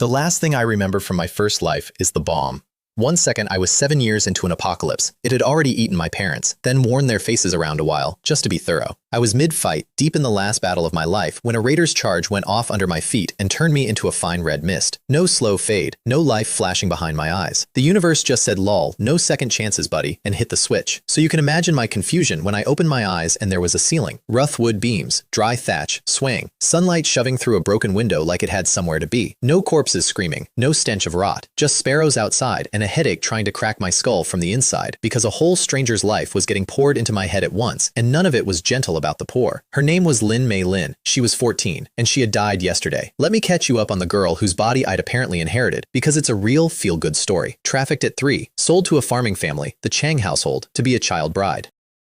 The last thing I remember from my first life is the bomb. One second I was 7 years into an apocalypse. It had already eaten my parents, then worn their faces around a while, just to be thorough. I was mid-fight, deep in the last battle of my life, when a raider's charge went off under my feet and turned me into a fine red mist. No slow fade, no life flashing behind my eyes. The universe just said lol, no second chances buddy, and hit the switch. So you can imagine my confusion when I opened my eyes and there was a ceiling. Rough wood beams, dry thatch, swaying, sunlight shoving through a broken window like it had somewhere to be. No corpses screaming, no stench of rot, just sparrows outside and a headache trying to crack my skull from the inside because a whole stranger's life was getting poured into my head at once, and none of it was gentle about the poor. Her name was Lin Mei Lin. She was 14, and she had died yesterday. Let me catch you up on the girl whose body I'd apparently inherited, because it's a real feel-good story. Trafficked at 3, sold to a farming family, the Chang household, to be a child bride.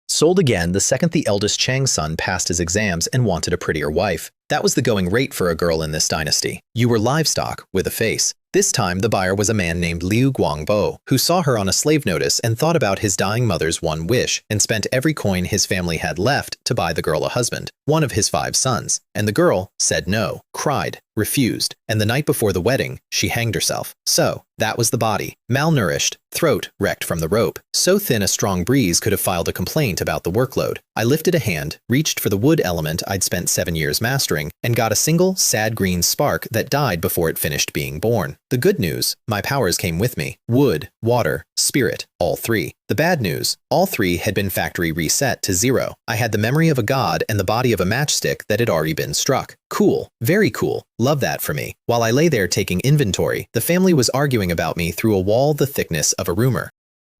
Sold again the second the eldest Chang son passed his exams and wanted a prettier wife. That was the going rate for a girl in this dynasty. You were livestock with a face. This time, the buyer was a man named Liu Guang Bo, who saw her on a slave notice and thought about his dying mother's one wish and spent every coin his family had left to buy the girl a husband, one of his 5 sons. And the girl said no, cried, refused, and the night before the wedding, she hanged herself. So, that was the body. Malnourished, throat wrecked from the rope, so thin a strong breeze could have filed a complaint about the workload. I lifted a hand, reached for the wood element I'd spent 7 years mastering, and got a single, sad green spark that died before it finished being born. The good news, my powers came with me. Wood, water, spirit, all 3. The bad news, all 3 had been factory reset to 0. I had the memory of a god and the body of a matchstick that had already been struck. Cool. Very cool. Love that for me. While I lay there taking inventory, the family was arguing about me through a wall the thickness of a rumor.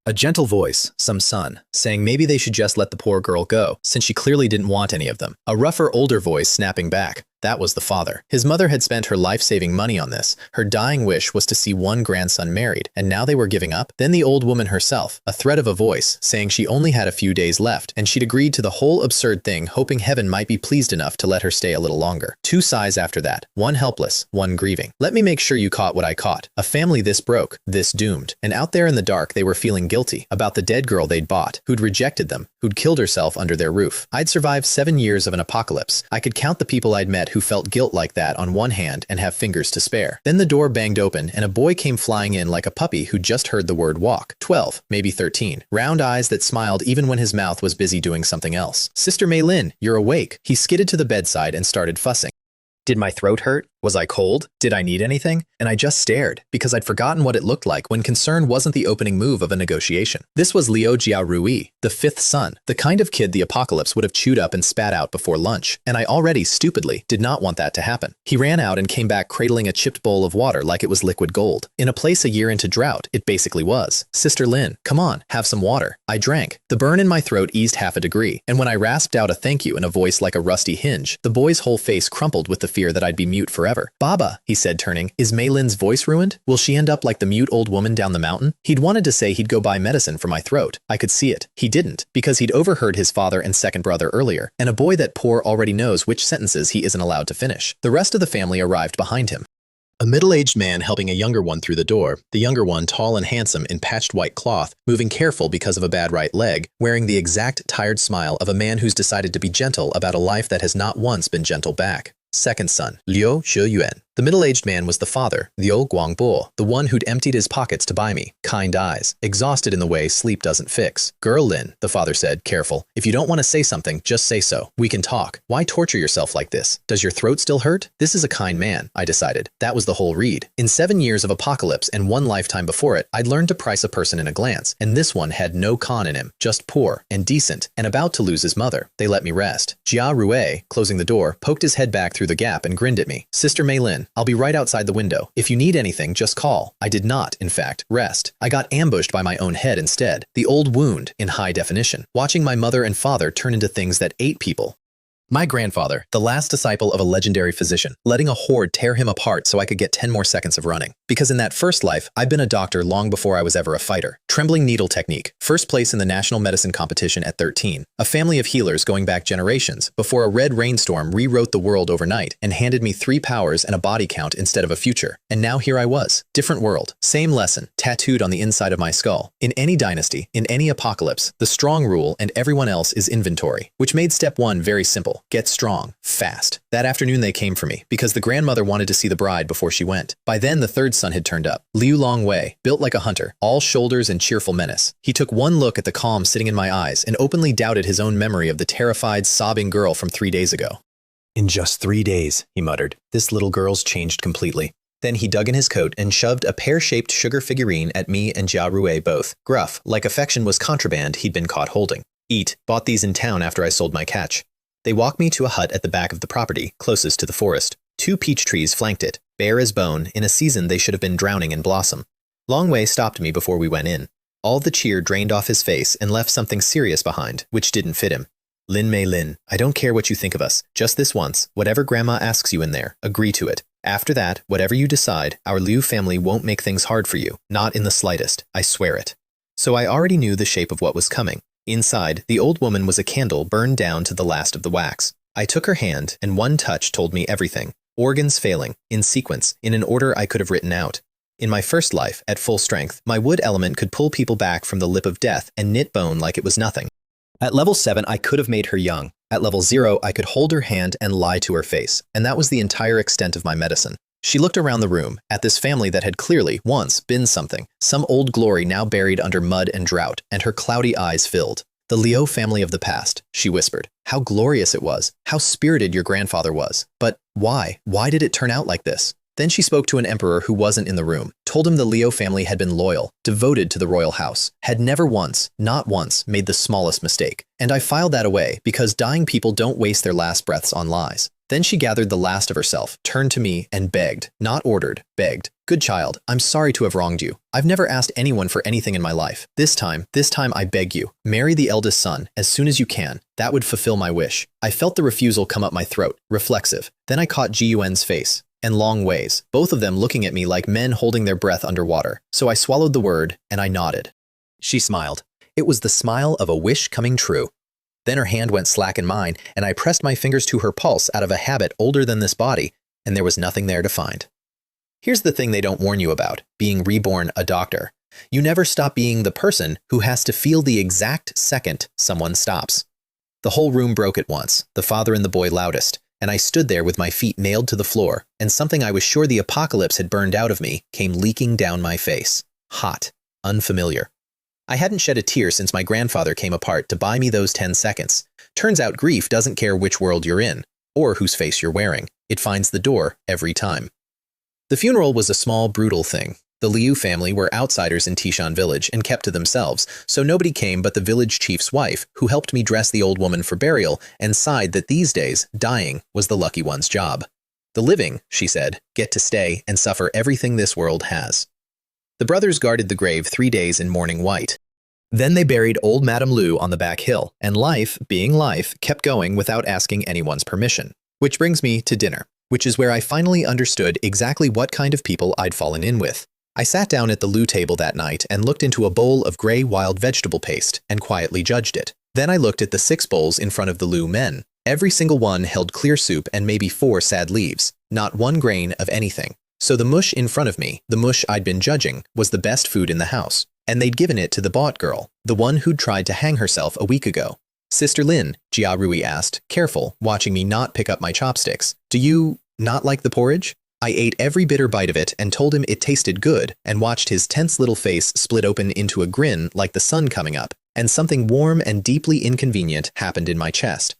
A gentle voice, some son, saying maybe they should just let the poor girl go, since she clearly didn't want any of them. A rougher, older voice snapping back. That was the father. His mother had spent her life-saving money on this. Her dying wish was to see one grandson married, and now they were giving up? Then the old woman herself, a threat of a voice, saying she only had a few days left, and she'd agreed to the whole absurd thing, hoping heaven might be pleased enough to let her stay a little longer. 2 sighs after that, one helpless, one grieving. Let me make sure you caught what I caught. A family this broke, this doomed. And out there in the dark they were feeling guilty about the dead girl they'd bought, who'd rejected them, who'd killed herself under their roof. I'd survived 7 years of an apocalypse. I could count the people I'd met who felt guilt like that on one hand and have fingers to spare. Then the door banged open and a boy came flying in like a puppy who'd just heard the word walk. 12, maybe 13. Round eyes that smiled even when his mouth was busy doing something else. Sister Mei Lin, you're awake. He skidded to the bedside and started fussing. Did my throat hurt? Was I cold? Did I need anything? And I just stared, because I'd forgotten what it looked like when concern wasn't the opening move of a negotiation. This was Liu Jiarui, the 5th son, the kind of kid the apocalypse would have chewed up and spat out before lunch, and I already, stupidly, did not want that to happen. He ran out and came back cradling a chipped bowl of water like it was liquid gold. In a place a year into drought, it basically was. Sister Lin, come on, have some water. I drank. The burn in my throat eased half a degree, and when I rasped out a thank you in a voice like a rusty hinge, the boy's whole face crumpled with the fear that I'd be mute forever. Baba, he said, turning, is Mei Lin's voice ruined? Will she end up like the mute old woman down the mountain? He'd wanted to say he'd go buy medicine for my throat. I could see it. He didn't, because he'd overheard his father and second brother earlier, and a boy that poor already knows which sentences he isn't allowed to finish. The rest of the family arrived behind him. A middle-aged man helping a younger one through the door, the younger one tall and handsome in patched white cloth, moving careful because of a bad right leg, wearing the exact tired smile of a man who's decided to be gentle about a life that has not once been gentle back. Second son, Liu Zheyuan. The middle-aged man was the father, Liu Guang Bo, the one who'd emptied his pockets to buy me. Kind eyes, exhausted in the way sleep doesn't fix. Girl Lin, the father said, careful. If you don't want to say something, just say so. We can talk. Why torture yourself like this? Does your throat still hurt? This is a kind man, I decided. That was the whole read. In 7 years of apocalypse and 1 lifetime before it, I'd learned to price a person in a glance, and this one had no con in him, just poor and decent and about to lose his mother. They let me rest. Jia Rue, closing the door, poked his head back through the gap and grinned at me. Sister Mei Lin, I'll be right outside the window. If you need anything, just call. I did not, in fact, rest. I got ambushed by my own head instead. The old wound, in high definition. Watching my mother and father turn into things that ate people. My grandfather, the last disciple of a legendary physician, letting a horde tear him apart so I could get 10 more seconds of running. Because in that first life, I'd been a doctor long before I was ever a fighter. Trembling needle technique, first place in the national medicine competition at 13. A family of healers going back generations before a red rainstorm rewrote the world overnight and handed me 3 powers and a body count instead of a future. And now here I was. Different world. Same lesson, tattooed on the inside of my skull. In any dynasty, in any apocalypse, the strong rule and everyone else is inventory. Which made step 1 very simple. Get strong. Fast. That afternoon they came for me because the grandmother wanted to see the bride before she went. By then the third son had turned up. Liu Guang Bo, built like a hunter, all shoulders and cheerful menace. He took one look at the calm sitting in my eyes and openly doubted his own memory of the terrified, sobbing girl from 3 days ago. "In just 3 days," he muttered, "this little girl's changed completely." Then he dug in his coat and shoved a pear-shaped sugar figurine at me and Jia Rui both. Gruff, like affection was contraband he'd been caught holding. "Eat. Bought these in town after I sold my catch." They walked me to a hut at the back of the property, closest to the forest. 2 peach trees flanked it, bare as bone. In a season they should have been drowning in blossom. Long Wei stopped me before we went in. All the cheer drained off his face and left something serious behind, which didn't fit him. "Lin Mei Lin, I don't care what you think of us. Just this once, whatever Grandma asks you in there, agree to it. After that, whatever you decide, our Liu family won't make things hard for you. Not in the slightest. I swear it." So I already knew the shape of what was coming. Inside, the old woman was a candle burned down to the last of the wax. I took her hand, and one touch told me everything. Organs failing, in sequence, in an order I could have written out. In my first life, at full strength, my wood element could pull people back from the lip of death and knit bone like it was nothing. At level 7, I could have made her young. At level 0, I could hold her hand and lie to her face, and that was the entire extent of my medicine. She looked around the room, at this family that had clearly, once, been something, some old glory now buried under mud and drought, and her cloudy eyes filled. "The Liu family of the past," she whispered. "How glorious it was. How spirited your grandfather was. But why? Why did it turn out like this?" Then she spoke to an emperor who wasn't in the room, told him the Liu family had been loyal, devoted to the royal house, had never once, not once, made the smallest mistake. And I filed that away because dying people don't waste their last breaths on lies. Then she gathered the last of herself, turned to me, and begged, not ordered, begged. "Good child, I'm sorry to have wronged you. I've never asked anyone for anything in my life. This time I beg you, marry the eldest son, as soon as you can. That would fulfill my wish." I felt the refusal come up my throat, reflexive. Then I caught Ji Yuan's face, and Long Wei's, both of them looking at me like men holding their breath underwater. So I swallowed the word, and I nodded. She smiled. It was the smile of a wish coming true. Then her hand went slack in mine, and I pressed my fingers to her pulse out of a habit older than this body, and there was nothing there to find. Here's the thing they don't warn you about, being reborn a doctor. You never stop being the person who has to feel the exact second someone stops. The whole room broke at once, the father and the boy loudest, and I stood there with my feet nailed to the floor, and something I was sure the apocalypse had burned out of me came leaking down my face. Hot. Unfamiliar. I hadn't shed a tear since my grandfather came apart to buy me those 10 seconds. Turns out grief doesn't care which world you're in, or whose face you're wearing. It finds the door every time. The funeral was a small, brutal thing. The Liu family were outsiders in Tishan village and kept to themselves, so nobody came but the village chief's wife, who helped me dress the old woman for burial and sighed that these days, dying was the lucky one's job. The living, she said, get to stay and suffer everything this world has. The brothers guarded the grave 3 days in mourning white. Then they buried old Madame Liu on the back hill, and life, being life, kept going without asking anyone's permission. Which brings me to dinner, which is where I finally understood exactly what kind of people I'd fallen in with. I sat down at the Liu table that night and looked into a bowl of gray wild vegetable paste and quietly judged it. Then I looked at the 6 bowls in front of the Liu men. Every single one held clear soup and maybe 4 sad leaves, not one grain of anything. So the mush in front of me, the mush I'd been judging, was the best food in the house. And they'd given it to the bot girl, the one who'd tried to hang herself a week ago. "Sister Lin," Jia Rui asked, careful, watching me not pick up my chopsticks. "Do you not like the porridge?" I ate every bitter bite of it and told him it tasted good and watched his tense little face split open into a grin like the sun coming up, and something warm and deeply inconvenient happened in my chest.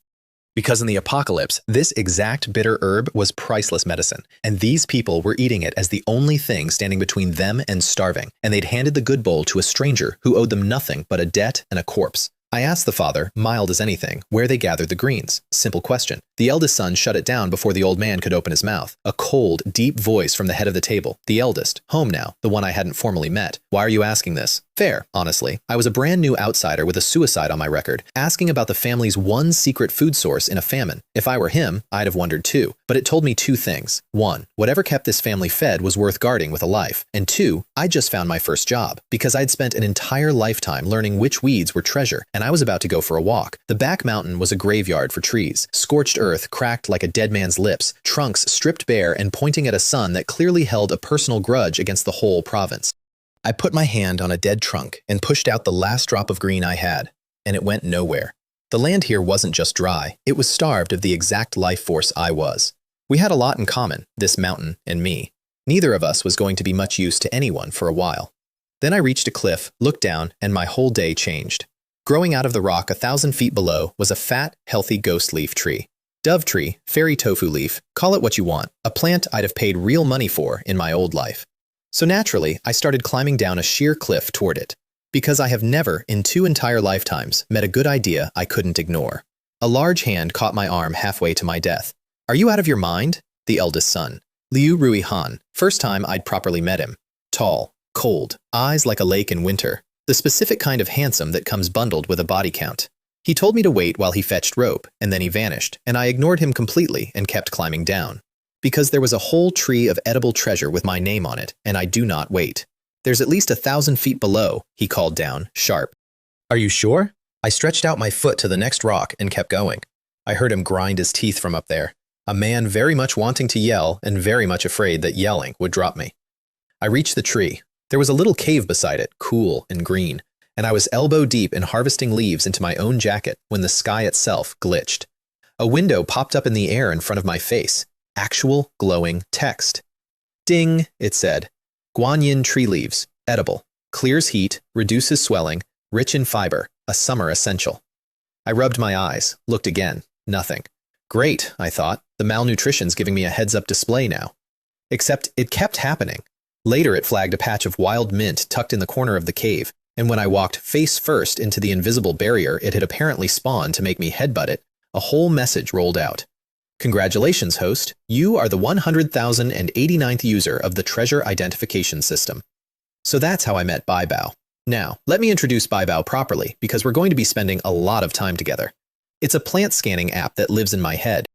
Because in the apocalypse, this exact bitter herb was priceless medicine, and these people were eating it as the only thing standing between them and starving, and they'd handed the good bowl to a stranger who owed them nothing but a debt and a corpse. I asked the father, mild as anything, where they gathered the greens. Simple question. The eldest son shut it down before the old man could open his mouth. A cold, deep voice from the head of the table. The eldest, home now, the one I hadn't formally met. "Why are you asking this?" Fair, honestly. I was a brand new outsider with a suicide on my record, asking about the family's one secret food source in a famine. If I were him, I'd have wondered too. But it told me two things. One, whatever kept this family fed was worth guarding with a life. And two, I just found my first job, because I'd spent an entire lifetime learning which weeds were treasure, and I was about to go for a walk. The back mountain was a graveyard for trees. Scorched earth cracked like a dead man's lips, trunks stripped bare and pointing at a sun that clearly held a personal grudge against the whole province. I put my hand on a dead trunk and pushed out the last drop of green I had, and it went nowhere. The land here wasn't just dry, it was starved of the exact life force I was. We had a lot in common, this mountain and me. Neither of us was going to be much use to anyone for a while. Then I reached a cliff, looked down, and my whole day changed. Growing out of the rock 1,000 feet below was a fat, healthy ghost leaf tree. Dove tree, fairy tofu leaf, call it what you want, a plant I'd have paid real money for in my old life. So naturally, I started climbing down a sheer cliff toward it, because I have never, in 2 entire lifetimes, met a good idea I couldn't ignore. A large hand caught my arm halfway to my death. "Are you out of your mind?" The eldest son, Liu Guang Bo, first time I'd properly met him. Tall, cold, eyes like a lake in winter, the specific kind of handsome that comes bundled with a body count. He told me to wait while he fetched rope, and then he vanished, and I ignored him completely and kept climbing down. Because there was a whole tree of edible treasure with my name on it, and I do not wait. "There's at least 1,000 feet below," he called down, sharp. "Are you sure?" I stretched out my foot to the next rock and kept going. I heard him grind his teeth from up there, a man very much wanting to yell and very much afraid that yelling would drop me. I reached the tree. There was a little cave beside it, cool and green, and I was elbow deep in harvesting leaves into my own jacket when the sky itself glitched. A window popped up in the air in front of my face. Actual glowing text. "Ding," it said. "Guanyin tree leaves, edible, clears heat, reduces swelling, rich in fiber, a summer essential." I rubbed my eyes, looked again, nothing. Great, I thought, the malnutrition's giving me a heads-up display now. Except it kept happening. Later it flagged a patch of wild mint tucked in the corner of the cave, and when I walked face first into the invisible barrier it had apparently spawned to make me headbutt it, a whole message rolled out. "Congratulations, host. You are the 100,089th user of the Treasure Identification System." So that's how I met Bai Bao. Now, let me introduce Bai Bao properly, because we're going to be spending a lot of time together. It's a plant scanning app that lives in my head.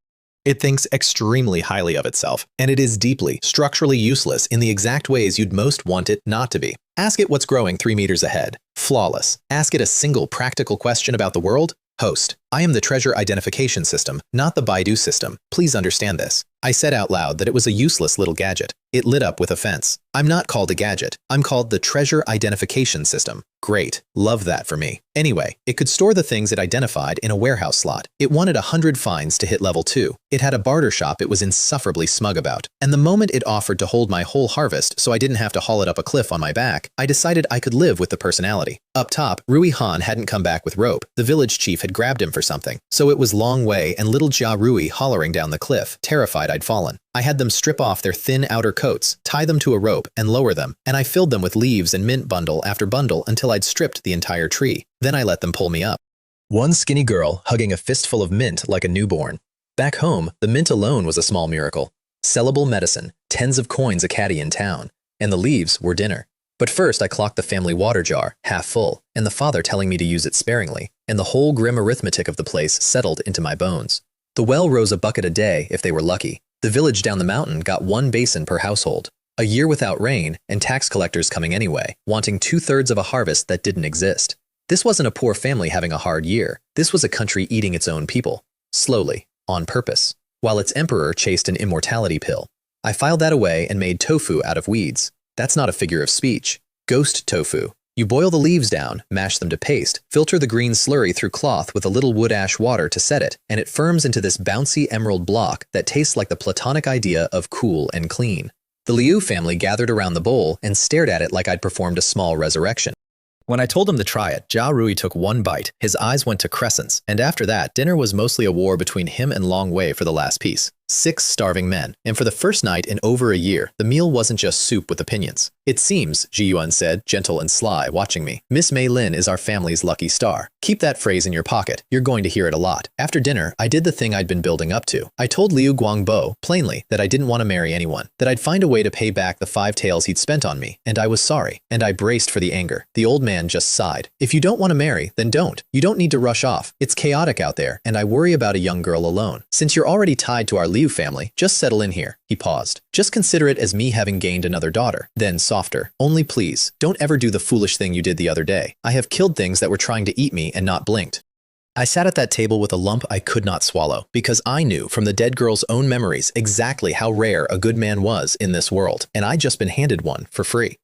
It thinks extremely highly of itself, and it is deeply, structurally useless in the exact ways you'd most want it not to be. Ask it what's growing 3 meters ahead. Flawless. Ask it a single practical question about the world. Host, I am the Treasure Identification System, not the Baidu system. Please understand this. I said out loud that it was a useless little gadget. It lit up with offense. I'm not called a gadget. I'm called the Treasure Identification System. Great. Love that for me. Anyway, it could store the things it identified in a warehouse slot. It wanted 100 finds to hit level 2. It had a barter shop it was insufferably smug about. And the moment it offered to hold my whole harvest so I didn't have to haul it up a cliff on my back, I decided I could live with the personality. Up top, Rui Han hadn't come back with rope. The village chief had grabbed him for something. So it was Long Wei and little Jia Rui hollering down the cliff, terrified I'd fallen. I had them strip off their thin outer coats, tie them to a rope, and lower them, and I filled them with leaves and mint bundle after bundle until I'd stripped the entire tree. Then I let them pull me up. One skinny girl hugging a fistful of mint like a newborn. Back home, the mint alone was a small miracle. Sellable medicine, tens of coins a caddy in town, and the leaves were dinner. But first I clocked the family water jar, half full, and the father telling me to use it sparingly, and the whole grim arithmetic of the place settled into my bones. The well rose a bucket a day if they were lucky. The village down the mountain got 1 basin per household. A year without rain, and tax collectors coming anyway, wanting 2/3 of a harvest that didn't exist. This wasn't a poor family having a hard year. This was a country eating its own people. Slowly, on purpose, while its emperor chased an immortality pill. I filed that away and made tofu out of weeds. That's not a figure of speech. Ghost tofu. You boil the leaves down, mash them to paste, filter the green slurry through cloth with a little wood ash water to set it, and it firms into this bouncy emerald block that tastes like the platonic idea of cool and clean. The Liu family gathered around the bowl and stared at it like I'd performed a small resurrection. When I told him to try it, Jia Rui took 1 bite, his eyes went to crescents, and after that, dinner was mostly a war between him and Long Wei for the last piece. 6 starving men, and for the first night in over a year, the meal wasn't just soup with opinions. It seems, Ji Yuan said, gentle and sly, watching me. Miss Mei Lin is our family's lucky star. Keep that phrase in your pocket. You're going to hear it a lot. After dinner, I did the thing I'd been building up to. I told Liu Guang Bo, plainly, that I didn't want to marry anyone, that I'd find a way to pay back the 5 taels he'd spent on me, and I was sorry. And I braced for the anger. The old man just sighed. If you don't want to marry, then don't. You don't need to rush off. It's chaotic out there, and I worry about a young girl alone. Since you're already tied to our Liu family, just settle in here. He paused. Just consider it as me having gained another daughter. Then softer. Only please, don't ever do the foolish thing you did the other day. I have killed things that were trying to eat me and not blinked. I sat at that table with a lump I could not swallow, because I knew from the dead girl's own memories exactly how rare a good man was in this world, and I'd just been handed one for free.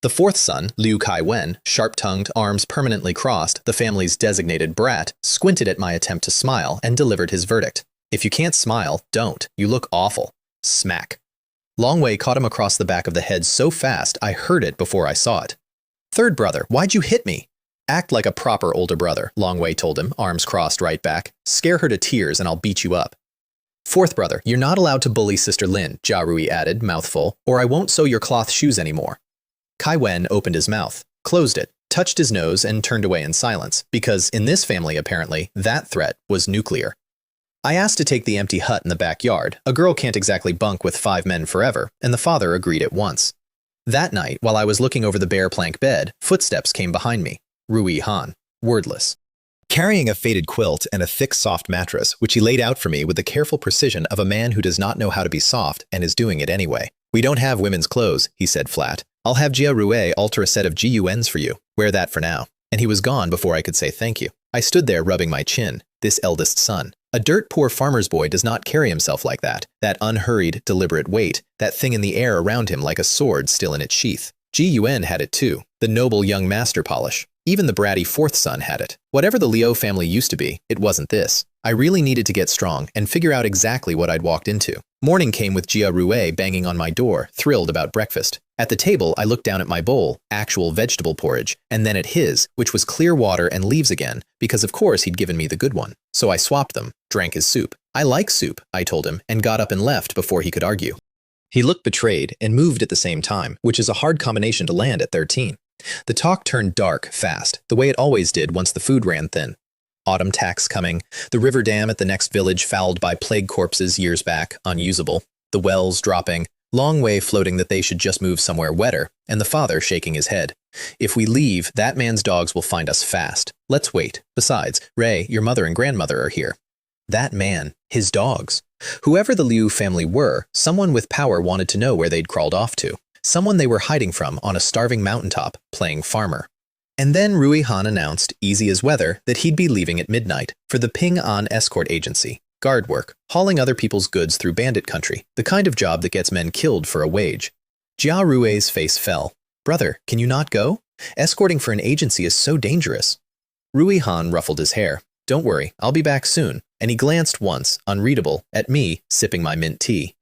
The 4th son, Liu Kai-wen, sharp-tongued, arms permanently crossed, the family's designated brat, squinted at my attempt to smile and delivered his verdict. If you can't smile, don't. You look awful. Smack. Long Wei caught him across the back of the head so fast I heard it before I saw it. 3rd brother, why'd you hit me? Act like a proper older brother, Long Wei told him, arms crossed right back. Scare her to tears and I'll beat you up. 4th brother, you're not allowed to bully Sister Lin, Jia Rui added, mouthful, or I won't sew your cloth shoes anymore. Kai-wen opened his mouth, closed it, touched his nose and turned away in silence, because in this family apparently, that threat was nuclear. I asked to take the empty hut in the backyard. A girl can't exactly bunk with 5 men forever, and the father agreed at once. That night, while I was looking over the bare plank bed, footsteps came behind me. Rui Han, wordless, carrying a faded quilt and a thick, soft mattress, which he laid out for me with the careful precision of a man who does not know how to be soft and is doing it anyway. We don't have women's clothes, he said flat. I'll have Jia Rui alter a set of GUNs for you. Wear that for now. And he was gone before I could say thank you. I stood there rubbing my chin, this eldest son. A dirt-poor farmer's boy does not carry himself like that unhurried, deliberate weight, that thing in the air around him like a sword still in its sheath. GUN had it too, the noble young master polish. Even the bratty 4th son had it. Whatever the Liu family used to be, it wasn't this. I really needed to get strong and figure out exactly what I'd walked into. Morning came with Jia Rui banging on my door, thrilled about breakfast. At the table, I looked down at my bowl, actual vegetable porridge, and then at his, which was clear water and leaves again, because of course he'd given me the good one. So I swapped them, drank his soup. I like soup, I told him, and got up and left before he could argue. He looked betrayed and moved at the same time, which is a hard combination to land at 13. The talk turned dark fast, the way it always did once the food ran thin. Autumn tax coming, the river dam at the next village fouled by plague corpses years back, unusable, the wells dropping, Long Wei floating that they should just move somewhere wetter, and the father shaking his head. If we leave, that man's dogs will find us fast. Let's wait. Besides, Ray, your mother and grandmother are here. That man, his dogs. Whoever the Liu family were, someone with power wanted to know where they'd crawled off to. Someone they were hiding from on a starving mountaintop, playing farmer. And then Rui Han announced, easy as weather, that he'd be leaving at midnight for the Ping An escort agency. Guard work, hauling other people's goods through bandit country, the kind of job that gets men killed for a wage. Jia Rui's face fell. Brother, can you not go? Escorting for an agency is so dangerous. Rui Han ruffled his hair. Don't worry, I'll be back soon. And he glanced once, unreadable, at me, sipping my mint tea.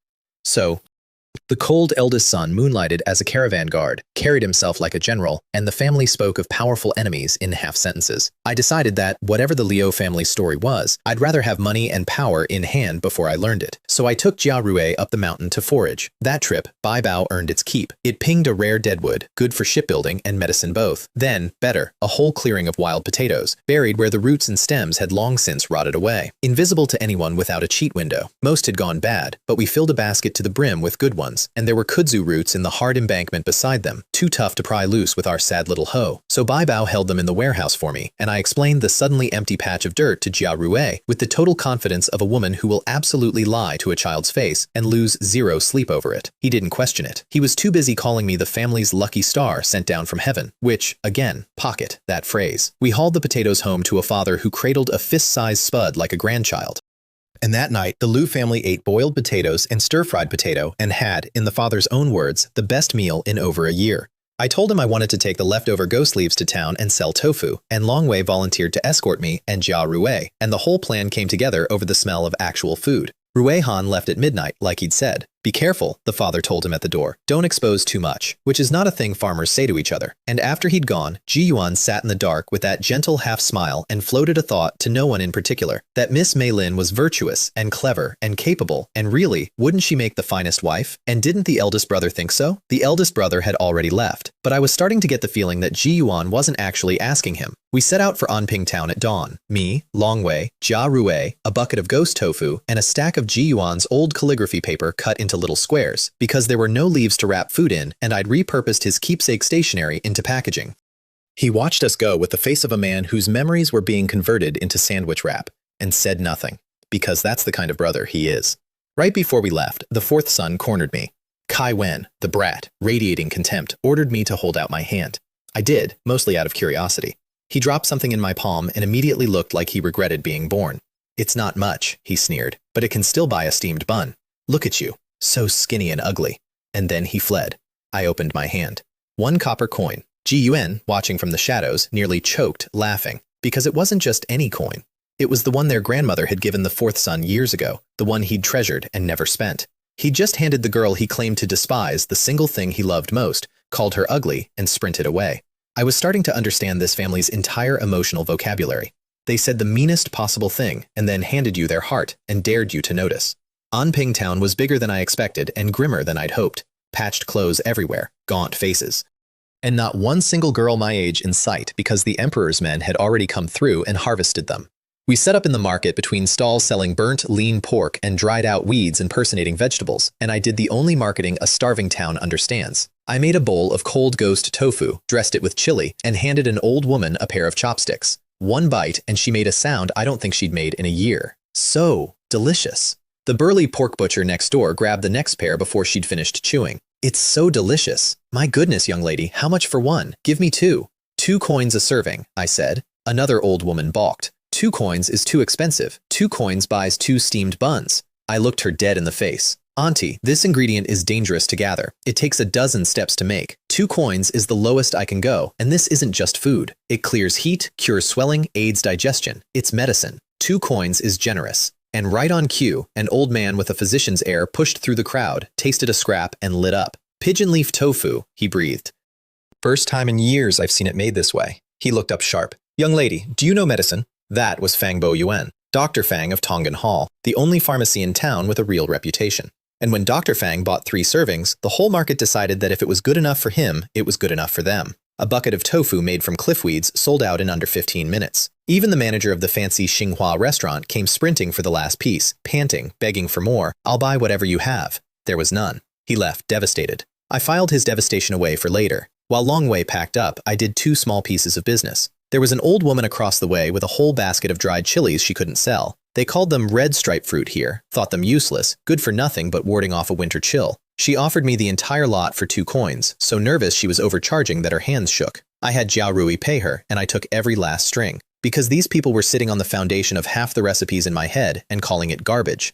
So, the cold eldest son moonlighted as a caravan guard, carried himself like a general, and the family spoke of powerful enemies in half sentences. I decided that, whatever the Liu family story was, I'd rather have money and power in hand before I learned it. So I took Jia Rui up the mountain to forage. That trip, Bai Bao earned its keep. It pinged a rare deadwood, good for shipbuilding and medicine both. Then, better, a whole clearing of wild potatoes, buried where the roots and stems had long since rotted away. Invisible to anyone without a cheat window. Most had gone bad, but we filled a basket to the brim with good ones. And there were kudzu roots in the hard embankment beside them, too tough to pry loose with our sad little hoe. So Bai Bao held them in the warehouse for me, and I explained the suddenly empty patch of dirt to Jia Rui with the total confidence of a woman who will absolutely lie to a child's face and lose zero sleep over it. He didn't question it. He was too busy calling me the family's lucky star sent down from heaven, which, again, pocket that phrase. We hauled the potatoes home to a father who cradled a fist-sized spud like a grandchild. And that night, the Liu family ate boiled potatoes and stir-fried potato and had, in the father's own words, the best meal in over a year. I told him I wanted to take the leftover ghost leaves to town and sell tofu, and Long Wei volunteered to escort me and Jia Rui, and the whole plan came together over the smell of actual food. Rui Han left at midnight, like he'd said, Be careful, the father told him at the door. Don't expose too much, which is not a thing farmers say to each other. And after he'd gone, Ji Yuan sat in the dark with that gentle half-smile and floated a thought to no one in particular, that Miss Mei Lin was virtuous and clever and capable, and really, wouldn't she make the finest wife? And didn't the eldest brother think so? The eldest brother had already left, but I was starting to get the feeling that Ji Yuan wasn't actually asking him. We set out for Anping Town at dawn. Me, Long Wei, Jia Rue, a bucket of ghost tofu, and a stack of Ji Yuan's old calligraphy paper cut into little squares, because there were no leaves to wrap food in, and I'd repurposed his keepsake stationery into packaging. He watched us go with the face of a man whose memories were being converted into sandwich wrap, and said nothing, because that's the kind of brother he is. Right before we left, the fourth son cornered me. Kai Wen, the brat, radiating contempt, ordered me to hold out my hand. I did, mostly out of curiosity. He dropped something in my palm and immediately looked like he regretted being born. It's not much, he sneered, but it can still buy a steamed bun. Look at you, so skinny and ugly. And then he fled. I opened my hand. 1 copper coin. Ji Yuan, watching from the shadows, nearly choked, laughing, because it wasn't just any coin. It was the one their grandmother had given the fourth son years ago, the one he'd treasured and never spent. He'd just handed the girl he claimed to despise the single thing he loved most, called her ugly, and sprinted away. I was starting to understand this family's entire emotional vocabulary. They said the meanest possible thing and then handed you their heart and dared you to notice. Anping Town was bigger than I expected and grimmer than I'd hoped. Patched clothes everywhere, gaunt faces. And not one single girl my age in sight because the emperor's men had already come through and harvested them. We set up in the market between stalls selling burnt, lean pork and dried-out weeds impersonating vegetables, and I did the only marketing a starving town understands. I made a bowl of cold ghost tofu, dressed it with chili, and handed an old woman a pair of chopsticks. 1 bite, and she made a sound I don't think she'd made in a year. So delicious. The burly pork butcher next door grabbed the next pair before she'd finished chewing. It's so delicious. My goodness, young lady, how much for one? Give me 2. 2 coins a serving, I said. Another old woman balked. 2 coins is too expensive. 2 coins buys 2 steamed buns. I looked her dead in the face. Auntie, this ingredient is dangerous to gather. It takes a dozen steps to make. 2 coins is the lowest I can go, and this isn't just food. It clears heat, cures swelling, aids digestion. It's medicine. 2 coins is generous. And right on cue, an old man with a physician's air pushed through the crowd, tasted a scrap, and lit up. Pigeon leaf tofu, he breathed. First time in years I've seen it made this way. He looked up sharp. Young lady, do you know medicine? That was Fang Bo Yuan, Dr. Fang of Tongan Hall, the only pharmacy in town with a real reputation. And when Dr. Fang bought 3 servings, the whole market decided that if it was good enough for him, it was good enough for them. A bucket of tofu made from cliffweeds sold out in under 15 minutes. Even the manager of the fancy Xinhua restaurant came sprinting for the last piece, panting, begging for more. I'll buy whatever you have. There was none. He left, devastated. I filed his devastation away for later. While Long Wei packed up, I did 2 small pieces of business. There was an old woman across the way with a whole basket of dried chilies she couldn't sell. They called them red stripe fruit here, thought them useless, good for nothing but warding off a winter chill. She offered me the entire lot for 2 coins, so nervous she was overcharging that her hands shook. I had Jia Rui pay her, and I took every last string, because these people were sitting on the foundation of half the recipes in my head and calling it garbage.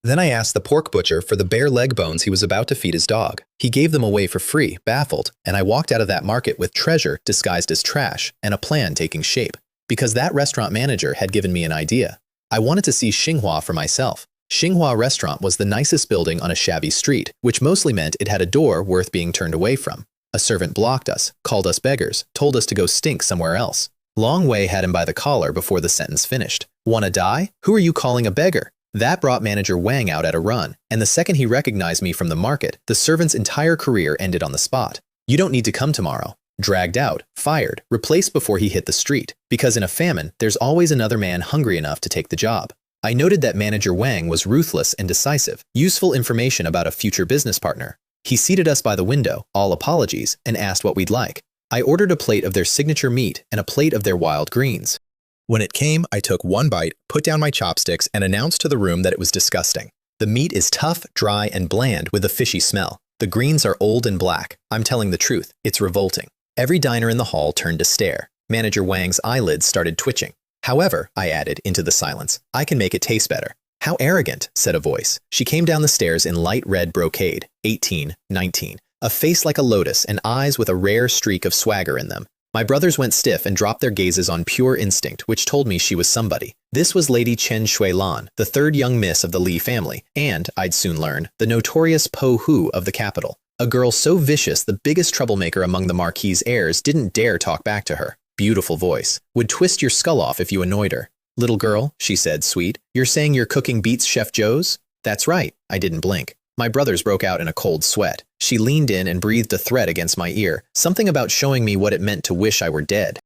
Then I asked the pork butcher for the bare leg bones he was about to feed his dog. He gave them away for free, baffled, and I walked out of that market with treasure disguised as trash and a plan taking shape. Because that restaurant manager had given me an idea. I wanted to see Xinhua for myself. Xinhua Restaurant was the nicest building on a shabby street, which mostly meant it had a door worth being turned away from. A servant blocked us, called us beggars, told us to go stink somewhere else. Long Wei had him by the collar before the sentence finished. Wanna die? Who are you calling a beggar? That brought manager Wang out at a run, and the second he recognized me from the market, the servant's entire career ended on the spot. You don't need to come tomorrow. Dragged out, fired, replaced before he hit the street. Because in a famine, there's always another man hungry enough to take the job. I noted that manager Wang was ruthless and decisive, useful information about a future business partner. He seated us by the window, all apologies, and asked what we'd like. I ordered a plate of their signature meat and a plate of their wild greens. When it came, I took 1 bite, put down my chopsticks, and announced to the room that it was disgusting. The meat is tough, dry, and bland with a fishy smell. The greens are old and black. I'm telling the truth, it's revolting. Every diner in the hall turned to stare. Manager Wang's eyelids started twitching. However, I added into the silence, I can make it taste better. How arrogant, said a voice. She came down the stairs in light red brocade, 18, 19, a face like a lotus and eyes with a rare streak of swagger in them. My brothers went stiff and dropped their gazes on pure instinct, which told me she was somebody. This was Lady Chen Shuilan, the third young miss of the Li family, and, I'd soon learn, the notorious Po Hu of the capital. A girl so vicious the biggest troublemaker among the Marquis' heirs didn't dare talk back to her. Beautiful voice. Would twist your skull off if you annoyed her. Little girl, she said, sweet, you're saying your cooking beats Chef Joe's? That's right. I didn't blink. My brothers broke out in a cold sweat. She leaned in and breathed a threat against my ear, something about showing me what it meant to wish I were dead.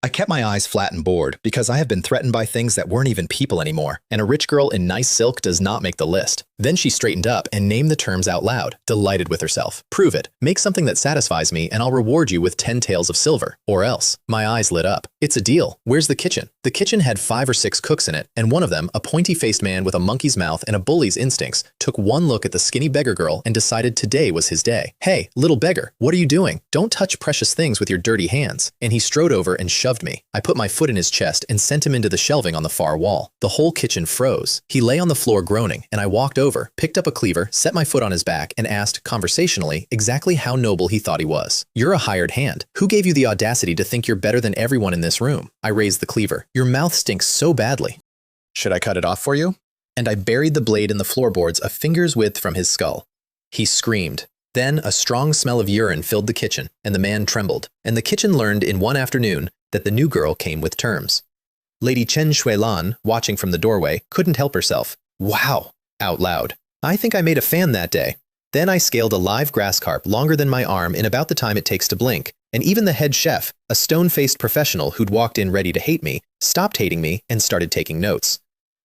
I kept my eyes flat and bored because I have been threatened by things that weren't even people anymore, and a rich girl in nice silk does not make the list. Then she straightened up and named the terms out loud, delighted with herself. Prove it. Make something that satisfies me and I'll reward you with 10 taels of silver. Or else. My eyes lit up. It's a deal. Where's the kitchen? The kitchen had 5 or 6 cooks in it, and one of them, a pointy-faced man with a monkey's mouth and a bully's instincts, took one look at the skinny beggar girl and decided today was his day. Hey, little beggar, what are you doing? Don't touch precious things with your dirty hands. And he strode over and shoved me. I put my foot in his chest and sent him into the shelving on the far wall. The whole kitchen froze. He lay on the floor groaning, and I walked over, picked up a cleaver, set my foot on his back, and asked, conversationally, exactly how noble he thought he was. You're a hired hand. Who gave you the audacity to think you're better than everyone in this room? I raised the cleaver. Your mouth stinks so badly. Should I cut it off for you? And I buried the blade in the floorboards a finger's width from his skull. He screamed. Then a strong smell of urine filled the kitchen, and the man trembled. And the kitchen learned in one afternoon that the new girl came with terms. Lady Chen Shuilan, watching from the doorway, couldn't help herself. Wow! Out loud. I think I made a fan that day. Then I scaled a live grass carp longer than my arm in about the time it takes to blink, and even the head chef, a stone-faced professional who'd walked in ready to hate me, stopped hating me and started taking notes.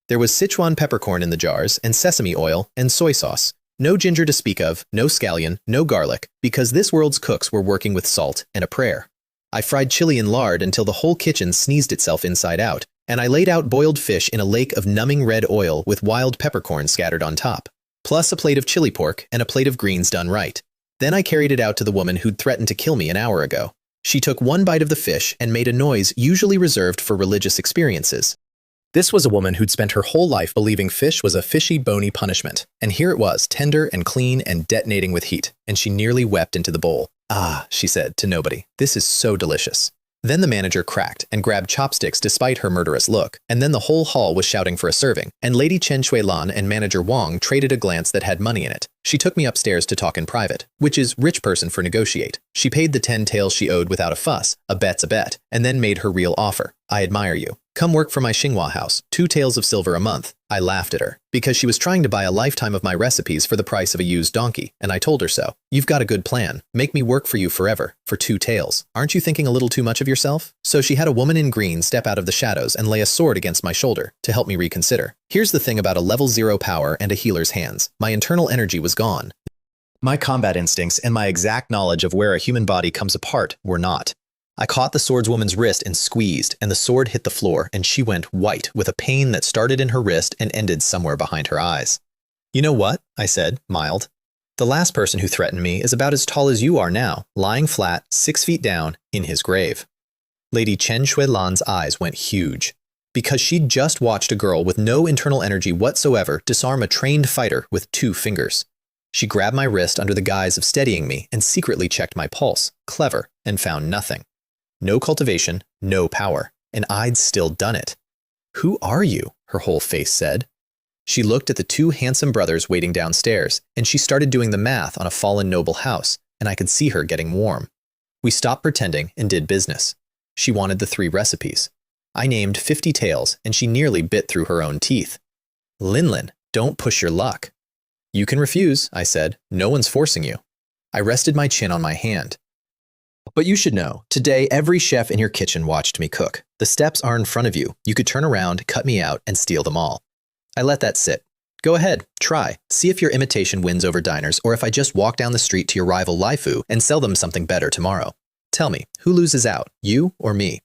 There was Sichuan peppercorn in the jars, and sesame oil, and soy sauce. No ginger to speak of, no scallion, no garlic, because this world's cooks were working with salt and a prayer. I fried chili in lard until the whole kitchen sneezed itself inside out, and I laid out boiled fish in a lake of numbing red oil with wild peppercorn scattered on top, plus a plate of chili pork and a plate of greens done right. Then I carried it out to the woman who'd threatened to kill me an hour ago. She took one bite of the fish and made a noise usually reserved for religious experiences. This was a woman who'd spent her whole life believing fish was a fishy, bony punishment, and here it was, tender and clean and detonating with heat, and she nearly wept into the bowl. Ah, she said to nobody, this is so delicious. Then the manager cracked and grabbed chopsticks despite her murderous look, and then the whole hall was shouting for a serving, and Lady Chen Shuilan and Manager Wang traded a glance that had money in it. She took me upstairs to talk in private, which is rich person for negotiate. She paid the 10 taels she owed without a fuss, a bet's a bet, and then made her real offer. I admire you. Come work for my Xinhua house, 2 taels of silver a month. I laughed at her, because she was trying to buy a lifetime of my recipes for the price of a used donkey, and I told her so. You've got a good plan. Make me work for you forever, for 2 taels. Aren't you thinking a little too much of yourself? So she had a woman in green step out of the shadows and lay a sword against my shoulder, to help me reconsider. Here's the thing about a level 0 power and a healer's hands. My internal energy was gone. My combat instincts and my exact knowledge of where a human body comes apart were not. I caught the swordswoman's wrist and squeezed, and the sword hit the floor, and she went white with a pain that started in her wrist and ended somewhere behind her eyes. You know what? I said, mild. The last person who threatened me is about as tall as you are now, lying flat, 6 feet down, in his grave. Lady Chen Shuilan's eyes went huge, because she'd just watched a girl with no internal energy whatsoever disarm a trained fighter with 2 fingers. She grabbed my wrist under the guise of steadying me and secretly checked my pulse, clever, and found nothing. No cultivation, no power, and I'd still done it. Who are you? Her whole face said. She looked at the 2 handsome brothers waiting downstairs, and she started doing the math on a fallen noble house, and I could see her getting warm. We stopped pretending and did business. She wanted the 3 recipes. I named 50 taels, and she nearly bit through her own teeth. Lin, don't push your luck. You can refuse, I said. No one's forcing you. I rested my chin on my hand. But you should know, today every chef in your kitchen watched me cook. The steps are in front of you. You could turn around, cut me out, and steal them all. I let that sit. Go ahead, try. See if your imitation wins over diners, or if I just walk down the street to your rival Laifu and sell them something better tomorrow. Tell me, who loses out, you or me?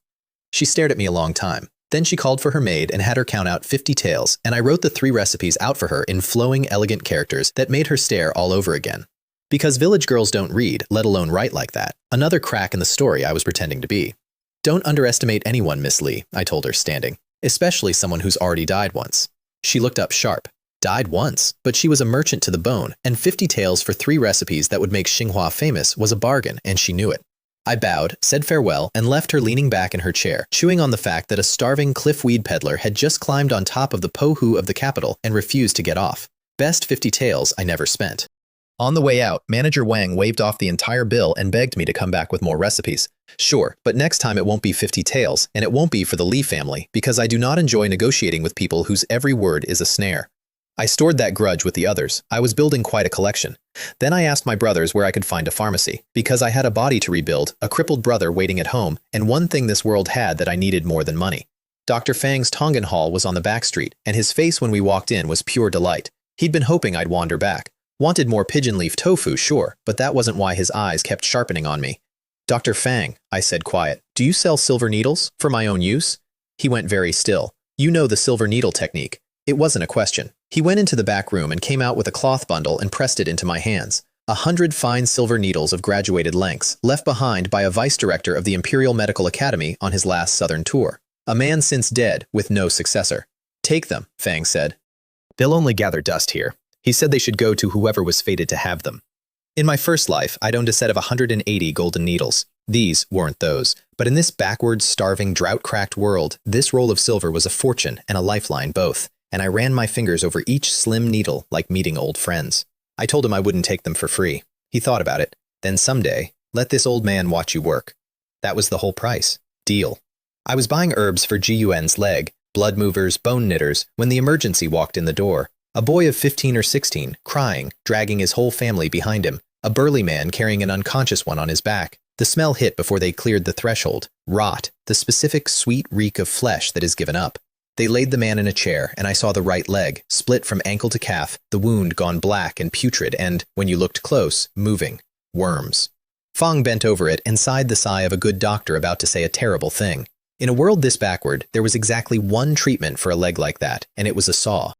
She stared at me a long time. Then she called for her maid and had her count out 50 taels, and I wrote the 3 recipes out for her in flowing, elegant characters that made her stare all over again. Because village girls don't read, let alone write like that. Another crack in the story I was pretending to be. Don't underestimate anyone, Miss Li, I told her, standing. Especially someone who's already died once. She looked up sharp. Died once, but she was a merchant to the bone, and 50 taels for 3 recipes that would make Xinhua famous was a bargain, and she knew it. I bowed, said farewell, and left her leaning back in her chair, chewing on the fact that a starving cliff-weed peddler had just climbed on top of the pohu of the capital and refused to get off. Best 50 taels I never spent. On the way out, Manager Wang waved off the entire bill and begged me to come back with more recipes. Sure, but next time it won't be 50 taels, and it won't be for the Li family, because I do not enjoy negotiating with people whose every word is a snare. I stored that grudge with the others. I was building quite a collection. Then I asked my brothers where I could find a pharmacy, because I had a body to rebuild, a crippled brother waiting at home, and one thing this world had that I needed more than money. Dr. Fang's Tongan Hall was on the back street, and his face when we walked in was pure delight. He'd been hoping I'd wander back. Wanted more pigeon leaf tofu, sure, but that wasn't why his eyes kept sharpening on me. Dr. Fang, I said quiet, do you sell silver needles for my own use? He went very still. You know the silver needle technique. It wasn't a question. He went into the back room and came out with a cloth bundle and pressed it into my hands. 100 fine silver needles of graduated lengths, left behind by a vice director of the Imperial Medical Academy on his last southern tour. A man since dead, with no successor. Take them, Fang said. They'll only gather dust here. He said they should go to whoever was fated to have them. In my first life, I'd owned a set of 180 golden needles. These weren't those. But in this backwards, starving, drought-cracked world, this roll of silver was a fortune and a lifeline both. And I ran my fingers over each slim needle like meeting old friends. I told him I wouldn't take them for free. He thought about it. Then someday, let this old man watch you work. That was the whole price. Deal. I was buying herbs for Gun's leg, blood movers, bone knitters, when the emergency walked in the door. A boy of 15 or 16, crying, dragging his whole family behind him. A burly man carrying an unconscious one on his back. The smell hit before they cleared the threshold. Rot, the specific sweet reek of flesh that is given up. They laid the man in a chair, and I saw the right leg, split from ankle to calf, the wound gone black and putrid and, when you looked close, moving. Worms. Fang bent over it and sighed the sigh of a good doctor about to say a terrible thing. In a world this backward, there was exactly one treatment for a leg like that, and it was a saw.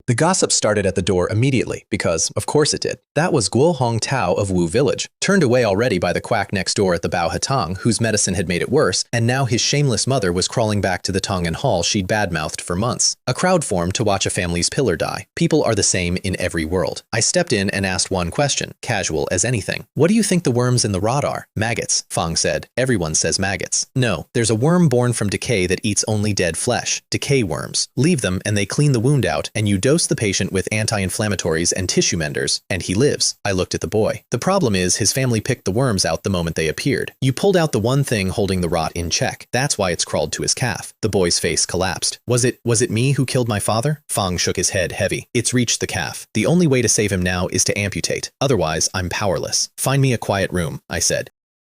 The gossip started at the door immediately, because, of course it did. That was Guo Hong Tao of Wu Village, turned away already by the quack next door at the Bao Hatang, whose medicine had made it worse, and now his shameless mother was crawling back to the Tongan Hall she'd badmouthed for months. A crowd formed to watch a family's pillar die. People are the same in every world. I stepped in and asked one question, casual as anything. What do you think the worms in the rod are? Maggots, Fang said. Everyone says maggots. No, there's a worm born from decay that eats only dead flesh. Decay worms. Leave them and they clean the wound out, and you dose the patient with anti-inflammatories and tissue menders, and he lives. I looked at the boy. The problem is his family picked the worms out the moment they appeared. You pulled out the one thing holding the rot in check. That's why it's crawled to his calf. The boy's face collapsed. Was it me who killed my father? Fang shook his head heavy. It's reached the calf. The only way to save him now is to amputate. Otherwise, I'm powerless. Find me a quiet room, I said.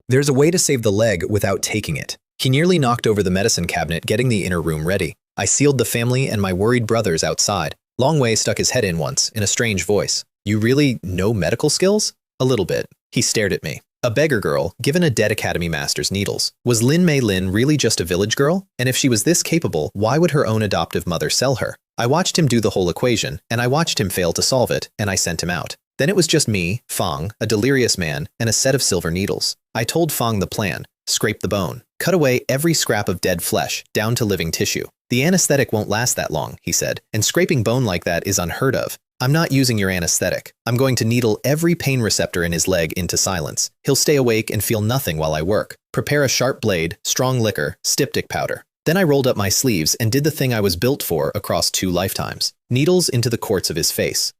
There's a way to save the leg without taking it. He nearly knocked over the medicine cabinet, getting the inner room ready. I sealed the family and my worried brothers outside. Longwei stuck his head in once, in a strange voice. You really know medical skills? A little bit. He stared at me. A beggar girl, given a dead academy master's needles. Was Lin Mei Lin really just a village girl? And if she was this capable, why would her own adoptive mother sell her? I watched him do the whole equation, and I watched him fail to solve it, and I sent him out. Then it was just me, Fang, a delirious man, and a set of silver needles. I told Fang the plan. Scrape the bone. Cut away every scrap of dead flesh, down to living tissue. The anesthetic won't last that long, he said, and scraping bone like that is unheard of. I'm not using your anesthetic. I'm going to needle every pain receptor in his leg into silence. He'll stay awake and feel nothing while I work. Prepare a sharp blade, strong liquor, styptic powder. Then I rolled up my sleeves and did the thing I was built for across 2 lifetimes. Needles into the quartz of his face.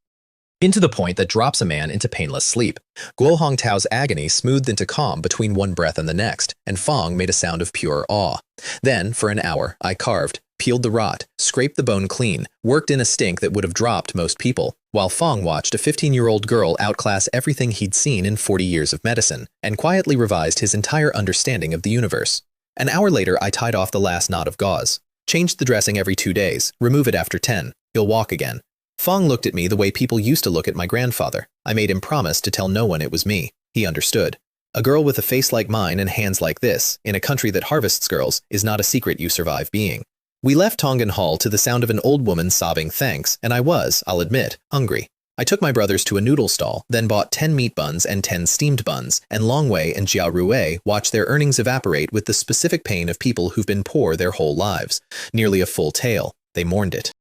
Into the point that drops a man into painless sleep. Guo Hong Tao's agony smoothed into calm between one breath and the next, and Fang made a sound of pure awe. Then, for an hour, I carved, peeled the rot, scraped the bone clean, worked in a stink that would have dropped most people, while Fang watched a 15-year-old girl outclass everything he'd seen in 40 years of medicine, and quietly revised his entire understanding of the universe. An hour later, I tied off the last knot of gauze. Changed the dressing every 2 days, remove it after 10. He'll walk again. Fang looked at me the way people used to look at my grandfather. I made him promise to tell no one it was me. He understood. A girl with a face like mine and hands like this, in a country that harvests girls, is not a secret you survive being. We left Tongan Hall to the sound of an old woman sobbing thanks, and I was, I'll admit, hungry. I took my brothers to a noodle stall, then bought 10 meat buns and 10 steamed buns, and Longwei and Jiao Rui watched their earnings evaporate with the specific pain of people who've been poor their whole lives. Nearly a full tale. They mourned it.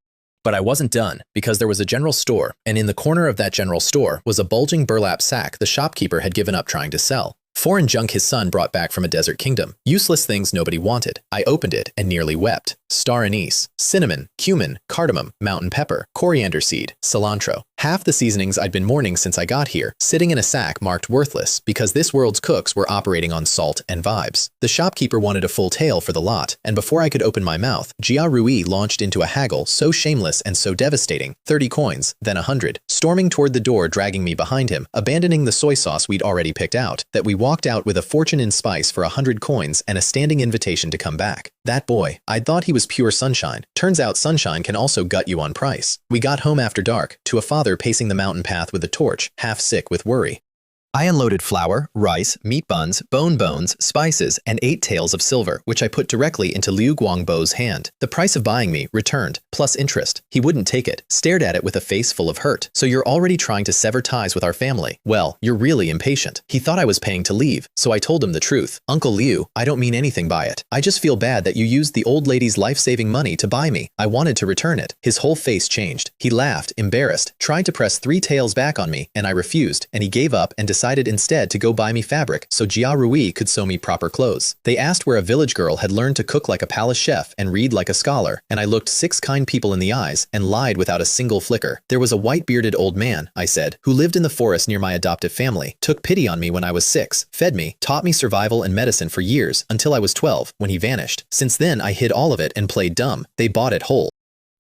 But I wasn't done, because there was a general store, and in the corner of that general store was a bulging burlap sack the shopkeeper had given up trying to sell. Foreign junk his son brought back from a desert kingdom. Useless things nobody wanted. I opened it and nearly wept. Star anise, cinnamon, cumin, cardamom, mountain pepper, coriander seed, cilantro. Half the seasonings I'd been mourning since I got here, sitting in a sack marked worthless because this world's cooks were operating on salt and vibes. The shopkeeper wanted a full tale for the lot, and before I could open my mouth, Jia Rui launched into a haggle so shameless and so devastating, 30 coins, then 100, storming toward the door dragging me behind him, abandoning the soy sauce we'd already picked out, that we walked out with a fortune in spice for 100 coins and a standing invitation to come back. That boy, I'd thought he was pure sunshine. Turns out sunshine can also gut you on price. We got home after dark, to a father pacing the mountain path with a torch, half sick with worry. I unloaded flour, rice, meat buns, bones, spices, and 8 taels of silver, which I put directly into Liu Guang Bo's hand. The price of buying me, returned, plus interest. He wouldn't take it, stared at it with a face full of hurt. So you're already trying to sever ties with our family. Well, you're really impatient. He thought I was paying to leave, so I told him the truth. Uncle Liu, I don't mean anything by it. I just feel bad that you used the old lady's life-saving money to buy me. I wanted to return it. His whole face changed. He laughed, embarrassed, tried to press 3 taels back on me, and I refused, and he gave up and decided instead to go buy me fabric so Jia Rui could sew me proper clothes. They asked where a village girl had learned to cook like a palace chef and read like a scholar, and I looked 6 kind people in the eyes and lied without a single flicker. There was a white-bearded old man, I said, who lived in the forest near my adoptive family, took pity on me when I was 6, fed me, taught me survival and medicine for years until I was 12 when he vanished. Since then, I hid all of it and played dumb. They bought it whole.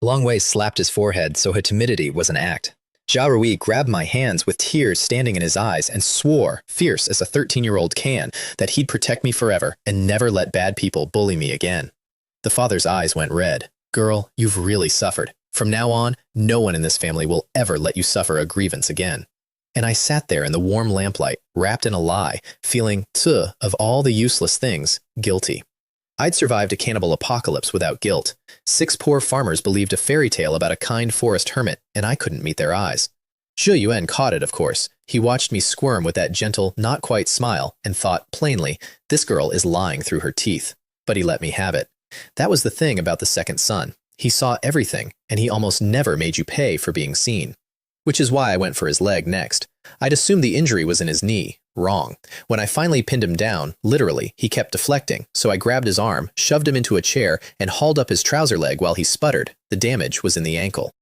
Longwei slapped his forehead so her timidity was an act. Jia Rui grabbed my hands with tears standing in his eyes and swore, fierce as a 13-year-old can, that he'd protect me forever and never let bad people bully me again. The father's eyes went red. Girl, you've really suffered. From now on, no one in this family will ever let you suffer a grievance again. And I sat there in the warm lamplight, wrapped in a lie, feeling, of all the useless things, guilty. I'd survived a cannibal apocalypse without guilt. 6 poor farmers believed a fairy tale about a kind forest hermit, and I couldn't meet their eyes. Zhe Yuan caught it, of course. He watched me squirm with that gentle, not quite smile, and thought, plainly, this girl is lying through her teeth. But he let me have it. That was the thing about the second son. He saw everything, and he almost never made you pay for being seen. Which is why I went for his leg next. I'd assumed the injury was in his knee. Wrong. When I finally pinned him down, literally, he kept deflecting, so I grabbed his arm, shoved him into a chair, and hauled up his trouser leg while he sputtered. The damage was in the ankle.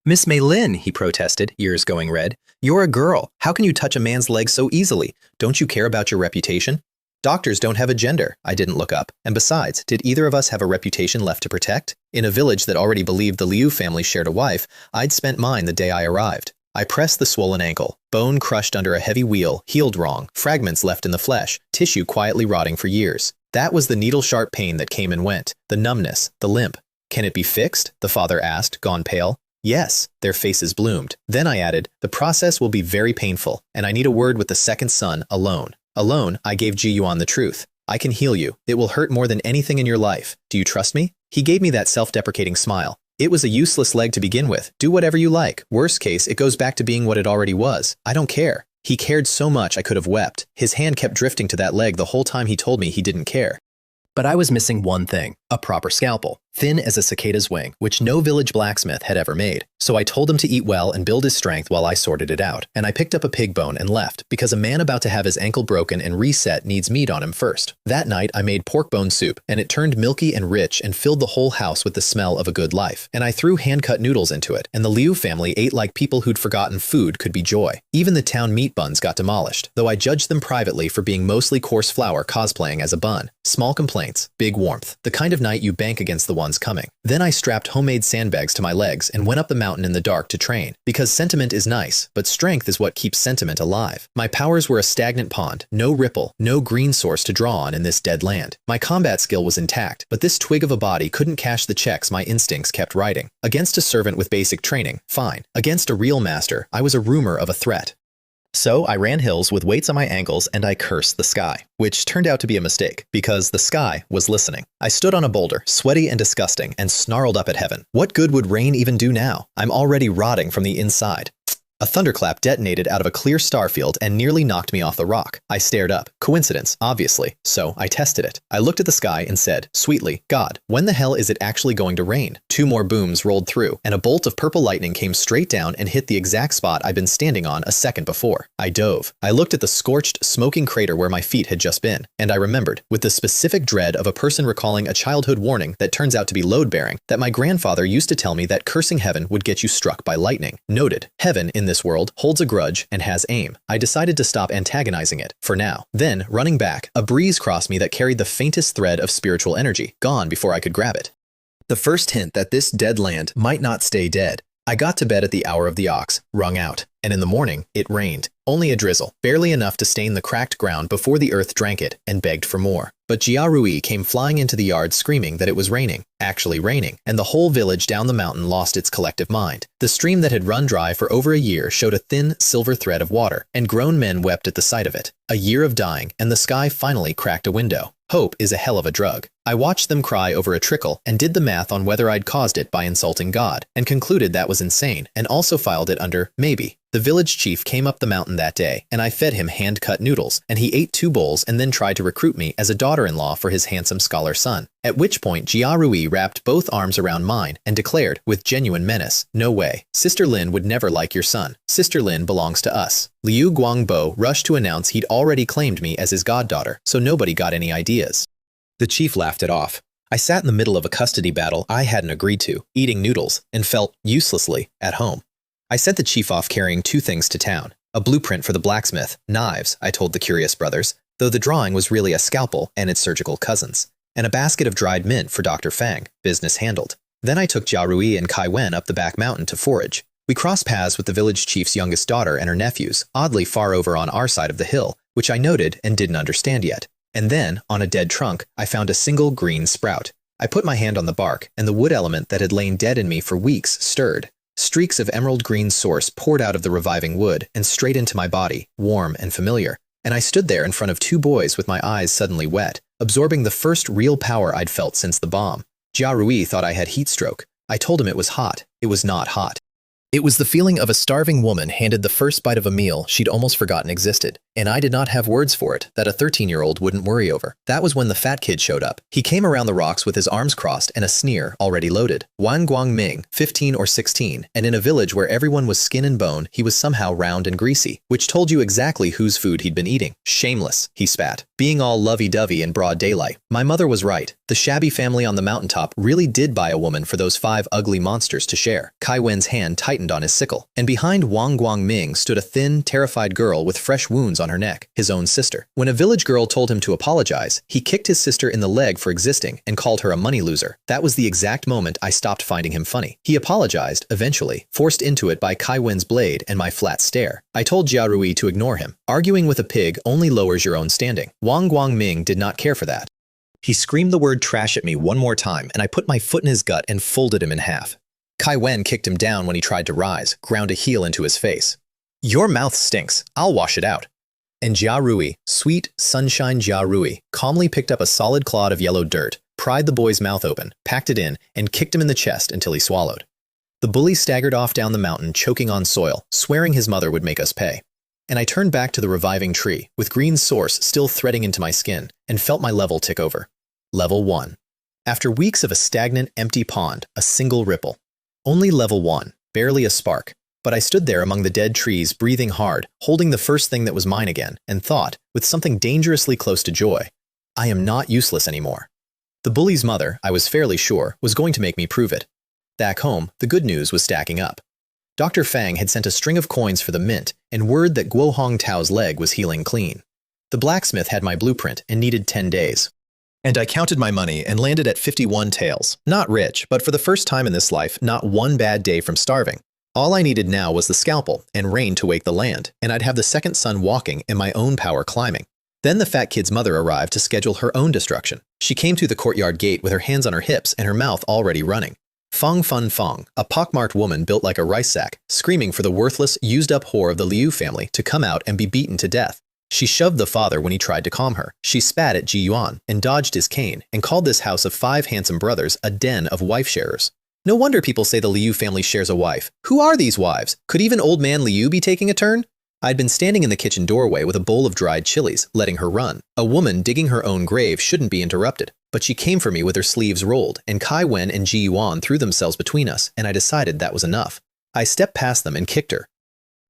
Miss Mei Lin, he protested, ears going red. You're a girl. How can you touch a man's leg so easily? Don't you care about your reputation? Doctors don't have a gender. I didn't look up. And besides, did either of us have a reputation left to protect? In a village that already believed the Liu family shared a wife, I'd spent mine the day I arrived. I pressed the swollen ankle, bone crushed under a heavy wheel, healed wrong, fragments left in the flesh, tissue quietly rotting for years. That was the needle-sharp pain that came and went, the numbness, the limp. Can it be fixed? The father asked, gone pale. Yes, their faces bloomed. Then I added, the process will be very painful, and I need a word with the second son, alone. Alone, I gave Ji Yuan the truth. I can heal you. It will hurt more than anything in your life. Do you trust me? He gave me that self-deprecating smile. It was a useless leg to begin with. Do whatever you like. Worst case, it goes back to being what it already was. I don't care. He cared so much I could have wept. His hand kept drifting to that leg the whole time he told me he didn't care. But I was missing one thing, a proper scalpel, thin as a cicada's wing, which no village blacksmith had ever made. So I told him to eat well and build his strength while I sorted it out. And I picked up a pig bone and left, because a man about to have his ankle broken and reset needs meat on him first. That night, I made pork bone soup, and it turned milky and rich and filled the whole house with the smell of a good life. And I threw hand-cut noodles into it, and the Liu family ate like people who'd forgotten food could be joy. Even the town meat buns got demolished, though I judged them privately for being mostly coarse flour cosplaying as a bun. Small complaints, big warmth, the kind of night you bank against the ones coming. Then I strapped homemade sandbags to my legs and went up the mountain in the dark to train. Because sentiment is nice, but strength is what keeps sentiment alive. My powers were a stagnant pond, no ripple, no green source to draw on in this dead land. My combat skill was intact, but this twig of a body couldn't cash the checks my instincts kept writing. Against a servant with basic training, fine. Against a real master, I was a rumor of a threat. So I ran hills with weights on my ankles and I cursed the sky, which turned out to be a mistake, because the sky was listening. I stood on a boulder, sweaty and disgusting, and snarled up at heaven. What good would rain even do now? I'm already rotting from the inside. A thunderclap detonated out of a clear star field and nearly knocked me off the rock. I stared up. Coincidence, obviously. So I tested it. I looked at the sky and said, sweetly, God, when the hell is it actually going to rain? 2 more booms rolled through, and a bolt of purple lightning came straight down and hit the exact spot I'd been standing on a second before. I dove. I looked at the scorched, smoking crater where my feet had just been, and I remembered, with the specific dread of a person recalling a childhood warning that turns out to be load-bearing, that my grandfather used to tell me that cursing heaven would get you struck by lightning. Noted. Heaven, in this world, holds a grudge and has aim. I decided to stop antagonizing it, for now. Then, running back, a breeze crossed me that carried the faintest thread of spiritual energy, gone before I could grab it. The first hint that this dead land might not stay dead. I got to bed at the hour of the ox, rung out, and in the morning, it rained. Only a drizzle, barely enough to stain the cracked ground before the earth drank it and begged for more. But Jia Rui came flying into the yard screaming that it was raining, actually raining, and the whole village down the mountain lost its collective mind. The stream that had run dry for over a year showed a thin, silver thread of water, and grown men wept at the sight of it. A year of dying, and the sky finally cracked a window. Hope is a hell of a drug. I watched them cry over a trickle and did the math on whether I'd caused it by insulting God, and concluded that was insane, and also filed it under maybe. The village chief came up the mountain that day, and I fed him hand-cut noodles, and he ate 2 bowls and then tried to recruit me as a daughter-in-law for his handsome scholar son. At which point Jia Rui wrapped both arms around mine and declared, with genuine menace, no way. Sister Lin would never like your son. Sister Lin belongs to us. Liu Guang Bo rushed to announce he'd already claimed me as his goddaughter, so nobody got any ideas. The chief laughed it off. I sat in the middle of a custody battle I hadn't agreed to, eating noodles, and felt, uselessly, at home. I sent the chief off carrying 2 things to town. A blueprint for the blacksmith, knives, I told the curious brothers, though the drawing was really a scalpel and its surgical cousins, and a basket of dried mint for Dr. Fang, business handled. Then I took Jia Rui and Kai Wen up the back mountain to forage. We crossed paths with the village chief's youngest daughter and her nephews, oddly far over on our side of the hill, which I noted and didn't understand yet. And then, on a dead trunk, I found a single green sprout. I put my hand on the bark, and the wood element that had lain dead in me for weeks stirred. Streaks of emerald green source poured out of the reviving wood and straight into my body, warm and familiar, and I stood there in front of 2 boys with my eyes suddenly wet, absorbing the first real power I'd felt since the bomb. Jia Rui thought I had heat stroke. I told him it was hot. It was not hot. It was the feeling of a starving woman handed the first bite of a meal she'd almost forgotten existed, and I did not have words for it that a 13-year-old wouldn't worry over. That was when the fat kid showed up. He came around the rocks with his arms crossed and a sneer already loaded. Wan Guangming, 15 or 16, and in a village where everyone was skin and bone, he was somehow round and greasy, which told you exactly whose food he'd been eating. Shameless, he spat, being all lovey-dovey in broad daylight. My mother was right. The shabby family on the mountaintop really did buy a woman for those 5 ugly monsters to share. Kai Wen's hand tightened on his sickle, and behind Wang Guangming stood a thin, terrified girl with fresh wounds on her neck, his own sister. When a village girl told him to apologize, he kicked his sister in the leg for existing and called her a money loser. That was the exact moment I stopped finding him funny. He apologized, eventually, forced into it by Kai Wen's blade and my flat stare. I told Jia Rui to ignore him. Arguing with a pig only lowers your own standing. Wang Guangming did not care for that. He screamed the word trash at me one more time, and I put my foot in his gut and folded him in half. Kai Wen kicked him down when he tried to rise, ground a heel into his face. Your mouth stinks. I'll wash it out. And Jia Rui, sweet sunshine Jia Rui, calmly picked up a solid clod of yellow dirt, pried the boy's mouth open, packed it in, and kicked him in the chest until he swallowed. The bully staggered off down the mountain, choking on soil, swearing his mother would make us pay. And I turned back to the reviving tree, with green source still threading into my skin, and felt my level tick over. Level 1. After weeks of a stagnant, empty pond, a single ripple. Only level 1, barely a spark. But I stood there among the dead trees, breathing hard, holding the first thing that was mine again, and thought, with something dangerously close to joy, I am not useless anymore. The bully's mother, I was fairly sure, was going to make me prove it. Back home, the good news was stacking up. Dr. Fang had sent a string of coins for the mint, and word that Guo Hong Tao's leg was healing clean. The blacksmith had my blueprint and needed 10 days. And I counted my money and landed at 51 taels. Not rich, but for the first time in this life, not one bad day from starving. All I needed now was the scalpel and rain to wake the land, and I'd have the second son walking and my own power climbing. Then the fat kid's mother arrived to schedule her own destruction. She came through the courtyard gate with her hands on her hips and her mouth already running. Fong Fun Fong, a pockmarked woman built like a rice sack, screaming for the worthless, used-up whore of the Liu family to come out and be beaten to death. She shoved the father when he tried to calm her. She spat at Ji Yuan and dodged his cane and called this house of 5 handsome brothers a den of wife-sharers. No wonder people say the Liu family shares a wife. Who are these wives? Could even old man Liu be taking a turn? I'd been standing in the kitchen doorway with a bowl of dried chilies, letting her run. A woman digging her own grave shouldn't be interrupted. But she came for me with her sleeves rolled, and Kai Wen and Ji Yuan threw themselves between us, and I decided that was enough. I stepped past them and kicked her.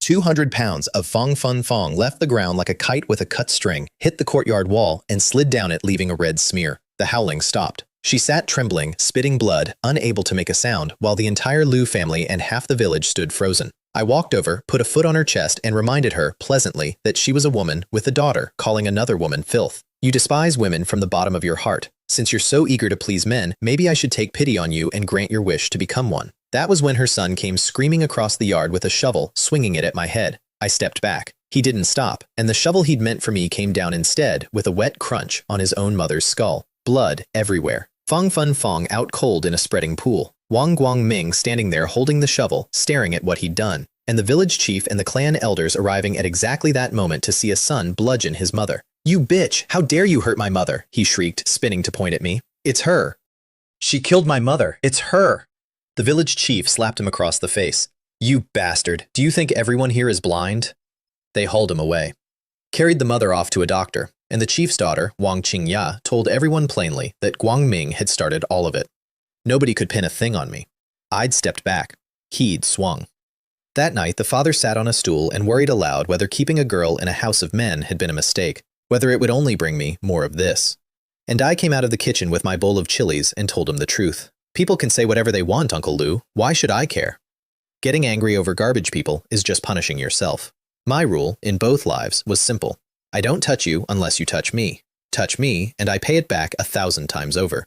200 pounds of Fong Fun Fong left the ground like a kite with a cut string, hit the courtyard wall, and slid down it, leaving a red smear. The howling stopped. She sat trembling, spitting blood, unable to make a sound, while the entire Liu family and half the village stood frozen. I walked over, put a foot on her chest, and reminded her, pleasantly, that she was a woman with a daughter, calling another woman filth. You despise women from the bottom of your heart. Since you're so eager to please men, maybe I should take pity on you and grant your wish to become one. That was when her son came screaming across the yard with a shovel, swinging it at my head. I stepped back. He didn't stop, and the shovel he'd meant for me came down instead, with a wet crunch on his own mother's skull. Blood everywhere. Fong Fun Fong out cold in a spreading pool. Wang Guangming standing there holding the shovel, staring at what he'd done. And the village chief and the clan elders arriving at exactly that moment to see a son bludgeon his mother. "You bitch! How dare you hurt my mother?" he shrieked, spinning to point at me. "It's her. She killed my mother. It's her." The village chief slapped him across the face. "You bastard! Do you think everyone here is blind?" They hauled him away. Carried the mother off to a doctor, and the chief's daughter, Wang Qingya, told everyone plainly that Guangming had started all of it. Nobody could pin a thing on me. I'd stepped back. He'd swung. That night, the father sat on a stool and worried aloud whether keeping a girl in a house of men had been a mistake, whether it would only bring me more of this. And I came out of the kitchen with my bowl of chilies and told him the truth. People can say whatever they want, Uncle Liu. Why should I care? Getting angry over garbage people is just punishing yourself. My rule, in both lives, was simple. I don't touch you unless you touch me. Touch me, and I pay it back 1,000 times over.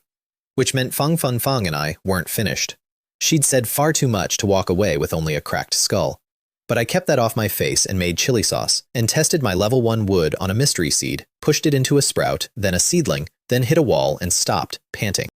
Which meant Fong Fun Fong and I weren't finished. She'd said far too much to walk away with only a cracked skull. But I kept that off my face and made chili sauce, and tested my level 1 wood on a mystery seed, pushed it into a sprout, then a seedling, then hit a wall and stopped, panting.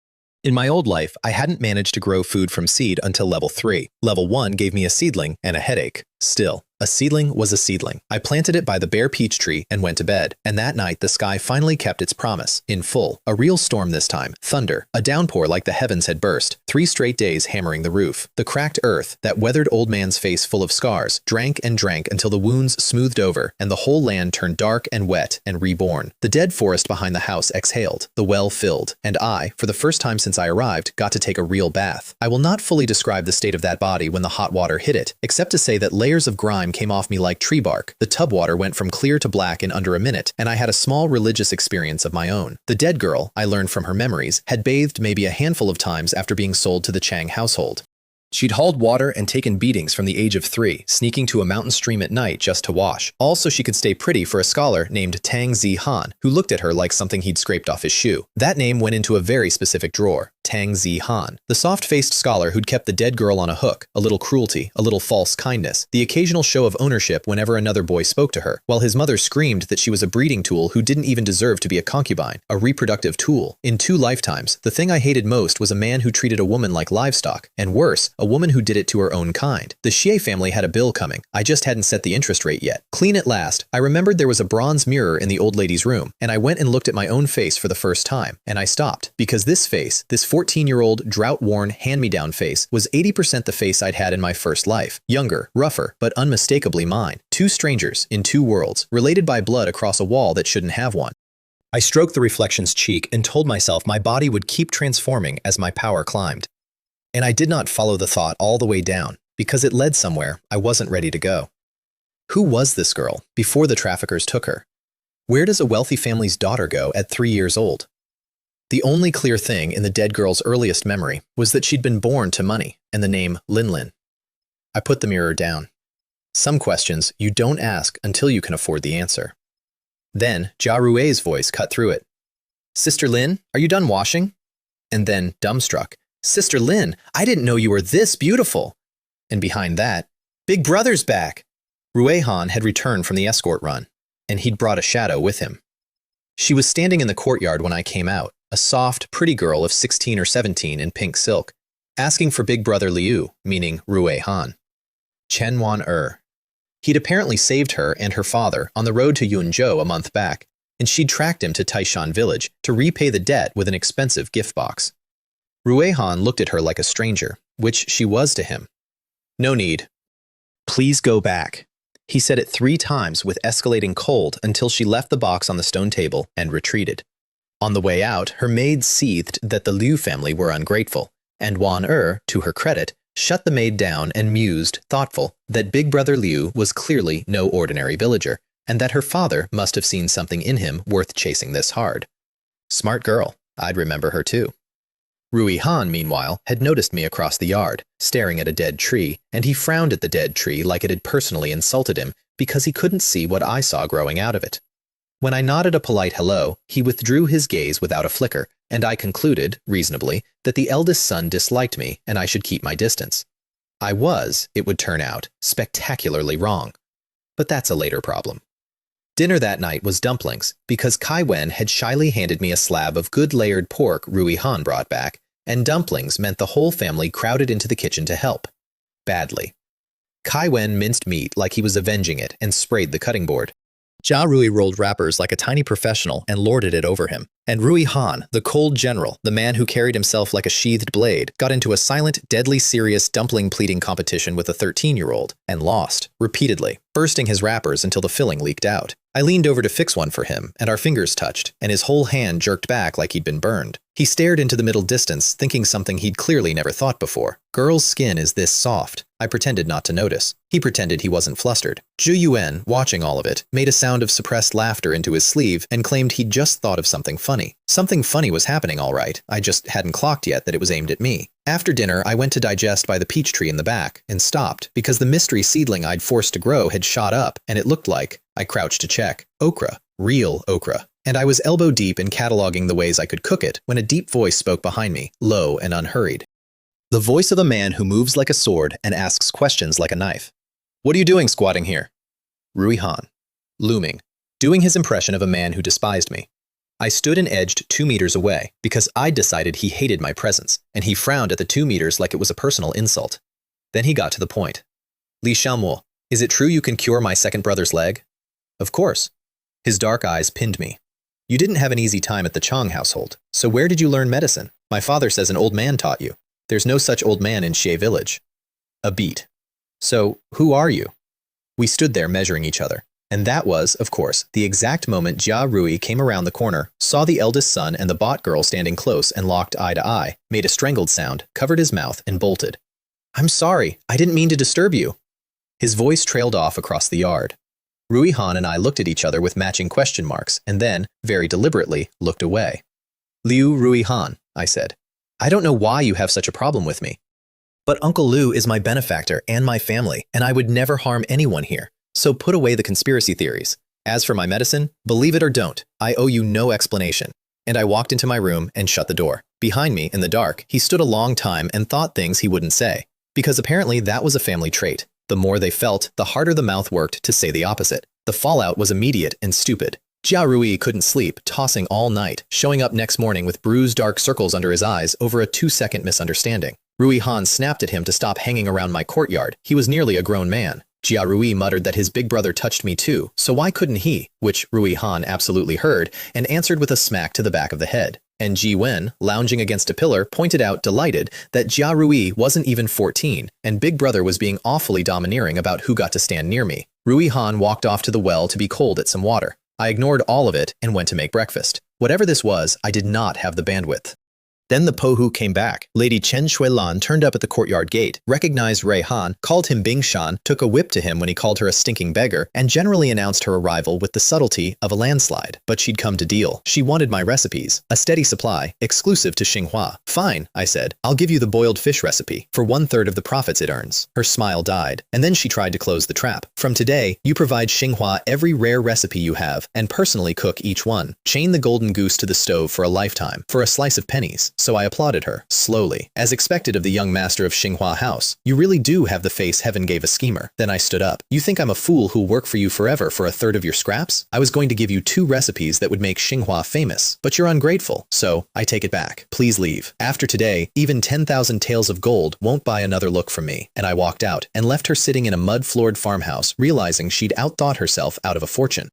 In my old life, I hadn't managed to grow food from seed until level 3. Level 1 gave me a seedling and a headache. Still, a seedling was a seedling. I planted it by the bare peach tree and went to bed. And that night, the sky finally kept its promise, in full. A real storm this time, thunder, a downpour like the heavens had burst, 3 straight days hammering the roof. The cracked earth, that weathered old man's face full of scars, drank and drank until the wounds smoothed over, and the whole land turned dark and wet and reborn. The dead forest behind the house exhaled, the well filled, and I, for the first time since I arrived, got to take a real bath. I will not fully describe the state of that body when the hot water hit it, except to say that layers of grime came off me like tree bark. The tub water went from clear to black in under a minute, and I had a small religious experience of my own. The dead girl, I learned from her memories, had bathed maybe a handful of times after being sold to the Chang household. She'd hauled water and taken beatings from the age of 3, sneaking to a mountain stream at night just to wash. Also, she could stay pretty for a scholar named Tang Zi Han, who looked at her like something he'd scraped off his shoe. That name went into a very specific drawer. Tang Zi Han, the soft-faced scholar who'd kept the dead girl on a hook, a little cruelty, a little false kindness, the occasional show of ownership whenever another boy spoke to her, while his mother screamed that she was a breeding tool who didn't even deserve to be a concubine, a reproductive tool. In 2 lifetimes, the thing I hated most was a man who treated a woman like livestock, and worse, a woman who did it to her own kind. The Xie family had a bill coming. I just hadn't set the interest rate yet. Clean at last, I remembered there was a bronze mirror in the old lady's room, and I went and looked at my own face for the first time, and I stopped, because this face, this 14-year-old, drought-worn, hand-me-down face, was 80% the face I'd had in my first life. Younger, rougher, but unmistakably mine. 2 strangers, in 2 worlds, related by blood across a wall that shouldn't have one. I stroked the reflection's cheek and told myself my body would keep transforming as my power climbed. And I did not follow the thought all the way down, because it led somewhere I wasn't ready to go. Who was this girl before the traffickers took her? Where does a wealthy family's daughter go at 3 years old? The only clear thing in the dead girl's earliest memory was that she'd been born to money and the name Lin Lin. I put the mirror down. Some questions you don't ask until you can afford the answer. Then Jia Rui's voice cut through it. "Sister Lin, are you done washing?" And then, dumbstruck, "Sister Lin, I didn't know you were this beautiful." And behind that, "Big Brother's back." Rui Han had returned from the escort run, and he'd brought a shadow with him. She was standing in the courtyard when I came out, a soft, pretty girl of 16 or 17 in pink silk, asking for Big Brother Liu, meaning Rui Han. Chen Wan. He'd apparently saved her and her father on the road to Yunzhou a month back, and she'd tracked him to Taishan village to repay the debt with an expensive gift box. Rui Han looked at her like a stranger, which she was to him. No need. Please go back. He said it 3 times with escalating cold until she left the box on the stone table and retreated. On the way out, her maid seethed that the Liu family were ungrateful, and Wan to her credit, shut the maid down and mused, thoughtful, that Big Brother Liu was clearly no ordinary villager, and that her father must have seen something in him worth chasing this hard. Smart girl. I'd remember her too. Rui Han, meanwhile, had noticed me across the yard, staring at a dead tree, and he frowned at the dead tree like it had personally insulted him because he couldn't see what I saw growing out of it. When I nodded a polite hello, he withdrew his gaze without a flicker, and I concluded, reasonably, that the eldest son disliked me and I should keep my distance. I was, it would turn out, spectacularly wrong. But that's a later problem. Dinner that night was dumplings, because Kai Wen had shyly handed me a slab of good layered pork Rui Han brought back, and dumplings meant the whole family crowded into the kitchen to help. Badly. Kai Wen minced meat like he was avenging it and sprayed the cutting board. Jia Rui rolled wrappers like a tiny professional and lorded it over him. And Rui Han, the cold general, the man who carried himself like a sheathed blade, got into a silent, deadly serious dumpling pleating competition with a 13-year-old and lost, repeatedly, bursting his wrappers until the filling leaked out. I leaned over to fix one for him, and our fingers touched, and his whole hand jerked back like he'd been burned. He stared into the middle distance, thinking something he'd clearly never thought before. Girls' skin is this soft. I pretended not to notice. He pretended he wasn't flustered. Zhu Yuan, watching all of it, made a sound of suppressed laughter into his sleeve and claimed he'd just thought of something funny. Something funny was happening all right, I just hadn't clocked yet that it was aimed at me. After dinner, I went to digest by the peach tree in the back and stopped because the mystery seedling I'd forced to grow had shot up and it looked like, I crouched to check, okra, real okra. And I was elbow deep in cataloging the ways I could cook it when a deep voice spoke behind me, low and unhurried. The voice of a man who moves like a sword and asks questions like a knife. What are you doing squatting here? Rui Han. Looming. Doing his impression of a man who despised me. I stood and edged 2 meters away because I'd decided he hated my presence, and he frowned at the 2 meters like it was a personal insult. Then he got to the point. Li Xiaomo, is it true you can cure my second brother's leg? Of course. His dark eyes pinned me. You didn't have an easy time at the Chong household, so where did you learn medicine? My father says an old man taught you. There's no such old man in Xie village. A beat. So, who are you? We stood there measuring each other. And that was, of course, the exact moment Jia Rui came around the corner, saw the eldest son and the bot girl standing close and locked eye to eye, made a strangled sound, covered his mouth, and bolted. I'm sorry, I didn't mean to disturb you. His voice trailed off across the yard. Rui Han and I looked at each other with matching question marks, and then, very deliberately, looked away. Liu Rui Han, I said. I don't know why you have such a problem with me. But Uncle Liu is my benefactor and my family, and I would never harm anyone here. So put away the conspiracy theories. As for my medicine, believe it or don't, I owe you no explanation. And I walked into my room and shut the door. Behind me, in the dark, he stood a long time and thought things he wouldn't say. Because apparently that was a family trait. The more they felt, the harder the mouth worked to say the opposite. The fallout was immediate and stupid. Jia Rui couldn't sleep, tossing all night, showing up next morning with bruised dark circles under his eyes over a 2-second misunderstanding. Rui Han snapped at him to stop hanging around my courtyard. He was nearly a grown man. Jia Rui muttered that his big brother touched me too, so why couldn't he? Which Rui Han absolutely heard, and answered with a smack to the back of the head. And Ji Wen, lounging against a pillar, pointed out, delighted, that Jia Rui wasn't even 14, and Big Brother was being awfully domineering about who got to stand near me. Rui Han walked off to the well to be cold at some water. I ignored all of it and went to make breakfast. Whatever this was, I did not have the bandwidth. Then the Pohu came back. Lady Chen Shuilan turned up at the courtyard gate, recognized Ray Han, called him Bing Shan, took a whip to him when he called her a stinking beggar, and generally announced her arrival with the subtlety of a landslide. But she'd come to deal. She wanted my recipes. A steady supply, exclusive to Xinhua. Fine, I said. I'll give you the boiled fish recipe, for 1/3 of the profits it earns. Her smile died, and then she tried to close the trap. From today, you provide Xinhua every rare recipe you have, and personally cook each one. Chain the golden goose to the stove for a lifetime, for a slice of pennies. So I applauded her, slowly, as expected of the young master of Xinhua House. You really do have the face heaven gave a schemer. Then I stood up. You think I'm a fool who'll work for you forever for 1/3 of your scraps? I was going to give you 2 recipes that would make Xinhua famous, but you're ungrateful, so I take it back. Please leave. After today, even 10,000 taels of gold won't buy another look from me. And I walked out and left her sitting in a mud-floored farmhouse, realizing she'd outthought herself out of a fortune.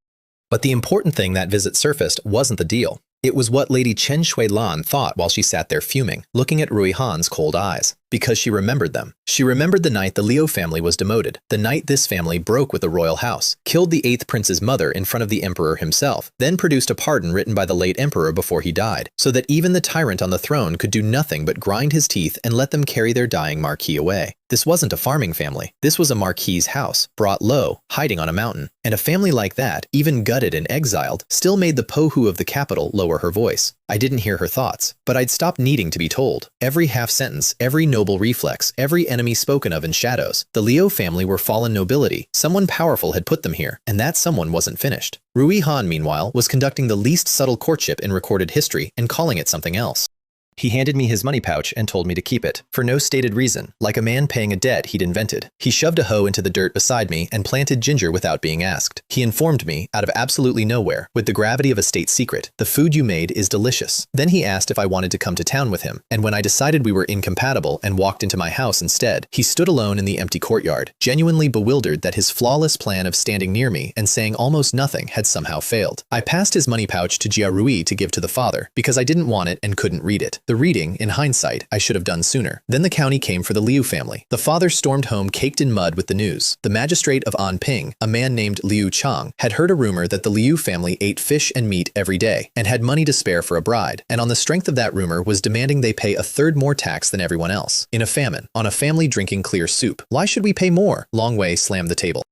But the important thing that visit surfaced wasn't the deal. It was what Lady Chen Shuilan thought while she sat there fuming, looking at Rui Han's cold eyes. Because she remembered them. She remembered the night the Liu family was demoted, the night this family broke with the royal house, killed the 8th prince's mother in front of the emperor himself, then produced a pardon written by the late emperor before he died, so that even the tyrant on the throne could do nothing but grind his teeth and let them carry their dying marquis away. This wasn't a farming family. This was a marquis's house, brought low, hiding on a mountain. And a family like that, even gutted and exiled, still made the pohu of the capital lower her voice. I didn't hear her thoughts, but I'd stopped needing to be told. Every half sentence, every noble reflex, every enemy spoken of in shadows. The Liu family were fallen nobility. Someone powerful had put them here, and that someone wasn't finished. Rui Han, meanwhile, was conducting the least subtle courtship in recorded history and calling it something else. He handed me his money pouch and told me to keep it, for no stated reason, like a man paying a debt he'd invented. He shoved a hoe into the dirt beside me and planted ginger without being asked. He informed me, out of absolutely nowhere, with the gravity of a state secret, the food you made is delicious. Then he asked if I wanted to come to town with him, and when I decided we were incompatible and walked into my house instead, he stood alone in the empty courtyard, genuinely bewildered that his flawless plan of standing near me and saying almost nothing had somehow failed. I passed his money pouch to Jia Rui to give to the father, because I didn't want it and couldn't read it. The reading, in hindsight, I should have done sooner. Then the county came for the Liu family. The father stormed home caked in mud with the news. The magistrate of Anping, a man named Liu Chang, had heard a rumor that the Liu family ate fish and meat every day and had money to spare for a bride, and on the strength of that rumor was demanding they pay a third more tax than everyone else. In a famine, on a family drinking clear soup. Why should we pay more? Long Wei slammed the table.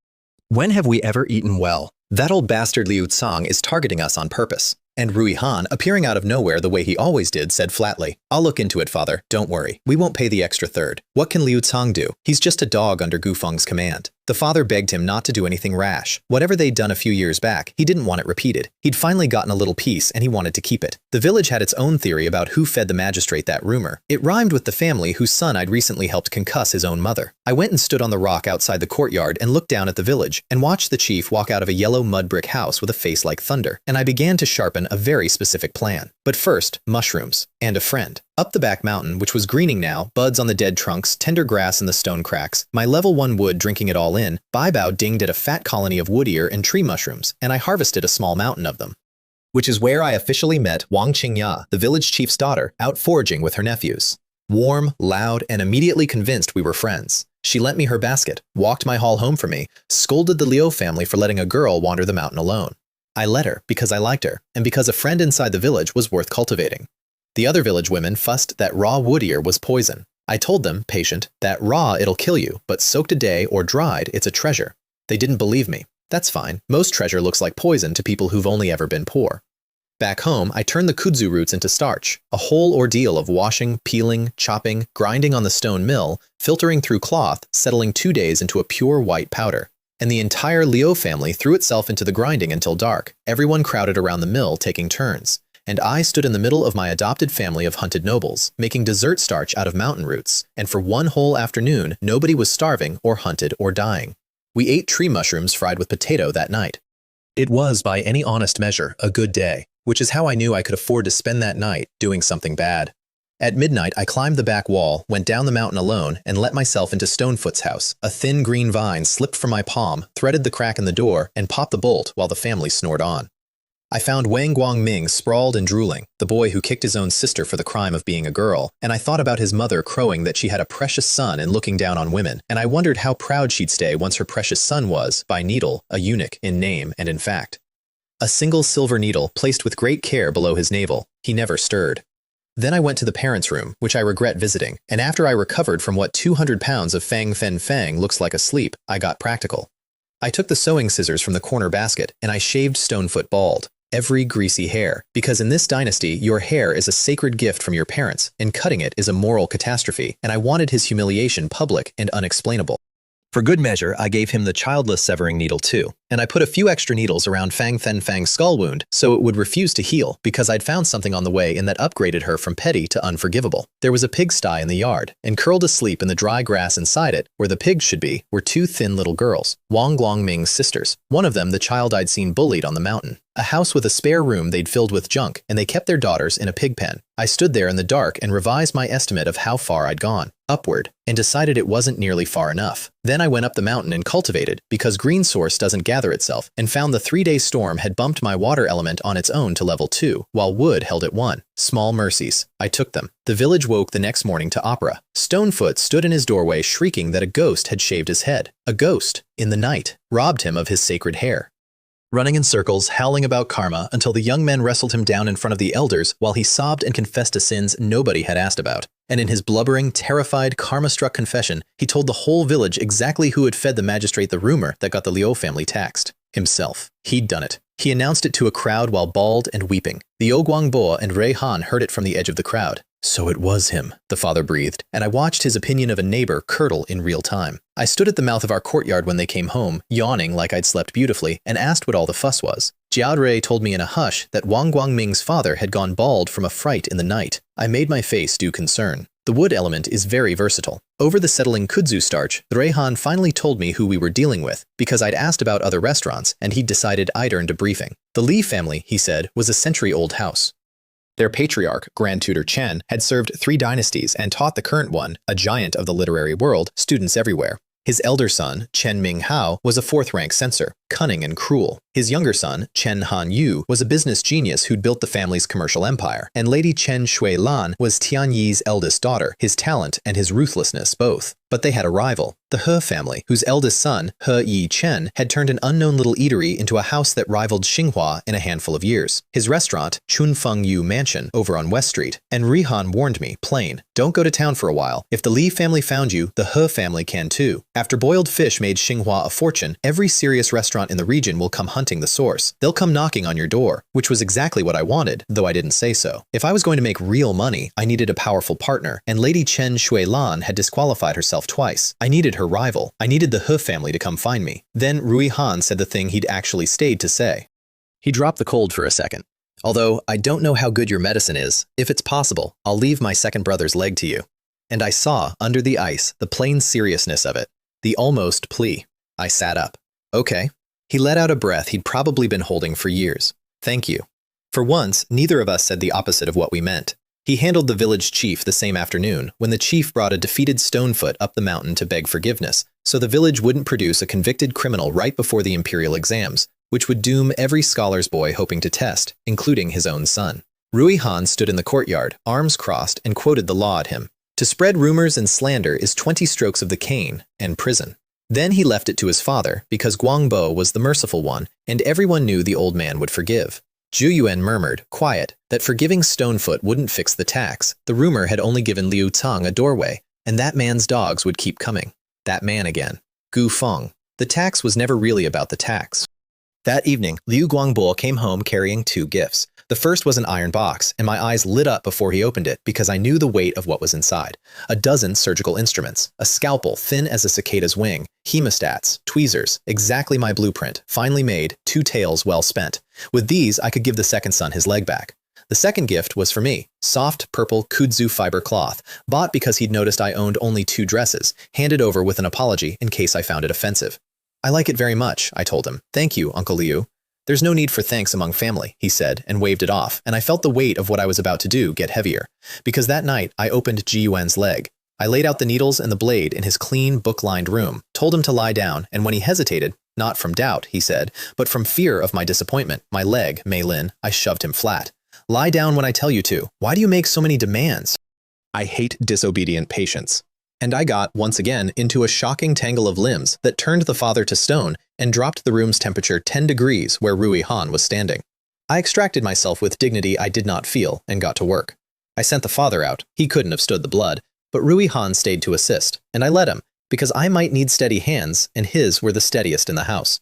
When have we ever eaten well? That old bastard Liu Cang is targeting us on purpose. And Rui Han, appearing out of nowhere the way he always did, said flatly, "I'll look into it, father. Don't worry. We won't pay the extra third. What can Liu Cang do? He's just a dog under Gufeng's command." The father begged him not to do anything rash. Whatever they'd done a few years back, he didn't want it repeated. He'd finally gotten a little piece and he wanted to keep it. The village had its own theory about who fed the magistrate that rumor. It rhymed with the family whose son I'd recently helped concuss his own mother. I went and stood on the rock outside the courtyard and looked down at the village and watched the chief walk out of a yellow mud brick house with a face like thunder. And I began to sharpen a very specific plan. But first, mushrooms. And a friend. Up the back mountain, which was greening now, buds on the dead trunks, tender grass in the stone cracks, my level 1 wood drinking it all in, Baibao dinged at a fat colony of wood ear and tree mushrooms, and I harvested a small mountain of them. Which is where I officially met Wang Qingya, the village chief's daughter, out foraging with her nephews. Warm, loud, and immediately convinced we were friends. She lent me her basket, walked my haul home for me, scolded the Liu family for letting a girl wander the mountain alone. I let her because I liked her, and because a friend inside the village was worth cultivating. The other village women fussed that raw wood ear was poison. I told them, patient, that raw it'll kill you, but soaked a day or dried, it's a treasure. They didn't believe me. That's fine. Most treasure looks like poison to people who've only ever been poor. Back home, I turned the kudzu roots into starch, a whole ordeal of washing, peeling, chopping, grinding on the stone mill, filtering through cloth, settling 2 days into a pure white powder. And the entire Liu family threw itself into the grinding until dark. Everyone crowded around the mill, taking turns. And I stood in the middle of my adopted family of hunted nobles, making dessert starch out of mountain roots, and for one whole afternoon, nobody was starving or hunted or dying. We ate tree mushrooms fried with potato that night. It was, by any honest measure, a good day, which is how I knew I could afford to spend that night doing something bad. At midnight, I climbed the back wall, went down the mountain alone, and let myself into Stonefoot's house. A thin green vine slipped from my palm, threaded the crack in the door, and popped the bolt while the family snored on. I found Wang Guangming sprawled and drooling, the boy who kicked his own sister for the crime of being a girl, and I thought about his mother crowing that she had a precious son and looking down on women, and I wondered how proud she'd stay once her precious son was, by needle, a eunuch in name and in fact. A single silver needle placed with great care below his navel. He never stirred. Then I went to the parents' room, which I regret visiting, and after I recovered from what 200 pounds of Fang Fen Fang looks like asleep, I got practical. I took the sewing scissors from the corner basket, and I shaved Stonefoot bald. Every greasy hair, because in this dynasty, your hair is a sacred gift from your parents, and cutting it is a moral catastrophe, and I wanted his humiliation public and unexplainable. For good measure, I gave him the childless severing needle too, and I put a few extra needles around Fang Fen Fang's skull wound so it would refuse to heal because I'd found something on the way in that upgraded her from petty to unforgivable. There was a pigsty in the yard, and curled asleep in the dry grass inside it, where the pigs should be, were 2 thin little girls, Wang Guangming's sisters, one of them the child I'd seen bullied on the mountain. A house with a spare room they'd filled with junk, and they kept their daughters in a pig pen. I stood there in the dark and revised my estimate of how far I'd gone. upward, and decided it wasn't nearly far enough. Then I went up the mountain and cultivated, because green source doesn't gather itself, and found the 3-day storm had bumped my water element on its own to level 2, while wood held at 1. Small mercies. I took them. The village woke the next morning to opera. Stonefoot stood in his doorway shrieking that a ghost had shaved his head. A ghost, in the night, robbed him of his sacred hair. Running in circles, howling about karma, until the young men wrestled him down in front of the elders while he sobbed and confessed to sins nobody had asked about. And in his blubbering, terrified, karma-struck confession, he told the whole village exactly who had fed the magistrate the rumor that got the Liu family taxed. Himself. He'd done it. He announced it to a crowd while bald and weeping. The Liu Guang Bo and Rui Han heard it from the edge of the crowd. So it was him, the father breathed, and I watched his opinion of a neighbor curdle in real time. I stood at the mouth of our courtyard when they came home, yawning like I'd slept beautifully, and asked what all the fuss was. Jiao Rui told me in a hush that Wang Guangming's father had gone bald from a fright in the night. I made my face do concern. The wood element is very versatile. Over the settling kudzu starch, the Rui Han finally told me who we were dealing with, because I'd asked about other restaurants, and he'd decided I'd earned a briefing. The Li family, he said, was a century-old house. Their patriarch, Grand Tutor Chen, had served 3 dynasties and taught the current one, a giant of the literary world, students everywhere. His elder son, Chen Minghao, was a 4th-rank censor, cunning and cruel. His younger son, Chen Hanyu, was a business genius who'd built the family's commercial empire. And Lady Chen Shuilan was Tianyi's eldest daughter, his talent and his ruthlessness both. But they had a rival, the He family, whose eldest son, He Yi Chen, had turned an unknown little eatery into a house that rivaled Xinhua in a handful of years. His restaurant, Chunfeng Yu Mansion, over on West Street. And Rihan warned me, plain, don't go to town for a while. If the Li family found you, the He family can too. After boiled fish made Xinhua a fortune, every serious restaurant in the region will come hunting the source. They'll come knocking on your door, which was exactly what I wanted, though I didn't say so. If I was going to make real money, I needed a powerful partner, and Lady Chen Shuilan had disqualified herself twice. I needed her rival. I needed the He family to come find me. Then Rui Han said the thing he'd actually stayed to say. He dropped the cold for a second. Although I don't know how good your medicine is, if it's possible, I'll leave my second brother's leg to you. And I saw, under the ice, the plain seriousness of it. The almost plea. I sat up. Okay. He let out a breath he'd probably been holding for years. Thank you. For once, neither of us said the opposite of what we meant. He handled the village chief the same afternoon, when the chief brought a defeated Stonefoot up the mountain to beg forgiveness, so the village wouldn't produce a convicted criminal right before the imperial exams, which would doom every scholar's boy hoping to test, including his own son. Rui Han stood in the courtyard, arms crossed, and quoted the law at him. To spread rumors and slander is 20 strokes of the cane and prison. Then he left it to his father, because Guang Bo was the merciful one, and everyone knew the old man would forgive. Zhu Yuan murmured, quiet, that forgiving Stonefoot wouldn't fix the tax. The rumor had only given Liu Tang a doorway, and that man's dogs would keep coming. That man again. Gu Feng. The tax was never really about the tax. That evening, Liu Guang Bo came home carrying 2 gifts. The first was an iron box, and my eyes lit up before he opened it because I knew the weight of what was inside. A dozen surgical instruments, a scalpel thin as a cicada's wing, hemostats, tweezers, exactly my blueprint, finely made, 2 tails well spent. With these, I could give the second son his leg back. The second gift was for me, soft purple kudzu fiber cloth, bought because he'd noticed I owned only 2 dresses, handed over with an apology in case I found it offensive. I like it very much, I told him. Thank you, Uncle Liu. There's no need for thanks among family, he said, and waved it off, and I felt the weight of what I was about to do get heavier. Because that night, I opened Ji Yuan's leg. I laid out the needles and the blade in his clean, book-lined room, told him to lie down, and when he hesitated, not from doubt, he said, but from fear of my disappointment, my leg, Mei Lin, I shoved him flat. Lie down when I tell you to. Why do you make so many demands? I hate disobedient patients. And I got, once again, into a shocking tangle of limbs that turned the father to stone and dropped the room's temperature 10 degrees where Rui Han was standing. I extracted myself with dignity I did not feel and got to work. I sent the father out. He couldn't have stood the blood, but Rui Han stayed to assist, and I let him, because I might need steady hands, and his were the steadiest in the house.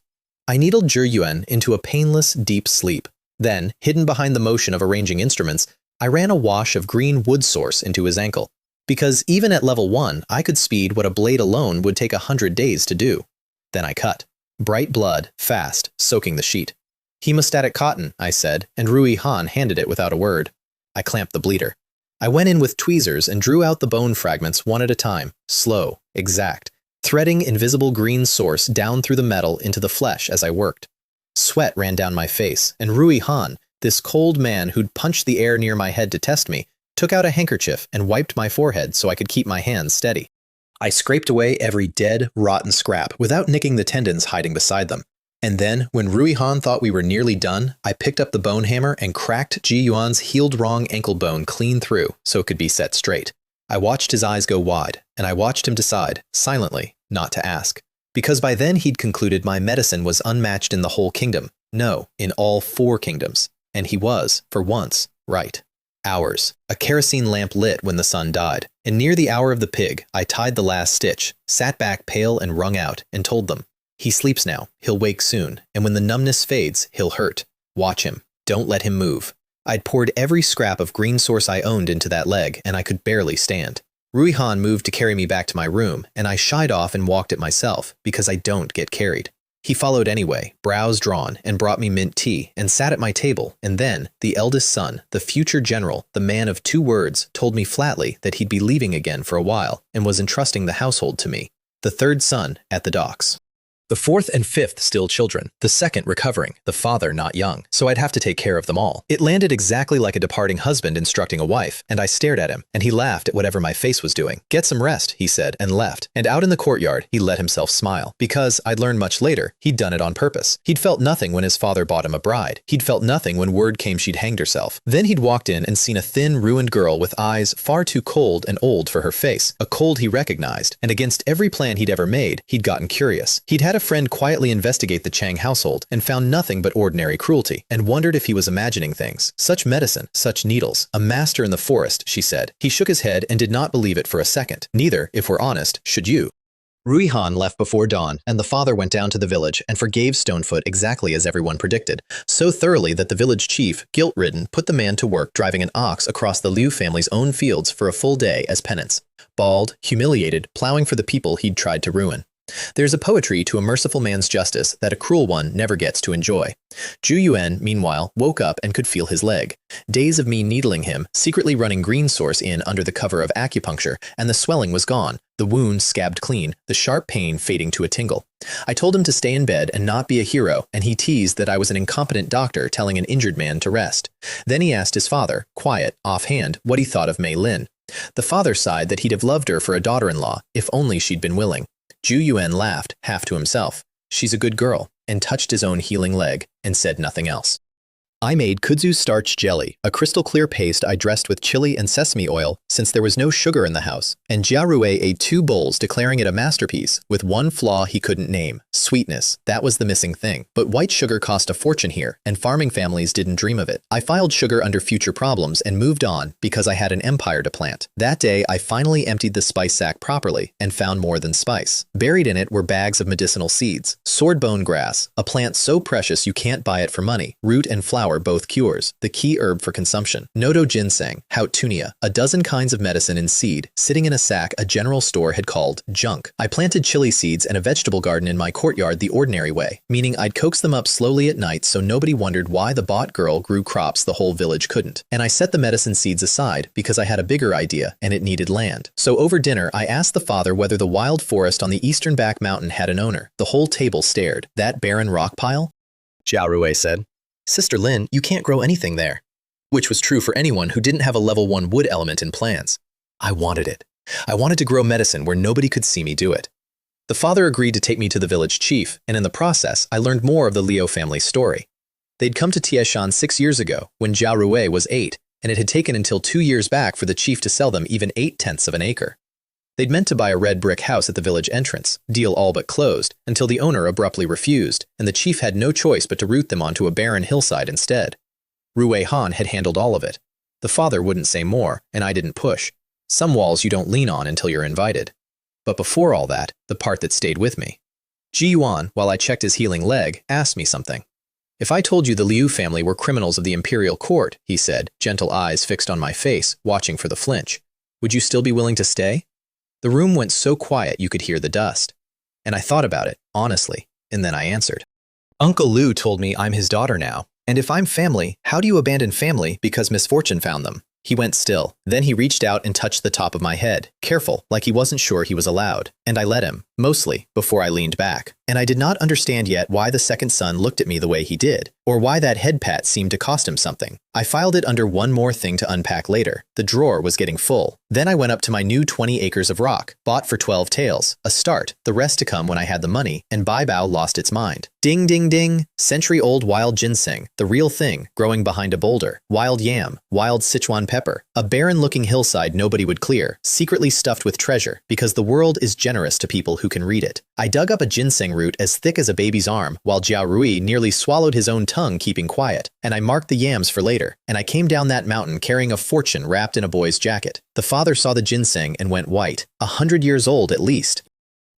I needled Zhu Yuan into a painless, deep sleep. Then, hidden behind the motion of arranging instruments, I ran a wash of green wood source into his ankle. Because even at level 1, I could speed what a blade alone would take 100 days to do. Then I cut. Bright blood, fast, soaking the sheet. Hemostatic cotton, I said, and Rui Han handed it without a word. I clamped the bleeder. I went in with tweezers and drew out the bone fragments one at a time, slow, exact, threading invisible green source down through the metal into the flesh as I worked. Sweat ran down my face, and Rui Han, this cold man who'd punched the air near my head to test me, took out a handkerchief, and wiped my forehead so I could keep my hands steady. I scraped away every dead, rotten scrap without nicking the tendons hiding beside them. And then, when Rui Han thought we were nearly done, I picked up the bone hammer and cracked Ji Yuan's healed wrong ankle bone clean through so it could be set straight. I watched his eyes go wide, and I watched him decide, silently, not to ask. Because by then he'd concluded my medicine was unmatched in the whole kingdom. No, in all 4 kingdoms. And he was, for once, right. Hours. A kerosene lamp lit when the sun died, and near the hour of the pig, I tied the last stitch, sat back pale and wrung out, and told them, "He sleeps now, he'll wake soon, and when the numbness fades, he'll hurt. Watch him. Don't let him move." I'd poured every scrap of green source I owned into that leg, and I could barely stand. Rui Han moved to carry me back to my room, and I shied off and walked it myself, because I don't get carried. He followed anyway, brows drawn, and brought me mint tea, and sat at my table, and then, the eldest son, the future general, the man of 2 words, told me flatly that he'd be leaving again for a while, and was entrusting the household to me. The 3rd son, at the docks. The 4th and 5th still children, the 2nd recovering, the father not young, so I'd have to take care of them all. It landed exactly like a departing husband instructing a wife, and I stared at him, and he laughed at whatever my face was doing. "Get some rest," he said, and left. And out in the courtyard, he let himself smile, because, I'd learned much later, he'd done it on purpose. He'd felt nothing when his father bought him a bride. He'd felt nothing when word came she'd hanged herself. Then he'd walked in and seen a thin, ruined girl with eyes far too cold and old for her face, a cold he recognized, and against every plan he'd ever made, he'd gotten curious. He'd had a friend quietly investigate the Chang household and found nothing but ordinary cruelty, and wondered if he was imagining things. Such medicine, such needles, a master in the forest, she said. He shook his head and did not believe it for a second. Neither, if we're honest, should you. Rui Han left before dawn, and the father went down to the village and forgave Stonefoot exactly as everyone predicted, so thoroughly that the village chief, guilt-ridden, put the man to work driving an ox across the Liu family's own fields for a full day as penance. Bald, humiliated, plowing for the people he'd tried to ruin. There's a poetry to a merciful man's justice that a cruel one never gets to enjoy. Zhu Yuan, meanwhile, woke up and could feel his leg. Days of me needling him, secretly running green source in under the cover of acupuncture, and the swelling was gone, the wound scabbed clean, the sharp pain fading to a tingle. I told him to stay in bed and not be a hero, and he teased that I was an incompetent doctor telling an injured man to rest. Then he asked his father, quiet, offhand, what he thought of Mei Lin. The father sighed that he'd have loved her for a daughter-in-law, if only she'd been willing. Zhu Yuan laughed, half to himself. "She's a good girl," and touched his own healing leg, and said nothing else. I made kudzu starch jelly, a crystal-clear paste I dressed with chili and sesame oil since there was no sugar in the house, and Jia Rui ate 2 bowls declaring it a masterpiece, with one flaw he couldn't name. Sweetness. That was the missing thing. But white sugar cost a fortune here, and farming families didn't dream of it. I filed sugar under future problems and moved on because I had an empire to plant. That day, I finally emptied the spice sack properly and found more than spice. Buried in it were bags of medicinal seeds, swordbone grass, a plant so precious you can't buy it for money, root and flower both cures, the key herb for consumption, nodo ginseng, hautunia, a dozen kinds of medicine in seed, sitting in a sack a general store had called junk. I planted chili seeds and a vegetable garden in my courtyard the ordinary way, meaning I'd coax them up slowly at night so nobody wondered why the bot girl grew crops the whole village couldn't. And I set the medicine seeds aside because I had a bigger idea and it needed land. So over dinner, I asked the father whether the wild forest on the eastern back mountain had an owner. The whole table stared. That barren rock pile? Jiao Rui said, "Sister Lin, you can't grow anything there." Which was true for anyone who didn't have a level 1 wood element in plans. I wanted it. I wanted to grow medicine where nobody could see me do it. The father agreed to take me to the village chief, and in the process, I learned more of the Liu family's story. They'd come to Tieshan 6 years ago, when Jiao Rui was 8, and it had taken until 2 years back for the chief to sell them even 8/10 of an acre. They'd meant to buy a red brick house at the village entrance, deal all but closed, until the owner abruptly refused, and the chief had no choice but to root them onto a barren hillside instead. Rui Han had handled all of it. The father wouldn't say more, and I didn't push. Some walls you don't lean on until you're invited. But before all that, the part that stayed with me. Ji Yuan, while I checked his healing leg, asked me something. "If I told you the Liu family were criminals of the imperial court," he said, gentle eyes fixed on my face, watching for the flinch, "would you still be willing to stay?" The room went so quiet you could hear the dust. And I thought about it, honestly, and then I answered. "Uncle Liu told me I'm his daughter now, and if I'm family, how do you abandon family because misfortune found them?" He went still. Then he reached out and touched the top of my head, careful, like he wasn't sure he was allowed. And I let him, mostly, before I leaned back. And I did not understand yet why the second son looked at me the way he did, or why that head pat seemed to cost him something. I filed it under one more thing to unpack later. The drawer was getting full. Then I went up to my new 20 acres of rock, bought for 12 taels, a start, the rest to come when I had the money, and Bai Bao lost its mind. Ding ding ding, century-old wild ginseng, the real thing, growing behind a boulder, wild yam, wild Sichuan pepper, a barren-looking hillside nobody would clear, secretly stuffed with treasure, because the world is generous to people who can read it. I dug up a ginseng root as thick as a baby's arm, while Jiao Rui nearly swallowed his own tongue keeping quiet, and I marked the yams for later, and I came down that mountain carrying a fortune wrapped in a boy's jacket. The father saw the ginseng and went white, 100 years old at least.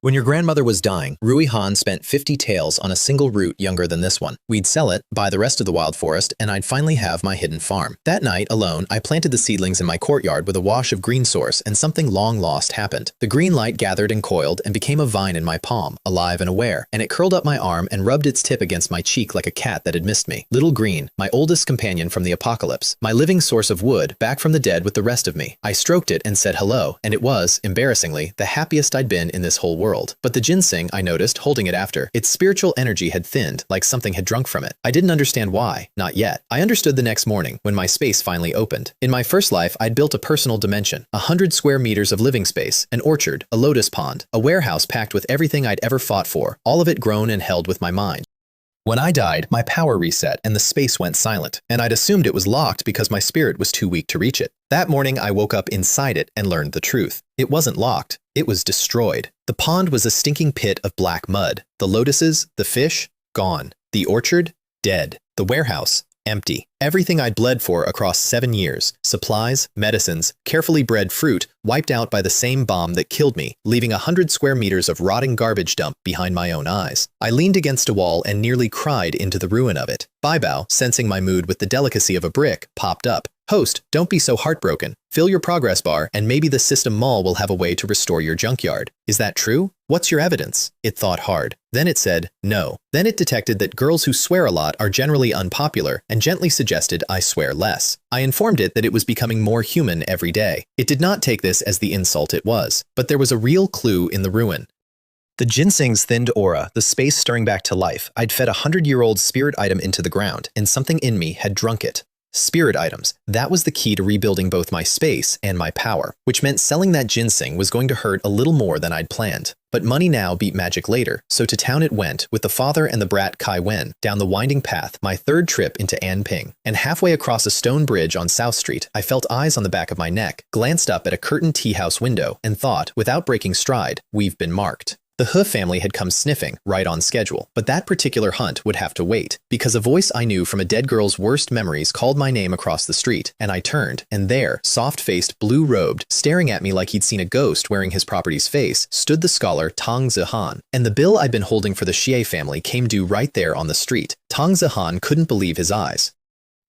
When your grandmother was dying, Rui Han spent 50 taels on a single root younger than this one. We'd sell it, buy the rest of the wild forest, and I'd finally have my hidden farm. That night, alone, I planted the seedlings in my courtyard with a wash of green source, and something long lost happened. The green light gathered and coiled and became a vine in my palm, alive and aware, and it curled up my arm and rubbed its tip against my cheek like a cat that had missed me. Little Green, my oldest companion from the apocalypse, my living source of wood, back from the dead with the rest of me. I stroked it and said hello, and it was, embarrassingly, the happiest I'd been in this whole world. But the ginseng, I noticed, holding it after, its spiritual energy had thinned, like something had drunk from it. I didn't understand why, not yet. I understood the next morning, when my space finally opened. In my first life, I'd built a personal dimension, 100 square meters of living space, an orchard, a lotus pond, a warehouse packed with everything I'd ever fought for, all of it grown and held with my mind. When I died, my power reset and the space went silent, and I'd assumed it was locked because my spirit was too weak to reach it. That morning, I woke up inside it and learned the truth. It wasn't locked. It was destroyed. The pond was a stinking pit of black mud. The lotuses, the fish, gone. The orchard, dead. The warehouse, empty. Everything I'd bled for across 7 years, supplies, medicines, carefully bred fruit, wiped out by the same bomb that killed me, leaving 100 square meters of rotting garbage dump behind my own eyes. I leaned against a wall and nearly cried into the ruin of it. Bai Bao, sensing my mood with the delicacy of a brick, popped up. Host, don't be so heartbroken. Fill your progress bar and maybe the system mall will have a way to restore your junkyard. Is that true? What's your evidence? It thought hard. Then it said, no. Then it detected that girls who swear a lot are generally unpopular and gently suggested I swear less. I informed it that it was becoming more human every day. It did not take this as the insult it was, but there was a real clue in the ruin. The ginseng's thinned aura, the space stirring back to life. I'd fed a 100-year-old spirit item into the ground, and something in me had drunk it. Spirit items. That was the key to rebuilding both my space and my power, which meant selling that ginseng was going to hurt a little more than I'd planned. But money now beat magic later, so to town it went, with the father and the brat Kai Wen, down the winding path, my third trip into Anping. And halfway across a stone bridge on South Street, I felt eyes on the back of my neck, glanced up at a curtained tea house window, and thought, without breaking stride, we've been marked. The He family had come sniffing, right on schedule, but that particular hunt would have to wait, because a voice I knew from a dead girl's worst memories called my name across the street, and I turned, and there, soft-faced, blue-robed, staring at me like he'd seen a ghost wearing his property's face, stood the scholar Tang Zihan, and the bill I'd been holding for the Xie family came due right there on the street. Tang Zihan couldn't believe his eyes.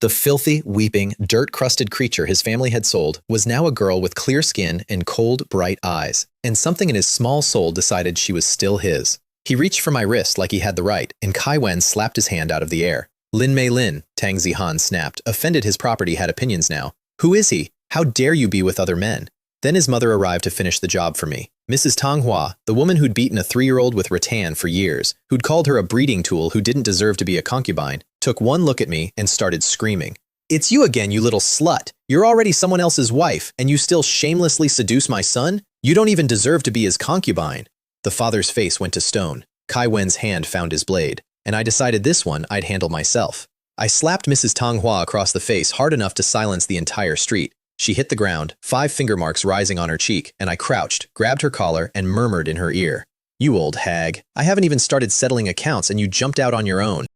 The filthy, weeping, dirt-crusted creature his family had sold was now a girl with clear skin and cold, bright eyes, and something in his small soul decided she was still his. He reached for my wrist like he had the right, and Kai Wen slapped his hand out of the air. Lin Mei Lin, Tang Zihan snapped, offended his property had opinions now. Who is he? How dare you be with other men? Then his mother arrived to finish the job for me. Mrs. Tanghua, the woman who'd beaten a 3-year-old with rattan for years, who'd called her a breeding tool who didn't deserve to be a concubine, took one look at me and started screaming. It's you again, you little slut. You're already someone else's wife, and you still shamelessly seduce my son? You don't even deserve to be his concubine. The father's face went to stone. Kai Wen's hand found his blade, and I decided this one I'd handle myself. I slapped Mrs. Tanghua across the face hard enough to silence the entire street. She hit the ground, 5 finger marks rising on her cheek, and I crouched, grabbed her collar, and murmured in her ear. You old hag. I haven't even started settling accounts and you jumped out on your own.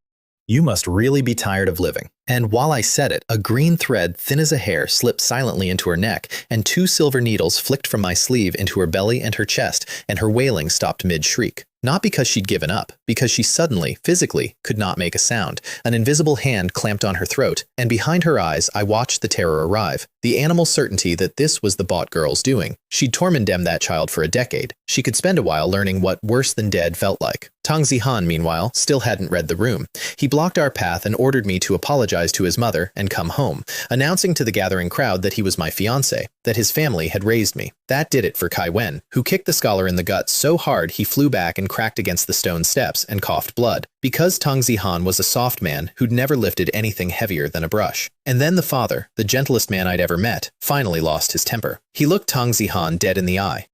You must really be tired of living. And while I said it, a green thread thin as a hair slipped silently into her neck, and 2 silver needles flicked from my sleeve into her belly and her chest, and her wailing stopped mid-shriek. Not because she'd given up, because she suddenly, physically, could not make a sound. An invisible hand clamped on her throat, and behind her eyes I watched the terror arrive. The animal certainty that this was the bought girl's doing. She'd tormented that child for a decade. She could spend a while learning what worse than dead felt like. Tang Zihan, meanwhile, still hadn't read the room. He blocked our path and ordered me to apologize to his mother and come home, announcing to the gathering crowd that he was my fiancé, that his family had raised me. That did it for Kai Wen, who kicked the scholar in the gut so hard he flew back and cracked against the stone steps and coughed blood, because Tang Zihan was a soft man who'd never lifted anything heavier than a brush. And then the father, the gentlest man I'd ever met, finally lost his temper. He looked Tang Zihan dead in the eye.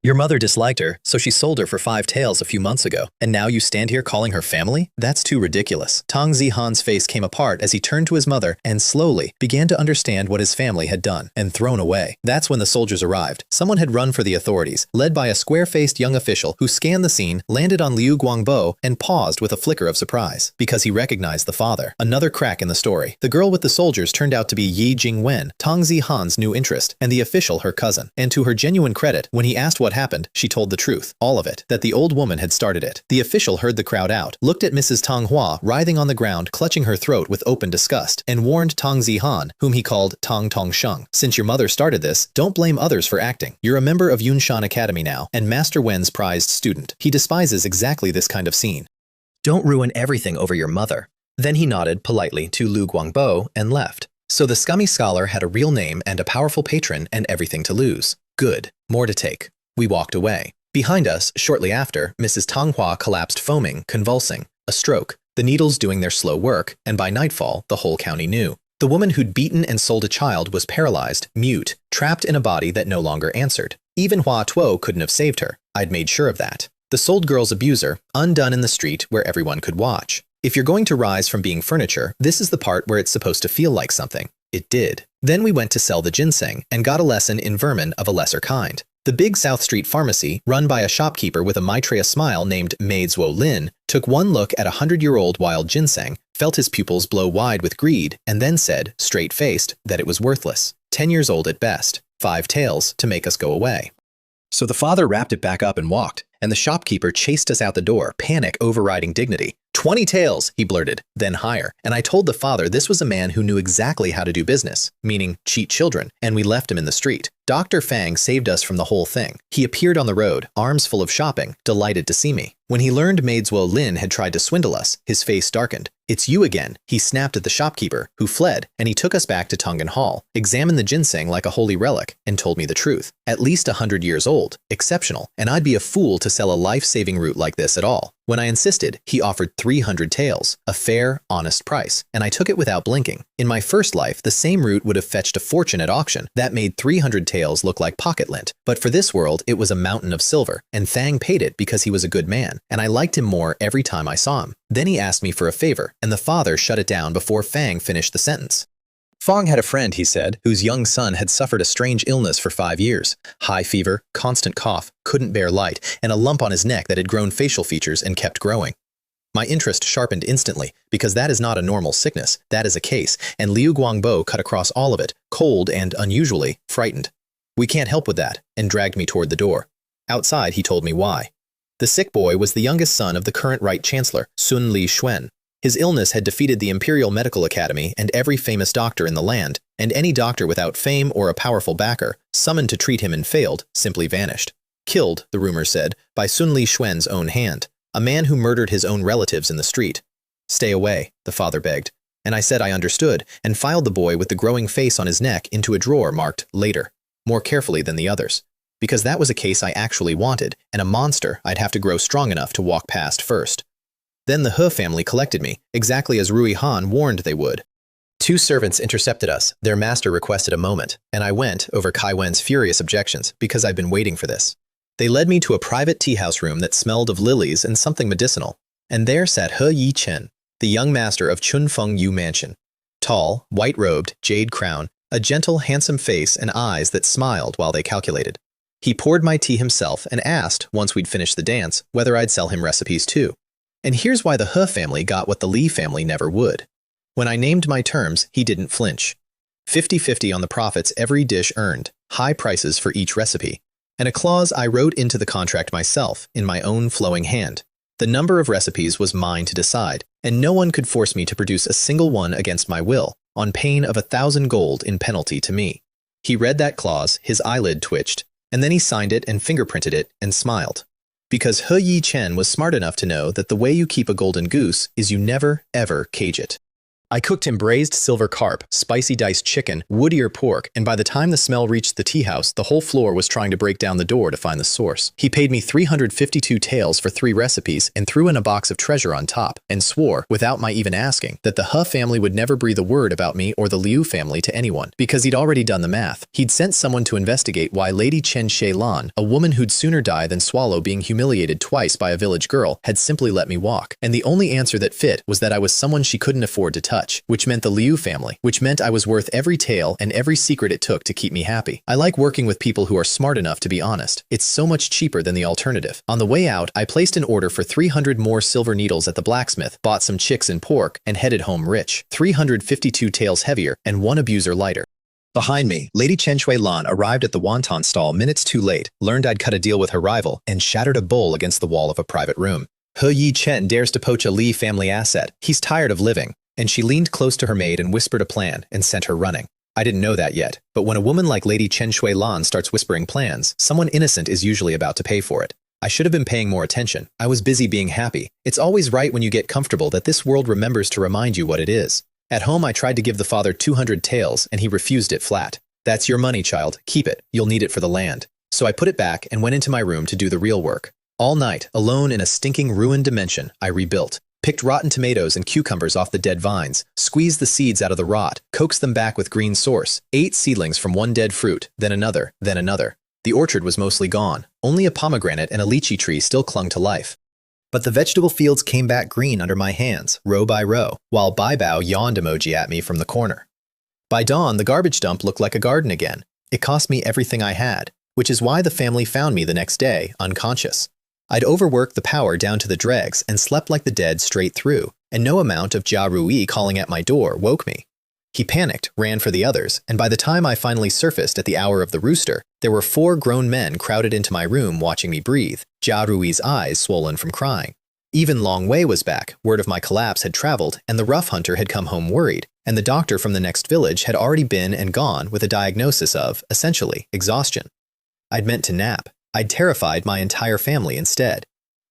Your mother disliked her, so she sold her for 5 taels a few months ago, and now you stand here calling her family? That's too ridiculous. Tang Zihan's face came apart as he turned to his mother and slowly began to understand what his family had done and thrown away. That's when the soldiers arrived. Someone had run for the authorities, led by a square-faced young official who scanned the scene, landed on Liu Guang Bo, and paused with a flicker of surprise, because he recognized the father. Another crack in the story. The girl with the soldiers turned out to be Yi Jingwen, Tang Zihan's new interest, and the official her cousin. And to her genuine credit, when he asked what happened, she told the truth, all of it, that the old woman had started it. The official heard the crowd out, looked at Mrs. Tang Hua writhing on the ground, clutching her throat with open disgust, and warned Tang Zihan, whom he called Tang Tongsheng. Since your mother started this, don't blame others for acting. You're a member of Yunshan Academy now, and Master Wen's prized student. He despises exactly this kind of scene. Don't ruin everything over your mother. Then he nodded politely to Liu Guang Bo and left. So the scummy scholar had a real name and a powerful patron and everything to lose. Good. More to take. We walked away. Behind us, shortly after, Mrs. Tang Hua collapsed foaming, convulsing. A stroke, the needles doing their slow work, and by nightfall, the whole county knew. The woman who'd beaten and sold a child was paralyzed, mute, trapped in a body that no longer answered. Even Hua Tuo couldn't have saved her. I'd made sure of that. The sold girl's abuser, undone in the street where everyone could watch. If you're going to rise from being furniture, this is the part where it's supposed to feel like something. It did. Then we went to sell the ginseng and got a lesson in vermin of a lesser kind. The big South Street pharmacy, run by a shopkeeper with a Maitreya smile named Mei Lin, took one look at 100-year-old wild ginseng, felt his pupils blow wide with greed, and then said, straight-faced, that it was worthless. 10 years old at best. 5 taels to make us go away. So the father wrapped it back up and walked, and the shopkeeper chased us out the door, panic overriding dignity. 20 taels, he blurted, then higher. And I told the father this was a man who knew exactly how to do business, meaning cheat children, and we left him in the street. Dr. Fang saved us from the whole thing. He appeared on the road, arms full of shopping, delighted to see me. When he learned Mei Lin had tried to swindle us, his face darkened. It's you again, he snapped at the shopkeeper, who fled, and he took us back to Tongan Hall, examined the ginseng like a holy relic, and told me the truth. At least 100 years old, exceptional, and I'd be a fool to sell a life-saving root like this at all. When I insisted, he offered 300 taels, a fair, honest price, and I took it without blinking. In my first life, the same root would have fetched a fortune at auction. That made 300 taels look like pocket lint. But for this world, it was a mountain of silver, and Thang paid it because he was a good man, and I liked him more every time I saw him. Then he asked me for a favor, and the father shut it down before Fang finished the sentence. Fang had a friend, he said, whose young son had suffered a strange illness for 5 years. High fever, constant cough, couldn't bear light, and a lump on his neck that had grown facial features and kept growing. My interest sharpened instantly, because that is not a normal sickness, that is a case, and Liu Guang Bo cut across all of it, cold and, unusually, frightened. We can't help with that, and dragged me toward the door. Outside, he told me why. The sick boy was the youngest son of the current Right Chancellor, Sun Li Xuan. His illness had defeated the Imperial Medical Academy and every famous doctor in the land, and any doctor without fame or a powerful backer, summoned to treat him and failed, simply vanished. Killed, the rumor said, by Sun Li Xuan's own hand, a man who murdered his own relatives in the street. Stay away, the father begged, and I said I understood, and filed the boy with the growing face on his neck into a drawer marked Later, more carefully than the others, because that was a case I actually wanted, and a monster I'd have to grow strong enough to walk past first. Then the He family collected me, exactly as Rui Han warned they would. 2 servants intercepted us, their master requested a moment, and I went, over Kai Wen's furious objections, because I'd been waiting for this. They led me to a private tea-house room that smelled of lilies and something medicinal, and there sat He Yi Chen, the young master of Chun Feng Yu Mansion. Tall, white-robed, jade crown, a gentle, handsome face and eyes that smiled while they calculated. He poured my tea himself and asked, once we'd finished the dance, whether I'd sell him recipes too. And here's why the He family got what the Li family never would. When I named my terms, he didn't flinch. 50-50 on the profits every dish earned, high prices for each recipe, and a clause I wrote into the contract myself, in my own flowing hand. The number of recipes was mine to decide, and no one could force me to produce a single one against my will, on pain of 1,000 gold in penalty to me. He read that clause, his eyelid twitched, and then he signed it and fingerprinted it and smiled. because He Yi Chen was smart enough to know that the way you keep a golden goose is you never, ever cage it. I cooked him braised silver carp, spicy diced chicken, wood-ear pork, and by the time the smell reached the tea house, the whole floor was trying to break down the door to find the source. He paid me 352 taels for 3 recipes and threw in a box of treasure on top, and swore, without my even asking, that the He family would never breathe a word about me or the Liu family to anyone, because he'd already done the math. He'd sent someone to investigate why Lady Chen Shailan, a woman who'd sooner die than swallow being humiliated twice by a village girl, had simply let me walk, and the only answer that fit was that I was someone she couldn't afford to touch, which meant the Liu family, which meant I was worth every tale and every secret it took to keep me happy. I like working with people who are smart enough to be honest. It's so much cheaper than the alternative. On the way out, I placed an order for 300 more silver needles at the blacksmith, bought some chicks and pork, and headed home rich, 352 taels heavier and 1 abuser lighter. Behind me, Lady Chen Shuilan arrived at the wonton stall minutes too late, learned I'd cut a deal with her rival, and shattered a bowl against the wall of a private room. He Yi Chen dares to poach a Li family asset. He's tired of living. And she leaned close to her maid and whispered a plan and sent her running. I didn't know that yet, but when a woman like Lady Chen Shuilan starts whispering plans, someone innocent is usually about to pay for it. I should have been paying more attention. I was busy being happy. It's always right when you get comfortable that this world remembers to remind you what it is. At home, I tried to give the father 200 taels, and he refused it flat. That's your money, child. Keep it. You'll need it for the land. So I put it back and went into my room to do the real work. All night, alone in a stinking ruined dimension, I rebuilt. Picked rotten tomatoes and cucumbers off the dead vines, squeezed the seeds out of the rot, coaxed them back with green sauce, ate seedlings from one dead fruit, then another, then another. The orchard was mostly gone. Only a pomegranate and a lychee tree still clung to life. But the vegetable fields came back green under my hands, row by row, while Bai Bao yawned emoji at me from the corner. By dawn, the garbage dump looked like a garden again. It cost me everything I had, which is why the family found me the next day, unconscious. I'd overworked the power down to the dregs and slept like the dead straight through, and no amount of Jia Rui calling at my door woke me. He panicked, ran for the others, and by the time I finally surfaced at the hour of the rooster, there were 4 grown men crowded into my room watching me breathe, Jia Rui's eyes swollen from crying. Even Long Wei was back, word of my collapse had traveled, and the rough hunter had come home worried, and the doctor from the next village had already been and gone with a diagnosis of, essentially, exhaustion. I'd meant to nap. I'd terrified my entire family instead.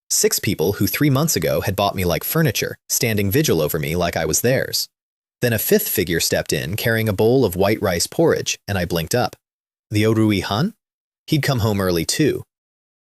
6 people who 3 months ago had bought me like furniture, standing vigil over me like I was theirs. Then a 5th figure stepped in carrying a bowl of white rice porridge, and I blinked up. The Orui Han? He'd come home early too.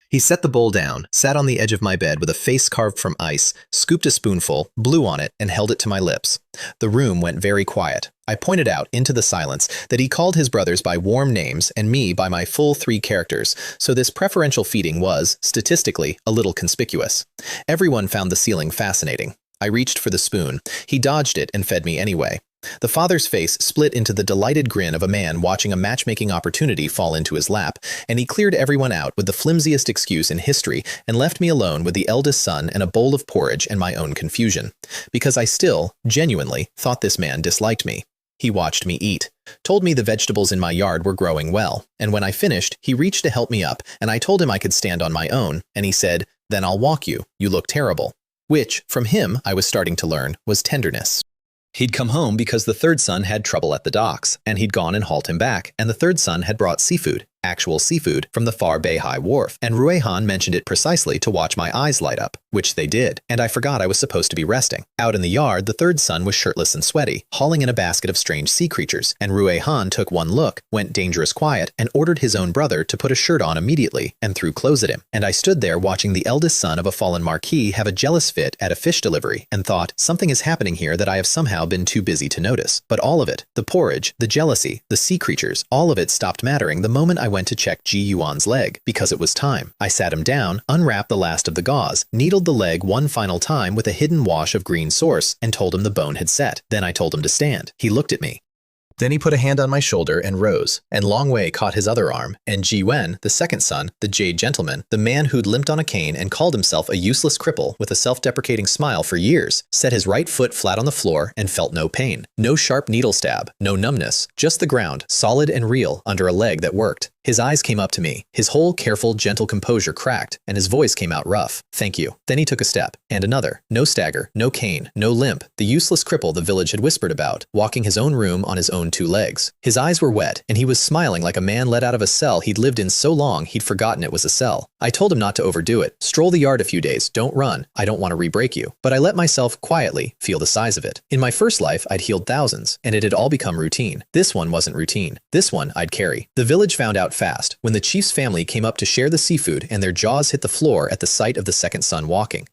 He set the bowl down, sat on the edge of my bed with a face carved from ice, scooped a spoonful, blew on it, and held it to my lips. The room went very quiet. I pointed out, into the silence, that he called his brothers by warm names and me by my full 3 characters, so this preferential feeding was, statistically, a little conspicuous. Everyone found the ceiling fascinating. I reached for the spoon. He dodged it and fed me anyway. The father's face split into the delighted grin of a man watching a matchmaking opportunity fall into his lap, and he cleared everyone out with the flimsiest excuse in history and left me alone with the eldest son and a bowl of porridge and my own confusion. Because I still, genuinely, thought this man disliked me. He watched me eat, told me the vegetables in my yard were growing well, and when I finished, he reached to help me up, and I told him I could stand on my own, and he said, "Then I'll walk you. You look terrible." Which, from him, I was starting to learn, was tenderness. He'd come home because the 3rd son had trouble at the docks, and he'd gone and hauled him back, and the 3rd son had brought seafood, actual seafood, from the far Beihai wharf, and Ruehan mentioned it precisely to watch my eyes light up, which they did, and I forgot I was supposed to be resting. Out in the yard, the 3rd son was shirtless and sweaty, hauling in a basket of strange sea creatures, and Ruehan took one look, went dangerous quiet, and ordered his own brother to put a shirt on immediately, and threw clothes at him. And I stood there watching the eldest son of a fallen marquis have a jealous fit at a fish delivery, and thought, something is happening here that I have somehow been too busy to notice. But all of it, the porridge, the jealousy, the sea creatures, all of it stopped mattering the moment I went to check Ji Yuan's leg, because it was time. I sat him down, unwrapped the last of the gauze, needled the leg one final time with a hidden wash of green sauce, and told him the bone had set. Then I told him to stand. He looked at me. Then he put a hand on my shoulder and rose, and Long Wei caught his other arm, and Ji Wen, the 2nd son, the jade gentleman, the man who'd limped on a cane and called himself a useless cripple with a self-deprecating smile for years, set his right foot flat on the floor and felt no pain. No sharp needle stab, no numbness, just the ground, solid and real, under a leg that worked. His eyes came up to me. His whole careful, gentle composure cracked, and his voice came out rough. "Thank you." Then he took a step, and another. No stagger, no cane, no limp. The useless cripple the village had whispered about, walking his own room on his own two legs. His eyes were wet, and he was smiling like a man let out of a cell he'd lived in so long he'd forgotten it was a cell. I told him not to overdo it. Stroll the yard a few days, don't run. I don't want to re-break you. But I let myself quietly feel the size of it. In my first life, I'd healed thousands, and it had all become routine. This one wasn't routine. This one I'd carry. The village found out fast when the chief's family came up to share the seafood and their jaws hit the floor at the sight of the second son walking.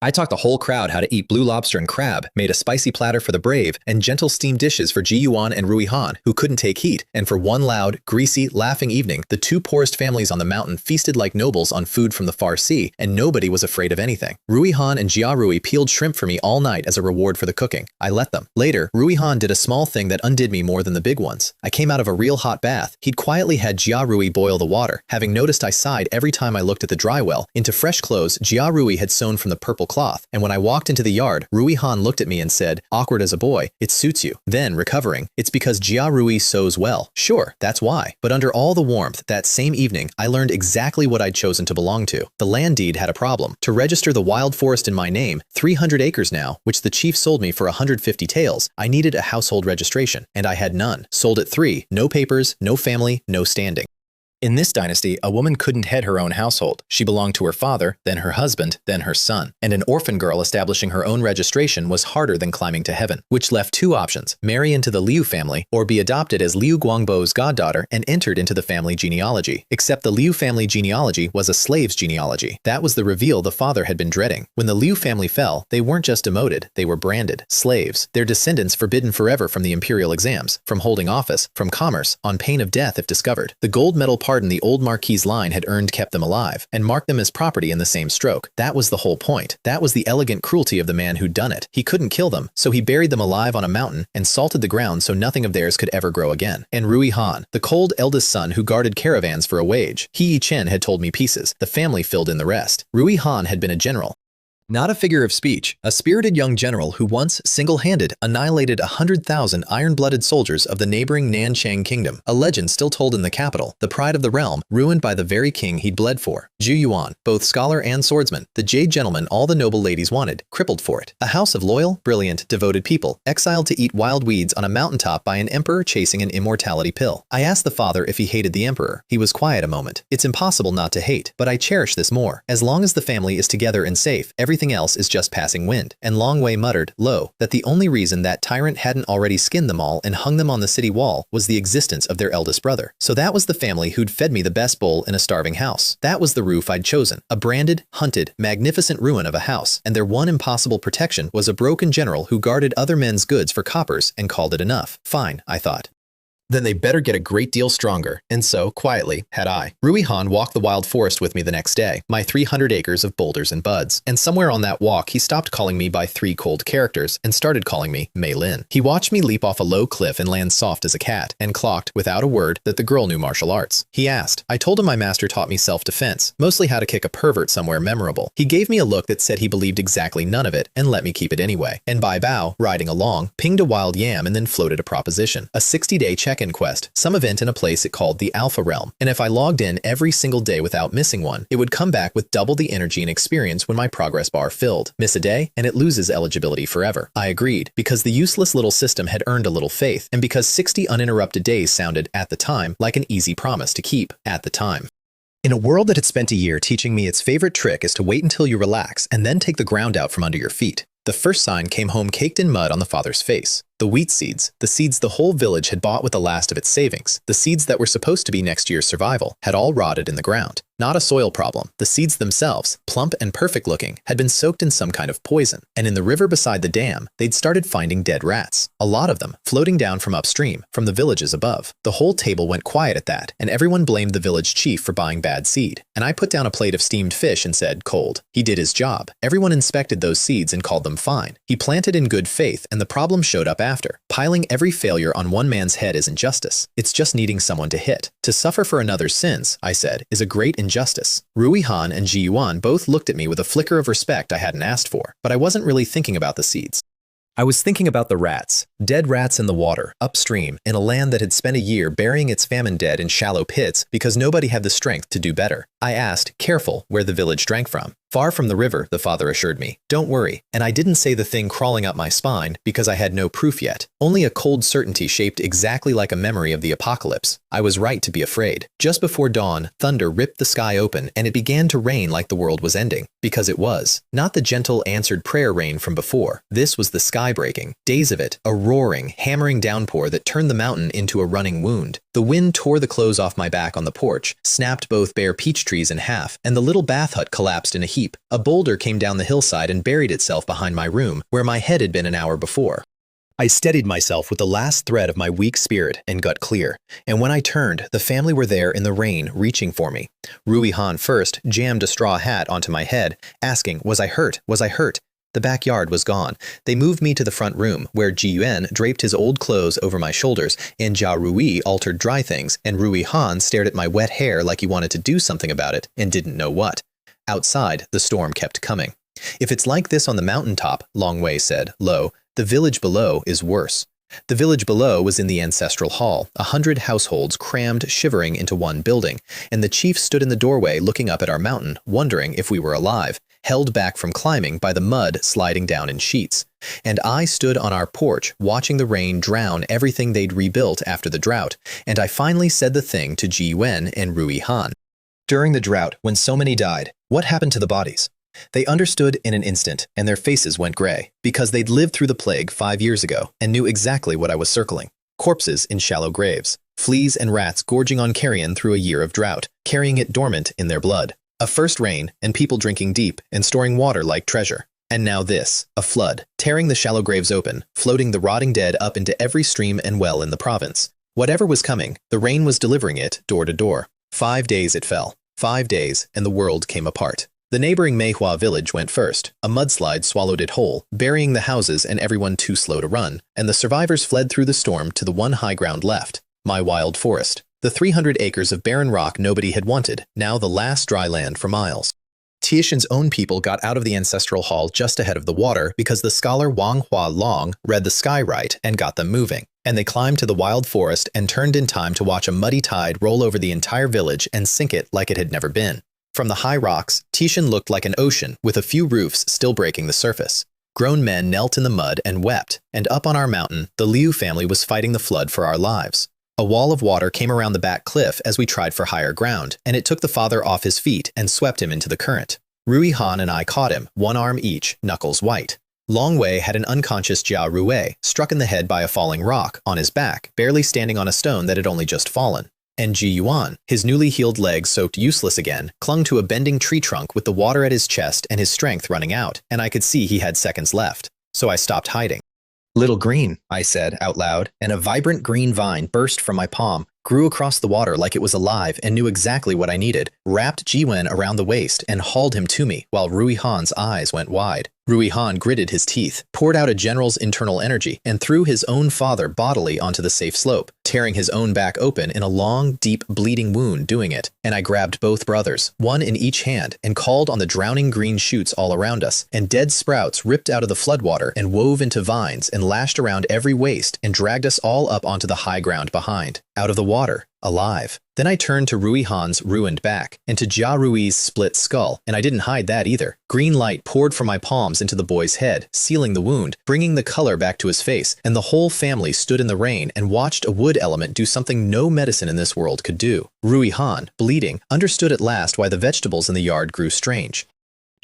I taught the whole crowd how to eat blue lobster and crab, made a spicy platter for the brave, and gentle steamed dishes for Ji Yuan and Rui Han, who couldn't take heat, and for one loud, greasy, laughing evening, the two poorest families on the mountain feasted like nobles on food from the far sea, and nobody was afraid of anything. Rui Han and Jia Rui peeled shrimp for me all night as a reward for the cooking. I let them. Later, Rui Han did a small thing that undid me more than the big ones. I came out of a real hot bath. He'd quietly had Jia Rui boil the water, having noticed I sighed every time I looked at the dry well. Into fresh clothes Jia Rui had sewn from the purple cloth, and when I walked into the yard, Rui Han looked at me and said, "Awkward as a boy, it suits you." Then, recovering, "It's because Jia Rui sews well." Sure, that's why. But under all the warmth, that same evening, I learned exactly what I'd chosen to belong to. The land deed had a problem. To register the wild forest in my name, 300 acres now, which the chief sold me for 150 taels, I needed a household registration, and I had none. Sold at 3, no papers, no family, no standing. In this dynasty, a woman couldn't head her own household. She belonged to her father, then her husband, then her son. And an orphan girl establishing her own registration was harder than climbing to heaven, which left two options: marry into the Liu family, or be adopted as Liu Guang Bo's goddaughter and entered into the family genealogy. Except the Liu family genealogy was a slave's genealogy. That was the reveal the father had been dreading. When the Liu family fell, they weren't just demoted, they were branded slaves. Their descendants forbidden forever from the imperial exams, from holding office, from commerce, on pain of death if discovered. The gold medal pardon the old Marquis line had earned kept them alive, and marked them as property in the same stroke. That was the whole point. That was the elegant cruelty of the man who'd done it. He couldn't kill them, so he buried them alive on a mountain and salted the ground so nothing of theirs could ever grow again. And Rui Han, the cold eldest son who guarded caravans for a wage. He Chen had told me pieces. The family filled in the rest. Rui Han had been a general. Not a figure of speech, a spirited young general who once, single-handed, annihilated 100,000 iron-blooded soldiers of the neighboring Nanchang kingdom, a legend still told in the capital, the pride of the realm, ruined by the very king he'd bled for. Ji Yuan, both scholar and swordsman, the jade gentleman all the noble ladies wanted, crippled for it. A house of loyal, brilliant, devoted people, exiled to eat wild weeds on a mountaintop by an emperor chasing an immortality pill. I asked the father if he hated the emperor. He was quiet a moment. It's impossible not to hate, but I cherish this more. As long as the family is together and safe, everything else is just passing wind. And Longwei muttered, low, that the only reason that tyrant hadn't already skinned them all and hung them on the city wall was the existence of their eldest brother. So that was the family who'd fed me the best bowl in a starving house. That was the roof I'd chosen. A branded, hunted, magnificent ruin of a house. And their one impossible protection was a broken general who guarded other men's goods for coppers and called it enough. Fine, I thought. Then they better get a great deal stronger. And so, quietly, had I. Rui Han walked the wild forest with me the next day, my 300 acres of boulders and buds. And somewhere on that walk, he stopped calling me by 3 cold characters and started calling me Mei Lin. He watched me leap off a low cliff and land soft as a cat, and clocked, without a word, that the girl knew martial arts. He asked. I told him my master taught me self-defense, mostly how to kick a pervert somewhere memorable. He gave me a look that said he believed exactly none of it, and let me keep it anyway. And by Bao, riding along, pinged a wild yam and then floated a proposition. A 60-day check-in quest, some event in a place it called the Alpha Realm. And if I logged in every single day without missing one, it would come back with double the energy and experience when my progress bar filled. Miss a day, and it loses eligibility forever. I agreed, because the useless little system had earned a little faith, and because 60 uninterrupted days sounded, at the time, like an easy promise to keep, at the time. In a world that had spent a year teaching me its favorite trick is to wait until you relax and then take the ground out from under your feet, the first sign came home caked in mud on the father's face. The wheat seeds, the seeds the whole village had bought with the last of its savings, the seeds that were supposed to be next year's survival, had all rotted in the ground. Not a soil problem. The seeds themselves, plump and perfect looking, had been soaked in some kind of poison. And in the river beside the dam, they'd started finding dead rats. A lot of them, floating down from upstream, from the villages above. The whole table went quiet at that, and everyone blamed the village chief for buying bad seed. And I put down a plate of steamed fish and said, cold. He did his job. Everyone inspected those seeds and called them fine. He planted in good faith, and the problem showed up after. Piling every failure on one man's head is injustice. It's just needing someone to hit. To suffer for another's sins, I said, is a great injustice. Rui Han and Ji Yuan both looked at me with a flicker of respect I hadn't asked for, but I wasn't really thinking about the seeds. I was thinking about the rats, dead rats in the water, upstream, in a land that had spent a year burying its famine dead in shallow pits because nobody had the strength to do better. I asked, careful, where the village drank from. Far from the river, the father assured me. Don't worry. And I didn't say the thing crawling up my spine because I had no proof yet. Only a cold certainty shaped exactly like a memory of the apocalypse. I was right to be afraid. Just before dawn, thunder ripped the sky open and it began to rain like the world was ending. Because it was. Not the gentle answered prayer rain from before. This was the sky breaking. Days of it. A roaring, hammering downpour that turned the mountain into a running wound. The wind tore the clothes off my back on the porch, snapped both bare peach trees in half, and the little bath hut collapsed in a heap. A boulder came down the hillside and buried itself behind my room, where my head had been an hour before. I steadied myself with the last thread of my weak spirit and got clear, and when I turned, the family were there in the rain, reaching for me. Rui Han first jammed a straw hat onto my head, asking, was I hurt? Was I hurt? The backyard was gone. They moved me to the front room, where Ji Yuan draped his old clothes over my shoulders, and Jia Rui altered dry things, and Rui Han stared at my wet hair like he wanted to do something about it and didn't know what. Outside, the storm kept coming. If it's like this on the mountaintop, Long Wei said, low, the village below is worse. The village below was in the ancestral hall, 100 households crammed, shivering into one building, and the chief stood in the doorway looking up at our mountain, wondering if we were alive, held back from climbing by the mud sliding down in sheets. And I stood on our porch, watching the rain drown everything they'd rebuilt after the drought, and I finally said the thing to Ji Yuan and Rui Han. During the drought, when so many died, what happened to the bodies? They understood in an instant, and their faces went gray, because they'd lived through the plague 5 years ago and knew exactly what I was circling. Corpses in shallow graves, fleas and rats gorging on carrion through a year of drought, carrying it dormant in their blood. A first rain, and people drinking deep and storing water like treasure. And now this, a flood, tearing the shallow graves open, floating the rotting dead up into every stream and well in the province. Whatever was coming, the rain was delivering it door to door. 5 days it fell. 5 days, and the world came apart. The neighboring Manhwa village went first. A mudslide swallowed it whole, burying the houses and everyone too slow to run, and the survivors fled through the storm to the one high ground left, my wild forest. The 300 acres of barren rock nobody had wanted, now the last dry land for miles. Tieshan's own people got out of the ancestral hall just ahead of the water because the scholar Wang Hua Long read the sky right and got them moving. And they climbed to the wild forest and turned in time to watch a muddy tide roll over the entire village and sink it like it had never been. From the high rocks, Tieshan looked like an ocean with a few roofs still breaking the surface. Grown men knelt in the mud and wept, and up on our mountain, the Liu family was fighting the flood for our lives. A wall of water came around the back cliff as we tried for higher ground, and it took the father off his feet and swept him into the current. Rui Han and I caught him, one arm each, knuckles white. Long Wei had an unconscious Jia Rui, struck in the head by a falling rock, on his back, barely standing on a stone that had only just fallen. And Ji Yuan, his newly healed legs soaked useless again, clung to a bending tree trunk with the water at his chest and his strength running out, and I could see he had seconds left. So I stopped hiding. Little green, I said out loud, and a vibrant green vine burst from my palm, grew across the water like it was alive and knew exactly what I needed, wrapped Ji Yuan around the waist and hauled him to me while Rui Han's eyes went wide. Rui Han gritted his teeth, poured out a general's internal energy, and threw his own father bodily onto the safe slope, tearing his own back open in a long, deep, bleeding wound doing it. And I grabbed both brothers, one in each hand, and called on the drowning green shoots all around us, and dead sprouts ripped out of the floodwater and wove into vines and lashed around every waist and dragged us all up onto the high ground behind, out of the water, alive. Then I turned to Rui Han's ruined back, and to Jia Rui's split skull, and I didn't hide that either. Green light poured from my palms into the boy's head, sealing the wound, bringing the color back to his face, and the whole family stood in the rain and watched a wood element do something no medicine in this world could do. Rui Han, bleeding, understood at last why the vegetables in the yard grew strange.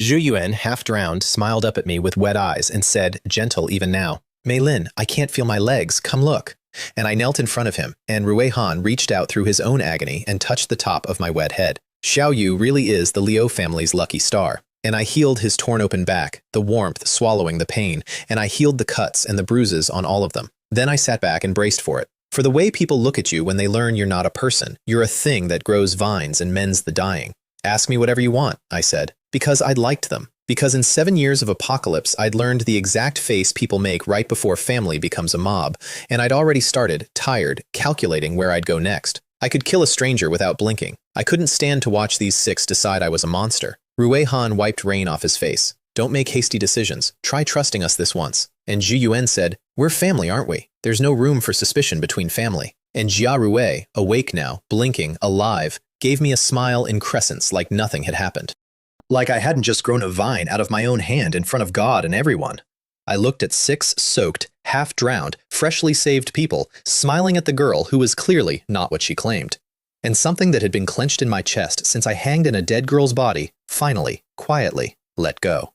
Zhu Yuan, half drowned, smiled up at me with wet eyes and said, gentle even now, Mei Lin, I can't feel my legs, come look. And I knelt in front of him, and Rui Han reached out through his own agony and touched the top of my wet head. Xiao Yu really is the Liu family's lucky star. And I healed his torn open back, the warmth swallowing the pain, and I healed the cuts and the bruises on all of them. Then I sat back and braced for it. For the way people look at you when they learn you're not a person, you're a thing that grows vines and mends the dying. Ask me whatever you want, I said, because I liked them. Because in 7 years of apocalypse, I'd learned the exact face people make right before family becomes a mob, and I'd already started, tired, calculating where I'd go next. I could kill a stranger without blinking. I couldn't stand to watch these 6 decide I was a monster. Rui Han wiped rain off his face. Don't make hasty decisions. Try trusting us this once. And Zhu Yuan said, we're family, aren't we? There's no room for suspicion between family. And Jia Rue, awake now, blinking, alive, gave me a smile in crescents like nothing had happened. Like I hadn't just grown a vine out of my own hand in front of God and everyone. I looked at 6 soaked, half-drowned, freshly saved people, smiling at the girl who was clearly not what she claimed. And something that had been clenched in my chest since I hanged in a dead girl's body, finally, quietly, let go.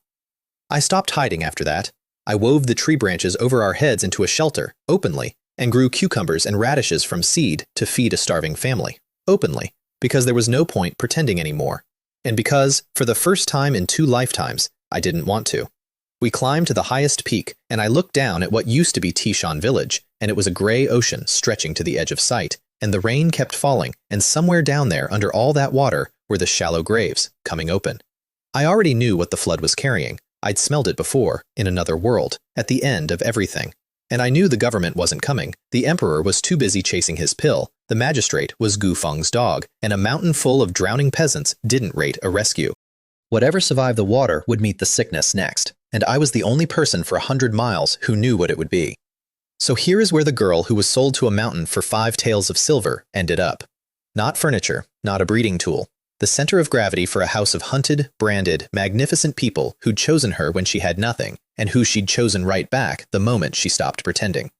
I stopped hiding after that. I wove the tree branches over our heads into a shelter, openly, and grew cucumbers and radishes from seed to feed a starving family, openly, because there was no point pretending anymore. And because, for the first time in 2 lifetimes, I didn't want to. We climbed to the highest peak, and I looked down at what used to be Tishan Village, and it was a gray ocean stretching to the edge of sight, and the rain kept falling, and somewhere down there under all that water were the shallow graves, coming open. I already knew what the flood was carrying. I'd smelled it before, in another world, at the end of everything. And I knew the government wasn't coming. The emperor was too busy chasing his pill, the magistrate was Gu Feng's dog, and a mountain full of drowning peasants didn't rate a rescue. Whatever survived the water would meet the sickness next, and I was the only person for 100 miles who knew what it would be. So here is where the girl who was sold to a mountain for 5 taels of silver ended up. Not furniture, not a breeding tool. The center of gravity for a house of hunted, branded, magnificent people who'd chosen her when she had nothing, and who she'd chosen right back the moment she stopped pretending.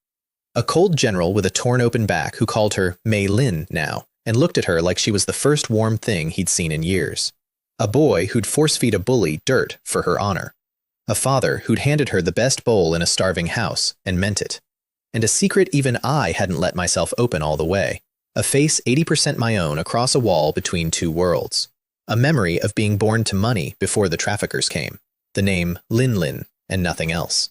A cold general with a torn-open back who called her Mei Lin now, and looked at her like she was the first warm thing he'd seen in years. A boy who'd force-feed a bully dirt for her honor. A father who'd handed her the best bowl in a starving house, and meant it. And a secret even I hadn't let myself open all the way. A face 80% my own across a wall between 2 worlds. A memory of being born to money before the traffickers came. The name Lin Lin, and nothing else.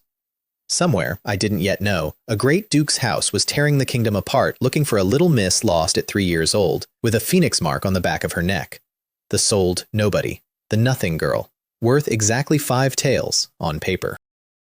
Somewhere, I didn't yet know, a great duke's house was tearing the kingdom apart looking for a little miss lost at 3 years old, with a phoenix mark on the back of her neck. The sold nobody. The nothing girl. Worth exactly 5 taels on paper.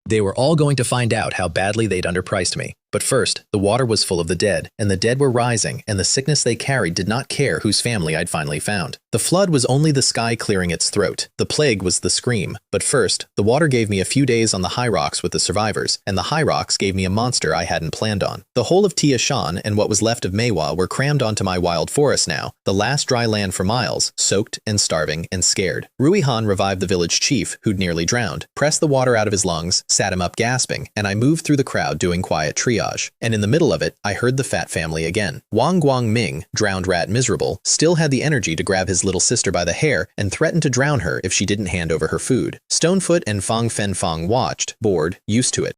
They were all going to find out how badly they'd underpriced me. But first, the water was full of the dead, and the dead were rising, and the sickness they carried did not care whose family I'd finally found. The flood was only the sky clearing its throat. The plague was the scream. But first, the water gave me a few days on the high rocks with the survivors, and the high rocks gave me a monster I hadn't planned on. The whole of Tia Shan and what was left of Manhwa were crammed onto my wild forest now, the last dry land for miles, soaked and starving and scared. Rui Han revived the village chief, who'd nearly drowned, pressed the water out of his lungs, sat him up gasping, and I moved through the crowd doing quiet triage. And in the middle of it, I heard the fat family again. Wang Guangming, drowned rat miserable, still had the energy to grab his little sister by the hair and threaten to drown her if she didn't hand over her food. Stonefoot and Fang Fenfang watched, bored, used to it.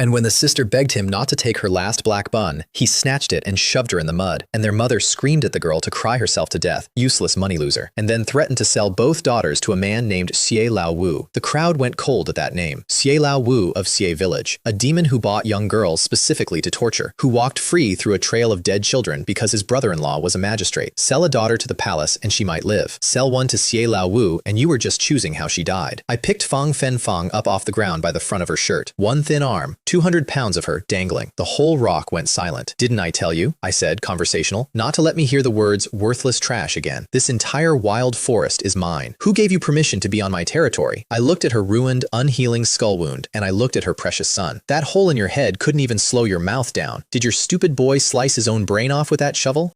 And when the sister begged him not to take her last black bun, he snatched it and shoved her in the mud, and their mother screamed at the girl to cry herself to death, useless money loser, and then threatened to sell both daughters to a man named Xie Lao Wu. The crowd went cold at that name. Xie Lao Wu of Xie Village, a demon who bought young girls specifically to torture, who walked free through a trail of dead children because his brother-in-law was a magistrate. Sell a daughter to the palace and she might live. Sell one to Xie Lao Wu and you were just choosing how she died. I picked Fang Fenfang up off the ground by the front of her shirt, one thin arm, 200 pounds of her dangling. The whole rock went silent. Didn't I tell you, I said, conversational, not to let me hear the words worthless trash again. This entire wild forest is mine. Who gave you permission to be on my territory? I looked at her ruined, unhealing skull wound, and I looked at her precious son. That hole in your head couldn't even slow your mouth down. Did your stupid boy slice his own brain off with that shovel?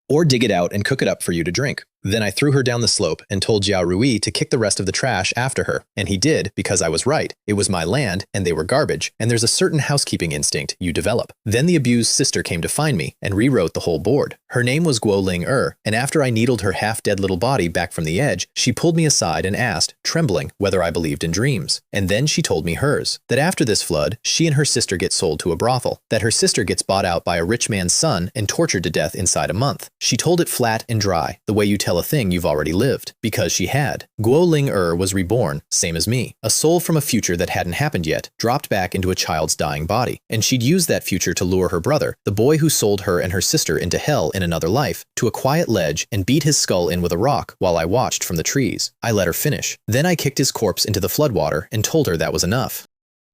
Or dig it out and cook it up for you to drink? Then I threw her down the slope and told Jiao Rui to kick the rest of the trash after her. And he did, because I was right. It was my land, and they were garbage, and there's a certain housekeeping instinct you develop. Then the abused sister came to find me and rewrote the whole board. Her name was Guo Ling and after I needled her half-dead little body back from the edge, she pulled me aside and asked, trembling, whether I believed in dreams. And then she told me hers, that after this flood, she and her sister get sold to a brothel, that her sister gets bought out by a rich man's son and tortured to death inside a month. She told it flat and dry, the way you tell a thing you've already lived, because she had. Guo Ling was reborn, same as me. A soul from a future that hadn't happened yet, dropped back into a child's dying body. And she'd used that future to lure her brother, the boy who sold her and her sister into hell in another life, to a quiet ledge and beat his skull in with a rock while I watched from the trees. I let her finish. Then I kicked his corpse into the floodwater and told her that was enough.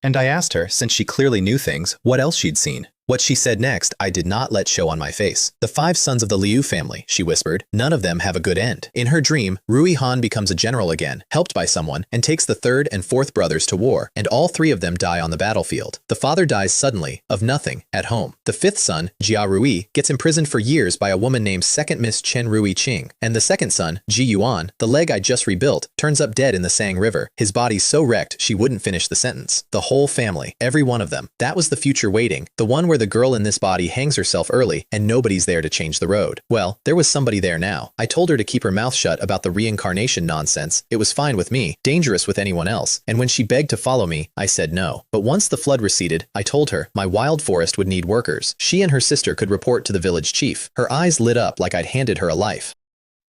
And I asked her, since she clearly knew things, what else she'd seen. What she said next, I did not let show on my face. The 5 sons of the Liu family, she whispered. None of them have a good end. In her dream, Rui Han becomes a general again, helped by someone, and takes the 3rd and 4th brothers to war, and all 3 of them die on the battlefield. The father dies suddenly, of nothing, at home. The 5th son, Jia Rui, gets imprisoned for years by a woman named Second Miss Chen Rui Qing, and the 2nd son, Ji Yuan, the leg I just rebuilt, turns up dead in the Sang River, his body so wrecked she wouldn't finish the sentence. The whole family, every one of them. That was the future waiting, the one where the girl in this body hangs herself early and nobody's there to change the road. Well, there was somebody there now. I told her to keep her mouth shut about the reincarnation nonsense. It was fine with me, dangerous with anyone else, and when she begged to follow me, I said no. But once the flood receded, I told her my wild forest would need workers. She and her sister could report to the village chief. Her eyes lit up like I'd handed her a life.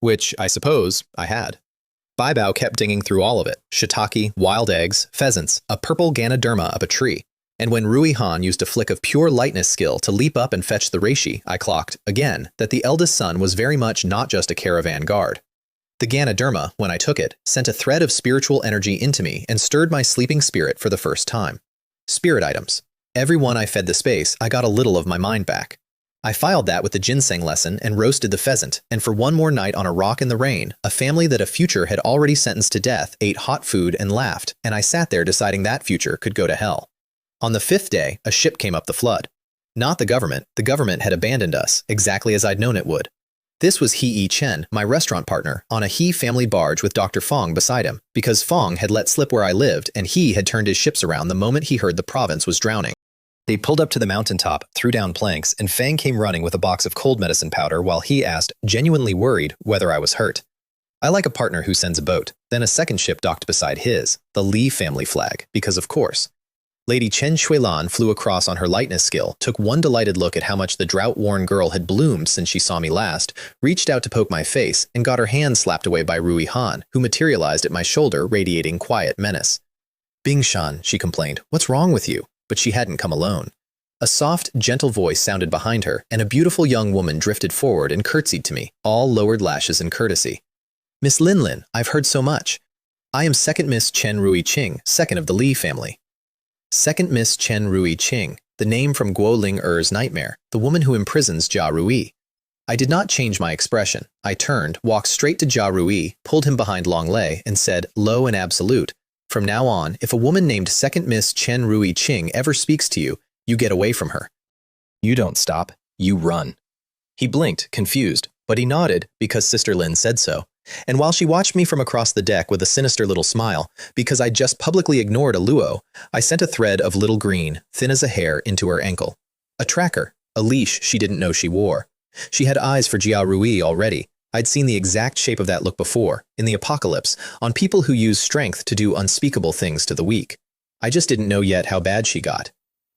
Which, I suppose, I had. Bai Bao kept dinging through all of it. Shiitake, wild eggs, pheasants, a purple Ganoderma up a tree. And when Rui Han used a flick of pure lightness skill to leap up and fetch the reishi, I clocked, again, that the eldest son was very much not just a caravan guard. The Ganoderma, when I took it, sent a thread of spiritual energy into me and stirred my sleeping spirit for the first time. Spirit items. Every one I fed the space, I got a little of my mind back. I filed that with the ginseng lesson and roasted the pheasant, and for one more night on a rock in the rain, a family that a future had already sentenced to death ate hot food and laughed, and I sat there deciding that future could go to hell. On the 5th day, a ship came up the flood. Not the government had abandoned us, exactly as I'd known it would. This was He Yi Chen, my restaurant partner, on a He family barge with Dr. Fong beside him, because Fong had let slip where I lived and he had turned his ships around the moment he heard the province was drowning. They pulled up to the mountaintop, threw down planks, and Fang came running with a box of cold medicine powder while he asked, genuinely worried, whether I was hurt. I like a partner who sends a boat. Then a second ship docked beside his, the Li family flag, because of course. Lady Chen Shuilan flew across on her lightness skill, took one delighted look at how much the drought-worn girl had bloomed since she saw me last, reached out to poke my face, and got her hand slapped away by Rui Han, who materialized at my shoulder radiating quiet menace. Bingshan, she complained, what's wrong with you? But she hadn't come alone. A soft, gentle voice sounded behind her, and a beautiful young woman drifted forward and curtsied to me, all lowered lashes and courtesy. Miss Lin Lin, I've heard so much. I am Second Miss Chen Rui Qing, 2nd of the Li family. Second Miss Chen Rui Qing, the name from Guo Ling Er's nightmare, the woman who imprisons Jia Rui. I did not change my expression. I turned, walked straight to Jia Rui, pulled him behind Long Lei, and said, low and absolute, from now on, if a woman named Second Miss Chen Rui Qing ever speaks to you, you get away from her. You don't stop, you run. He blinked, confused, but he nodded because Sister Lin said so. And while she watched me from across the deck with a sinister little smile, because I just publicly ignored a luo, I sent a thread of little green, thin as a hair, into her ankle. A tracker, a leash she didn't know she wore. She had eyes for Jia Rui already. I'd seen the exact shape of that look before, in the apocalypse, on people who use strength to do unspeakable things to the weak. I just didn't know yet how bad she got.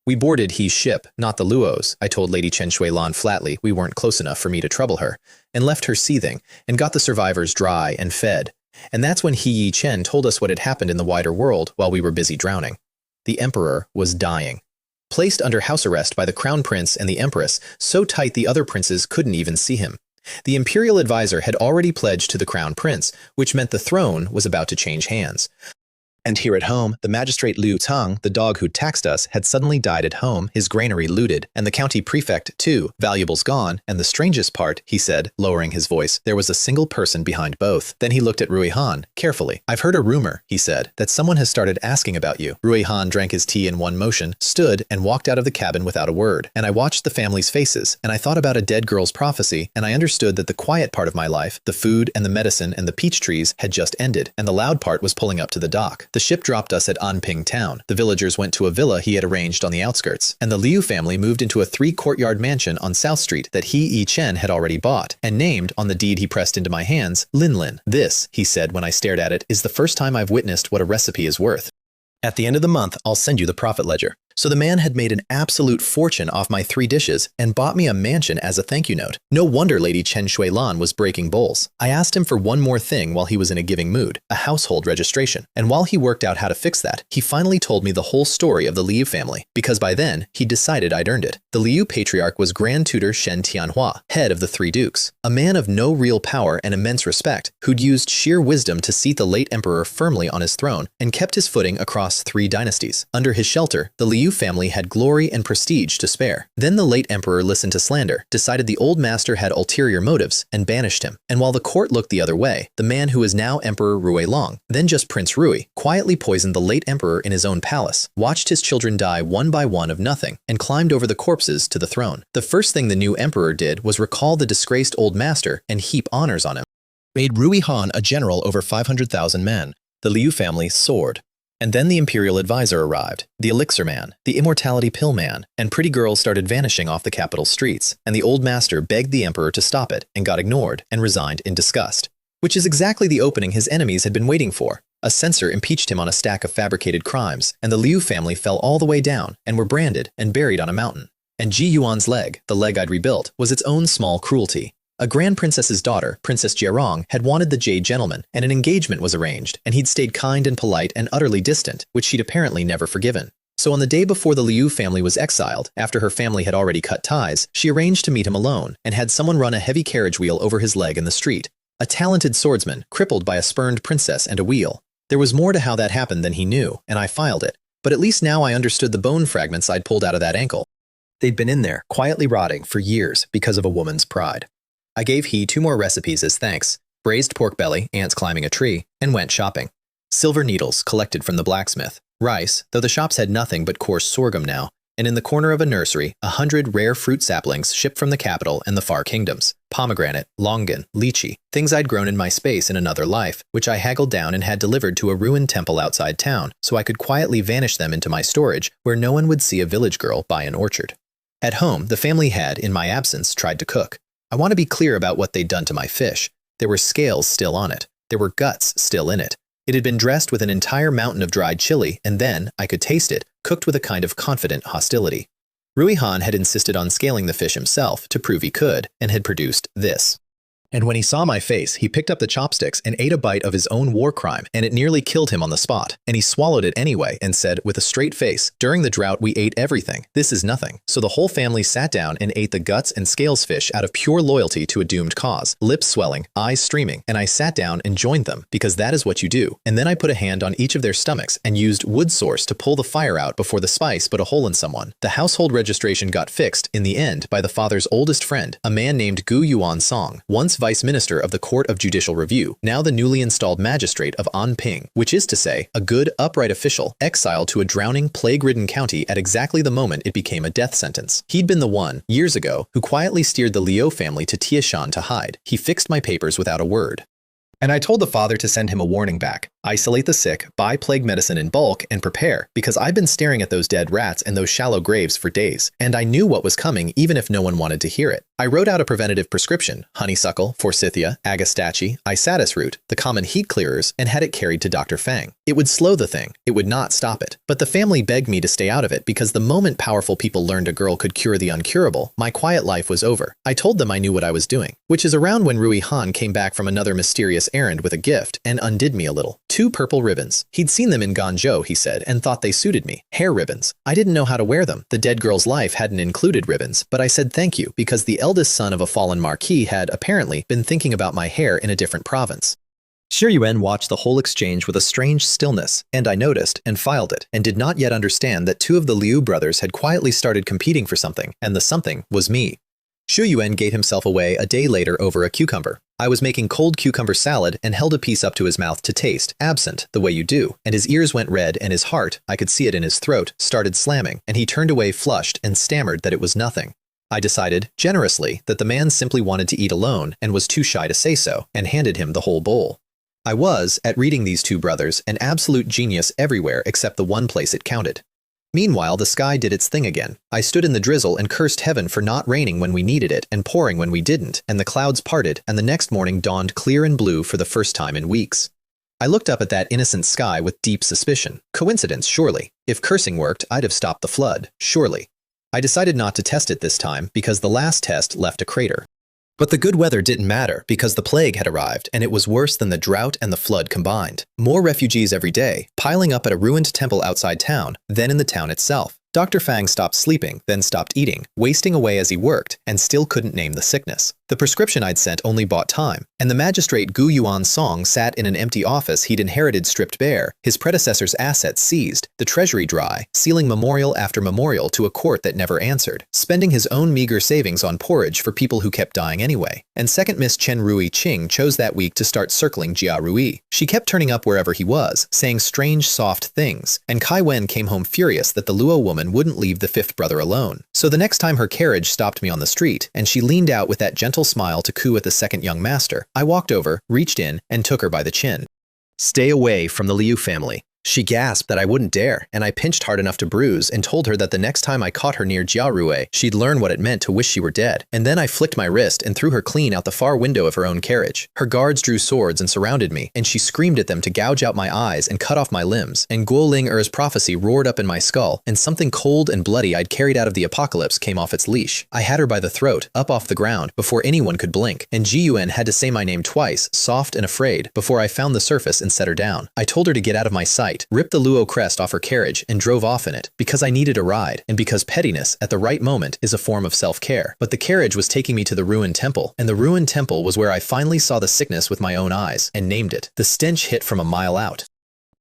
We boarded He's ship, not the Luo's, I told Lady Chen Shuilan flatly, we weren't close enough for me to trouble her, and left her seething, and got the survivors dry and fed. And that's when He Yi Chen told us what had happened in the wider world while we were busy drowning. The emperor was dying. Placed under house arrest by the crown prince and the empress, so tight the other princes couldn't even see him. The imperial advisor had already pledged to the crown prince, which meant the throne was about to change hands. And here at home, the magistrate Liu Tang, the dog who taxed us, had suddenly died at home, his granary looted, and the county prefect, too, valuables gone, and the strangest part, he said, lowering his voice, there was a single person behind both. Then he looked at Rui Han, carefully. I've heard a rumor, he said, that someone has started asking about you. Rui Han drank his tea in one motion, stood, and walked out of the cabin without a word, and I watched the family's faces, and I thought about a dead girl's prophecy, and I understood that the quiet part of my life, the food and the medicine and the peach trees, had just ended, and the loud part was pulling up to the dock. The ship dropped us at Anping town. The villagers went to a villa he had arranged on the outskirts, and the Liu family moved into a 3-courtyard mansion on South Street that He Yi Chen had already bought, and named, on the deed he pressed into my hands, Lin Lin. This, he said when I stared at it, is the first time I've witnessed what a recipe is worth. At the end of the month, I'll send you the profit ledger. So the man had made an absolute fortune off my 3 dishes and bought me a mansion as a thank you note. No wonder Lady Chen Shuilan was breaking bowls. I asked him for one more thing while he was in a giving mood, a household registration. And while he worked out how to fix that, he finally told me the whole story of the Liu family, because by then, he decided I'd earned it. The Liu patriarch was Grand Tutor Shen Tianhua, head of the 3 dukes, a man of no real power and immense respect, who'd used sheer wisdom to seat the late emperor firmly on his throne and kept his footing across 3 dynasties. Under his shelter, the Liu Liu family had glory and prestige to spare. Then the late emperor listened to slander, decided the old master had ulterior motives, and banished him. And while the court looked the other way, the man who is now Emperor Rui Long, then just Prince Rui, quietly poisoned the late emperor in his own palace, watched his children die one by one of nothing, and climbed over the corpses to the throne. The first thing the new emperor did was recall the disgraced old master and heap honors on him. Made Rui Han a general over 500,000 men. The Liu family soared. And then the imperial advisor arrived, the elixir man, the immortality pill man, and pretty girls started vanishing off the capital streets, and the old master begged the emperor to stop it and got ignored and resigned in disgust. Which is exactly the opening his enemies had been waiting for. A censor impeached him on a stack of fabricated crimes, and the Liu family fell all the way down and were branded and buried on a mountain. And Ji Yuan's leg, the leg I'd rebuilt, was its own small cruelty. A grand princess's daughter, Princess Jierong, had wanted the Jade gentleman, and an engagement was arranged, and he'd stayed kind and polite and utterly distant, which she'd apparently never forgiven. So on the day before the Liu family was exiled, after her family had already cut ties, she arranged to meet him alone, and had someone run a heavy carriage wheel over his leg in the street. A talented swordsman, crippled by a spurned princess and a wheel. There was more to how that happened than he knew, and I filed it. But at least now I understood the bone fragments I'd pulled out of that ankle. They'd been in there, quietly rotting for years because of a woman's pride. I gave He 2 more recipes as thanks, braised pork belly, ants climbing a tree, and went shopping. Silver needles collected from the blacksmith, rice, though the shops had nothing but coarse sorghum now, and in the corner of a nursery, 100 rare fruit saplings shipped from the capital and the far kingdoms, pomegranate, longan, lychee, things I'd grown in my space in another life, which I haggled down and had delivered to a ruined temple outside town, so I could quietly vanish them into my storage where no one would see a village girl buy an orchard. At home, the family had, in my absence, tried to cook. I want to be clear about what they'd done to my fish. There were scales still on it. There were guts still in it. It had been dressed with an entire mountain of dried chili, and then, I could taste it, cooked with a kind of confident hostility. Rui Han had insisted on scaling the fish himself to prove he could, and had produced this. And when he saw my face, he picked up the chopsticks and ate a bite of his own war crime, and it nearly killed him on the spot. And he swallowed it anyway and said, with a straight face, "During the drought we ate everything. This is nothing." So the whole family sat down and ate the guts and scales fish out of pure loyalty to a doomed cause, lips swelling, eyes streaming, and I sat down and joined them, because that is what you do. And then I put a hand on each of their stomachs and used wood source to pull the fire out before the spice put a hole in someone. The household registration got fixed, in the end, by the father's oldest friend, a man named Gu Yuan Song, once vice minister of the Court of Judicial Review, now the newly installed magistrate of Anping, which is to say, a good, upright official, exiled to a drowning, plague-ridden county at exactly the moment it became a death sentence. He'd been the one, years ago, who quietly steered the Liu family to Tieshan to hide. He fixed my papers without a word. And I told the father to send him a warning back. Isolate the sick, buy plague medicine in bulk, and prepare, because I've been staring at those dead rats and those shallow graves for days, and I knew what was coming even if no one wanted to hear it. I wrote out a preventative prescription, honeysuckle, forsythia, agastache, isatis root, the common heat clearers, and had it carried to Dr. Fang. It would slow the thing, it would not stop it. But the family begged me to stay out of it because the moment powerful people learned a girl could cure the uncurable, my quiet life was over. I told them I knew what I was doing, which is around when Rui Han came back from another mysterious errand with a gift and undid me a little. 2 purple ribbons. He'd seen them in Ganzhou, he said, and thought they suited me. Hair ribbons. I didn't know how to wear them. The dead girl's life hadn't included ribbons, but I said thank you because the eldest son of a fallen marquis had, apparently, been thinking about my hair in a different province. Shi Yuan watched the whole exchange with a strange stillness, and I noticed and filed it, and did not yet understand that 2 of the Liu brothers had quietly started competing for something, and the something was me. Shi Yuan gave himself away a day later over a cucumber. I was making cold cucumber salad and held a piece up to his mouth to taste, absent, the way you do, and his ears went red and his heart, I could see it in his throat, started slamming, and he turned away flushed and stammered that it was nothing. I decided, generously, that the man simply wanted to eat alone and was too shy to say so, and handed him the whole bowl. I was, at reading these 2 brothers, an absolute genius everywhere except the one place it counted. Meanwhile, the sky did its thing again. I stood in the drizzle and cursed heaven for not raining when we needed it and pouring when we didn't, and the clouds parted, and the next morning dawned clear and blue for the first time in weeks. I looked up at that innocent sky with deep suspicion. Coincidence, surely. If cursing worked, I'd have stopped the flood, surely. I decided not to test it this time because the last test left a crater. But the good weather didn't matter because the plague had arrived and it was worse than the drought and the flood combined. More refugees every day, piling up at a ruined temple outside town, then in the town itself. Dr. Fang stopped sleeping, then stopped eating, wasting away as he worked, and still couldn't name the sickness. The prescription I'd sent only bought time, and the magistrate Gu Yuan Song sat in an empty office he'd inherited stripped bare, his predecessor's assets seized, the treasury dry, sealing memorial after memorial to a court that never answered, spending his own meager savings on porridge for people who kept dying anyway. And second Miss Chen Rui Qing chose that week to start circling Jia Rui. She kept turning up wherever he was, saying strange, soft things, and Kai Wen came home furious that the Luo woman wouldn't leave the fifth brother alone. So the next time her carriage stopped me on the street, and she leaned out with that gentle smile to coo at the second young master, I walked over, reached in, and took her by the chin. "Stay away from the Liu family." She gasped that I wouldn't dare, and I pinched hard enough to bruise and told her that the next time I caught her near Jiarue, she'd learn what it meant to wish she were dead. And then I flicked my wrist and threw her clean out the far window of her own carriage. Her guards drew swords and surrounded me, and she screamed at them to gouge out my eyes and cut off my limbs. And Guo Ling Er's prophecy roared up in my skull, and something cold and bloody I'd carried out of the apocalypse came off its leash. I had her by the throat, up off the ground, before anyone could blink, and Ji Yuan had to say my name twice, soft and afraid, before I found the surface and set her down. I told her to get out of my sight, ripped the Luo crest off her carriage, and drove off in it, because I needed a ride, and because pettiness, at the right moment, is a form of self-care. But the carriage was taking me to the ruined temple, and the ruined temple was where I finally saw the sickness with my own eyes, and named it. The stench hit from a mile out.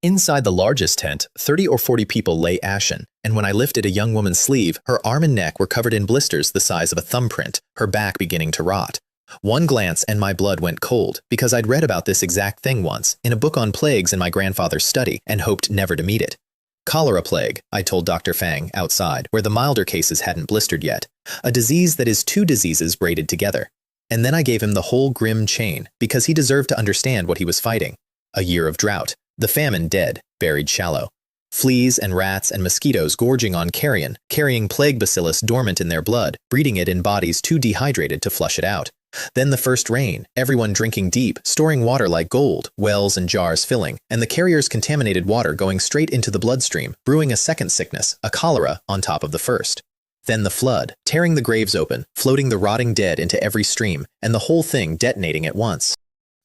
Inside the largest tent, 30 or 40 people lay ashen, and when I lifted a young woman's sleeve, her arm and neck were covered in blisters the size of a thumbprint, her back beginning to rot. One glance and my blood went cold, because I'd read about this exact thing once, in a book on plagues in my grandfather's study, and hoped never to meet it. Cholera plague, I told Dr. Fang, outside, where the milder cases hadn't blistered yet. A disease that is two diseases braided together. And then I gave him the whole grim chain, because he deserved to understand what he was fighting. A year of drought. The famine dead, buried shallow. Fleas and rats and mosquitoes gorging on carrion, carrying plague bacillus dormant in their blood, breeding it in bodies too dehydrated to flush it out. Then the first rain, everyone drinking deep, storing water like gold, wells and jars filling, and the carrier's contaminated water going straight into the bloodstream, brewing a second sickness, a cholera, on top of the first. Then the flood, tearing the graves open, floating the rotting dead into every stream, and the whole thing detonating at once.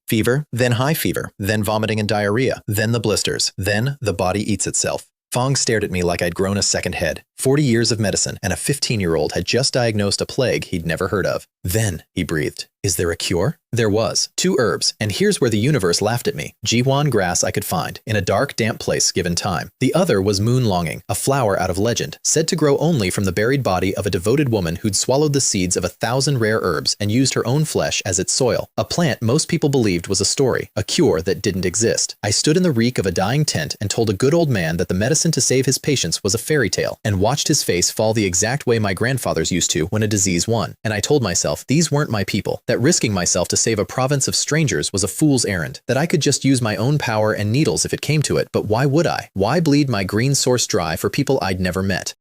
Fever, then high fever, then vomiting and diarrhea, then the blisters, then the body eats itself. Fong stared at me like I'd grown a second head. 40 years of medicine, and a 15-year-old had just diagnosed a plague he'd never heard of. Then, he breathed, is there a cure? There was. 2 herbs, and here's where the universe laughed at me. Jiwan grass I could find, in a dark, damp place given time. The other was moon longing, a flower out of legend, said to grow only from the buried body of a devoted woman who'd swallowed the seeds of 1,000 rare herbs and used her own flesh as its soil. A plant most people believed was a story, a cure that didn't exist. I stood in the reek of a dying tent and told a good old man that the medicine to save his patients was a fairy tale, and watched his face fall the exact way my grandfathers used to when a disease won. And I told myself these weren't my people, that risking myself to save a province of strangers was a fool's errand, that I could just use my own power and needles if it came to it, but why would I? Why bleed my green source dry for people I'd never met?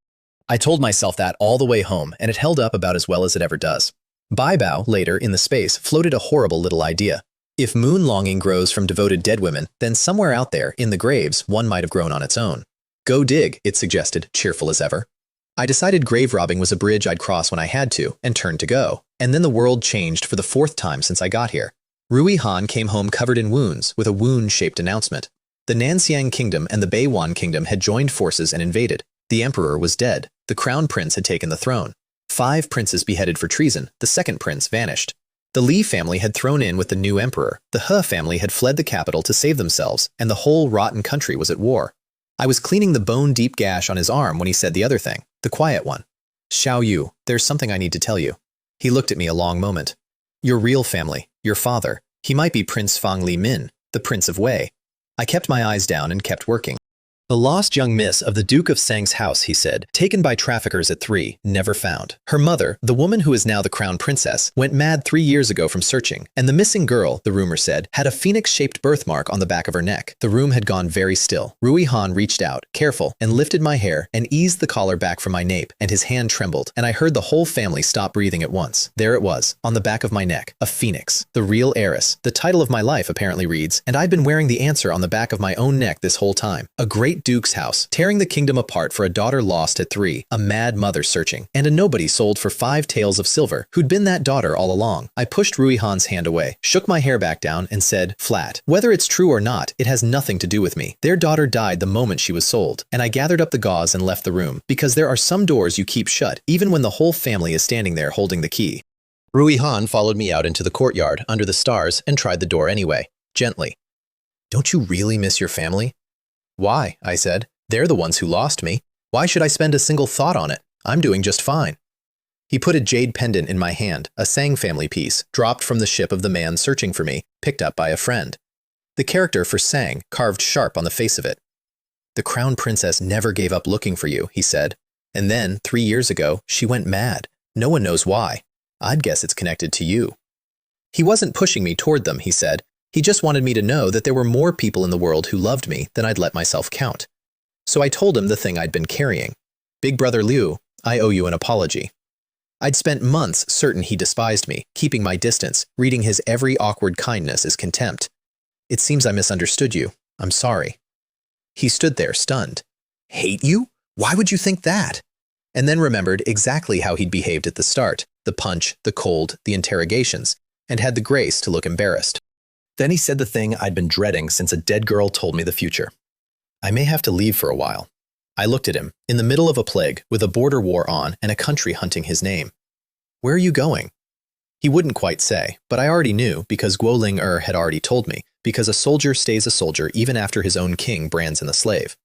I told myself that all the way home, and it held up about as well as it ever does. Baibao, later, in the space, floated a horrible little idea. If moon longing grows from devoted dead women, then somewhere out there, in the graves, one might have grown on its own. Go dig, it suggested, cheerful as ever. I decided grave robbing was a bridge I'd cross when I had to, and turned to go. And then the world changed for the 4th time since I got here. Rui Han came home covered in wounds, with a wound-shaped announcement. The Nanxiang Kingdom and the Beiwan Kingdom had joined forces and invaded. The emperor was dead. The crown prince had taken the throne. 5 princes beheaded for treason. The second prince vanished. The Li family had thrown in with the new emperor. The He family had fled the capital to save themselves, and the whole rotten country was at war. I was cleaning the bone-deep gash on his arm when he said the other thing, the quiet one. Xiao Yu, there's something I need to tell you. He looked at me a long moment. Your real family, your father, he might be Prince Fang Li Min, the Prince of Wei. I kept my eyes down and kept working. The lost young miss of the Duke of Sang's house, he said, taken by traffickers at 3, never found. Her mother, the woman who is now the crown princess, went mad 3 years ago from searching, and the missing girl, the rumor said, had a phoenix-shaped birthmark on the back of her neck. The room had gone very still. Rui Han reached out, careful, and lifted my hair and eased the collar back from my nape, and his hand trembled, and I heard the whole family stop breathing at once. There it was, on the back of my neck, a phoenix, the real heiress. The title of my life apparently reads, and I'd been wearing the answer on the back of my own neck this whole time. A great duke's house, tearing the kingdom apart for a daughter lost at 3, a mad mother searching, and a nobody sold for 5 taels of silver, who'd been that daughter all along. I pushed Rui Han's hand away, shook my hair back down, and said, flat, whether it's true or not, it has nothing to do with me. Their daughter died the moment she was sold, and I gathered up the gauze and left the room, because there are some doors you keep shut, even when the whole family is standing there holding the key. Rui Han followed me out into the courtyard under the stars and tried the door anyway, gently. Don't you really miss your family? Why? I said. They're the ones who lost me. Why should I spend a single thought on it? I'm doing just fine. He put a jade pendant in my hand, a Sang family piece, dropped from the ship of the man searching for me, picked up by a friend. The character for Sang carved sharp on the face of it. The crown princess never gave up looking for you, he said. And then, 3 years ago, she went mad. No one knows why. I'd guess it's connected to you. He wasn't pushing me toward them, he said. He just wanted me to know that there were more people in the world who loved me than I'd let myself count. So I told him the thing I'd been carrying. Big brother Liu, I owe you an apology. I'd spent months certain he despised me, keeping my distance, reading his every awkward kindness as contempt. It seems I misunderstood you. I'm sorry. He stood there, stunned. Hate you? Why would you think that? And then remembered exactly how he'd behaved at the start, the punch, the cold, the interrogations, and had the grace to look embarrassed. Then he said the thing I'd been dreading since a dead girl told me the future. I may have to leave for a while. I looked at him, in the middle of a plague, with a border war on and a country hunting his name. Where are you going? He wouldn't quite say, but I already knew because Guo Ling had already told me, because a soldier stays a soldier even after his own king brands him a slave.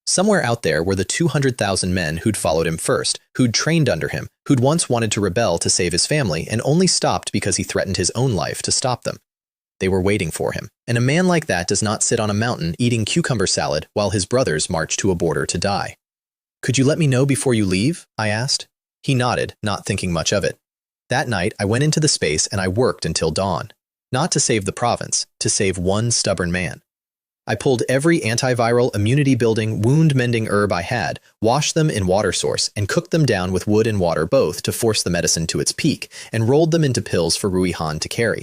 Somewhere out there were the 200,000 men who'd followed him first, who'd trained under him, who'd once wanted to rebel to save his family and only stopped because he threatened his own life to stop them. They were waiting for him, and a man like that does not sit on a mountain eating cucumber salad while his brothers march to a border to die. Could you let me know before you leave? I asked. He nodded, not thinking much of it. That night, I went into the space and I worked until dawn. Not to save the province, to save one stubborn man. I pulled every antiviral, immunity-building, wound-mending herb I had, washed them in water source, and cooked them down with wood and water both to force the medicine to its peak, and rolled them into pills for Rui Han to carry.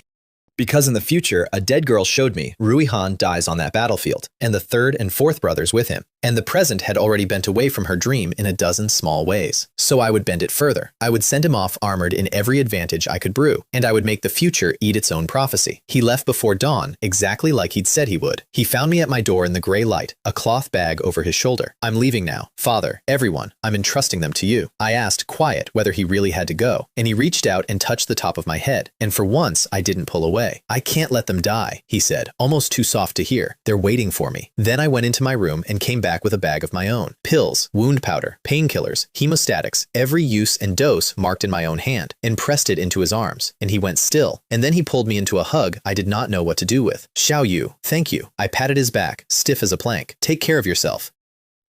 Because in the future, a dead girl showed me Rui Han dies on that battlefield, and the third and fourth brothers with him, and the present had already bent away from her dream in a dozen small ways. So I would bend it further. I would send him off armored in every advantage I could brew, and I would make the future eat its own prophecy. He left before dawn, exactly like he'd said he would. He found me at my door in the gray light, a cloth bag over his shoulder. I'm leaving now. Father, everyone, I'm entrusting them to you. I asked, quiet, whether he really had to go, and he reached out and touched the top of my head, and for once I didn't pull away. I can't let them die, he said, almost too soft to hear. They're waiting for me. Then I went into my room and came back with a bag of my own. Pills, wound powder, painkillers, hemostatics, every use and dose marked in my own hand, and pressed it into his arms, and he went still. And then he pulled me into a hug I did not know what to do with. Xiao Yu, thank you. I patted his back, stiff as a plank. Take care of yourself.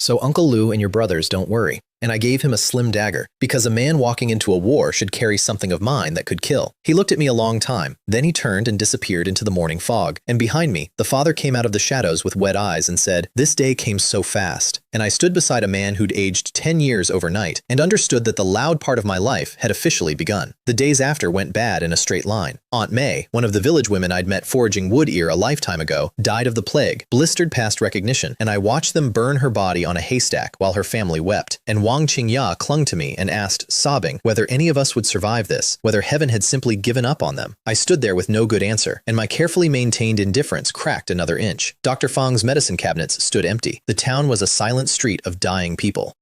So Uncle Liu and your brothers don't worry. And I gave him a slim dagger, because a man walking into a war should carry something of mine that could kill. He looked at me a long time, then he turned and disappeared into the morning fog, and behind me, the father came out of the shadows with wet eyes and said, "This day came so fast." And I stood beside a man who'd aged 10 years overnight, and understood that the loud part of my life had officially begun. The days after went bad in a straight line. Aunt May, one of the village women I'd met foraging wood ear a lifetime ago, died of the plague, blistered past recognition, and I watched them burn her body on a haystack while her family wept, and Wang Qingya clung to me and asked, sobbing, whether any of us would survive this, whether heaven had simply given up on them. I stood there with no good answer, and my carefully maintained indifference cracked another inch. Dr. Fang's medicine cabinets stood empty. The town was a silent street of dying people.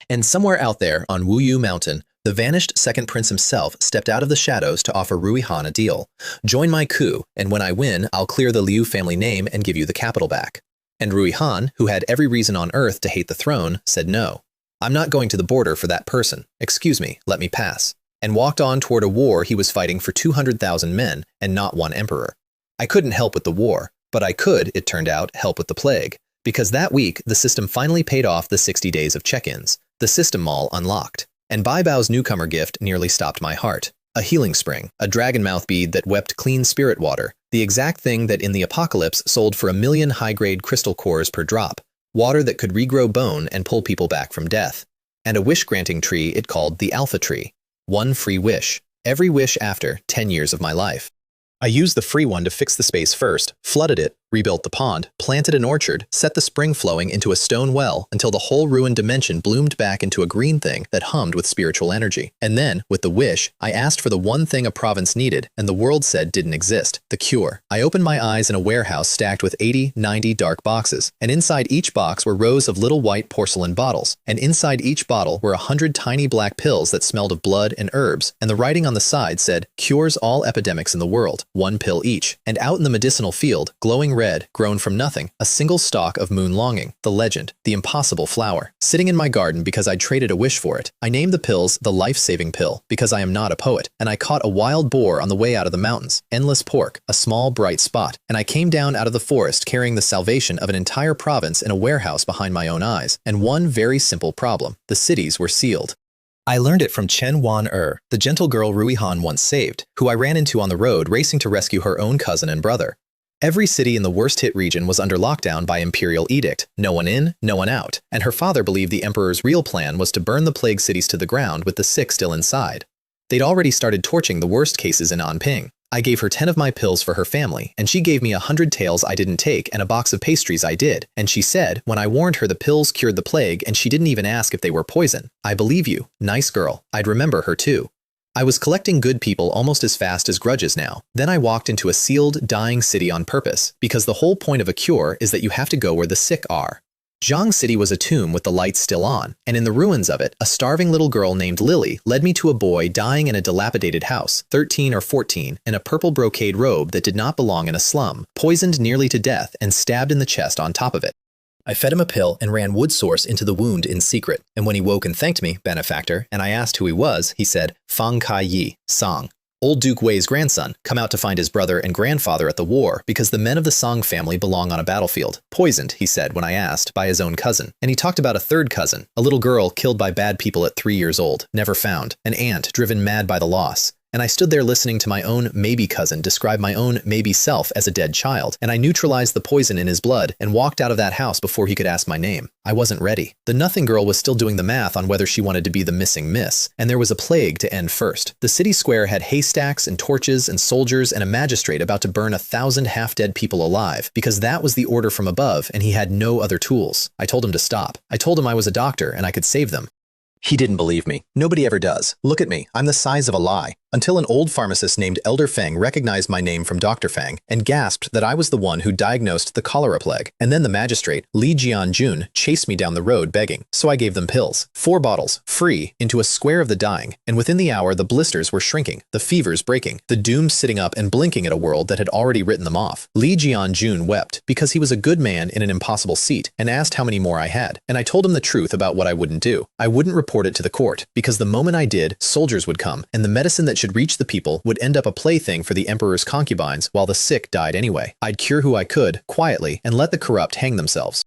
And somewhere out there on Wuyu Mountain, the vanished second prince himself stepped out of the shadows to offer Rui Han a deal. Join my coup, and when I win, I'll clear the Liu family name and give you the capital back. And Rui Han, who had every reason on earth to hate the throne, said no. I'm not going to the border for that person. Excuse me, let me pass. And walked on toward a war he was fighting for 200,000 men and not one emperor. I couldn't help with the war, but I could, it turned out, help with the plague. Because that week, the system finally paid off the 60 days of check-ins. The system mall unlocked. And Bai Bao's newcomer gift nearly stopped my heart. A healing spring, a dragon mouth bead that wept clean spirit water, the exact thing that in the apocalypse sold for 1 million high-grade crystal cores per drop. Water that could regrow bone and pull people back from death. And a wish-granting tree it called the Alpha Tree. One free wish. Every wish after 10 years of my life. I used the free one to fix the space first, flooded it, rebuilt the pond, planted an orchard, set the spring flowing into a stone well until the whole ruined dimension bloomed back into a green thing that hummed with spiritual energy. And then, with the wish, I asked for the one thing a province needed and the world said didn't exist, the cure. I opened my eyes in a warehouse stacked with 80, 90 dark boxes, and inside each box were rows of little white porcelain bottles, and inside each bottle were 100 tiny black pills that smelled of blood and herbs, and the writing on the side said, "Cures all epidemics in the world, one pill each." And out in the medicinal field, glowing red, grown from nothing, a single stalk of moon longing, the legend, the impossible flower, sitting in my garden because I'd traded a wish for it. I named the pills the life-saving pill because I am not a poet, and I caught a wild boar on the way out of the mountains, endless pork, a small bright spot, and I came down out of the forest carrying the salvation of an entire province in a warehouse behind my own eyes, and one very simple problem: the cities were sealed. I learned it from Chen Wan-er, the gentle girl Rui Han once saved, who I ran into on the road racing to rescue her own cousin and brother. Every city in the worst-hit region was under lockdown by imperial edict, no one in, no one out, and her father believed the emperor's real plan was to burn the plague cities to the ground with the sick still inside. They'd already started torching the worst cases in Anping. I gave her 10 of my pills for her family, and she gave me 100 tails I didn't take and a box of pastries I did, and she said, when I warned her the pills cured the plague and she didn't even ask if they were poison, "I believe you, nice girl." I'd remember her too. I was collecting good people almost as fast as grudges now. Then I walked into a sealed, dying city on purpose, because the whole point of a cure is that you have to go where the sick are. Zhang City was a tomb with the lights still on, and in the ruins of it, a starving little girl named Lily led me to a boy dying in a dilapidated house, 13 or 14, in a purple brocade robe that did not belong in a slum, poisoned nearly to death and stabbed in the chest on top of it. I fed him a pill and ran wood source into the wound in secret, and when he woke and thanked me, benefactor, and I asked who he was, he said, "Fang Kai Yi, Song. Old Duke Wei's grandson, come out to find his brother and grandfather at the war because the men of the Song family belong on a battlefield. Poisoned," he said when I asked, by his own cousin. And he talked about a third cousin, a little girl killed by bad people at 3 years old, never found, an aunt driven mad by the loss. And I stood there listening to my own maybe cousin describe my own maybe self as a dead child, and I neutralized the poison in his blood and walked out of that house before he could ask my name. I wasn't ready. The nothing girl was still doing the math on whether she wanted to be the missing miss, and there was a plague to end first. The city square had haystacks and torches and soldiers and a magistrate about to burn 1,000 half-dead people alive, because that was the order from above and he had no other tools. I told him to stop. I told him I was a doctor and I could save them. He didn't believe me. Nobody ever does. Look at me. I'm the size of a lie. Until an old pharmacist named Elder Feng recognized my name from Dr. Feng and gasped that I was the one who diagnosed the cholera plague. And then the magistrate, Li Jianjun, chased me down the road begging. So I gave them pills. 4 bottles, free, into a square of the dying. And within the hour, the blisters were shrinking, the fevers breaking, the dooms sitting up and blinking at a world that had already written them off. Li Jianjun wept because he was a good man in an impossible seat and asked how many more I had. And I told him the truth about what I wouldn't do. I wouldn't report it to the court because the moment I did, soldiers would come and the medicine that should reach the people would end up a plaything for the emperor's concubines while the sick died anyway. I'd cure who I could, quietly, and let the corrupt hang themselves.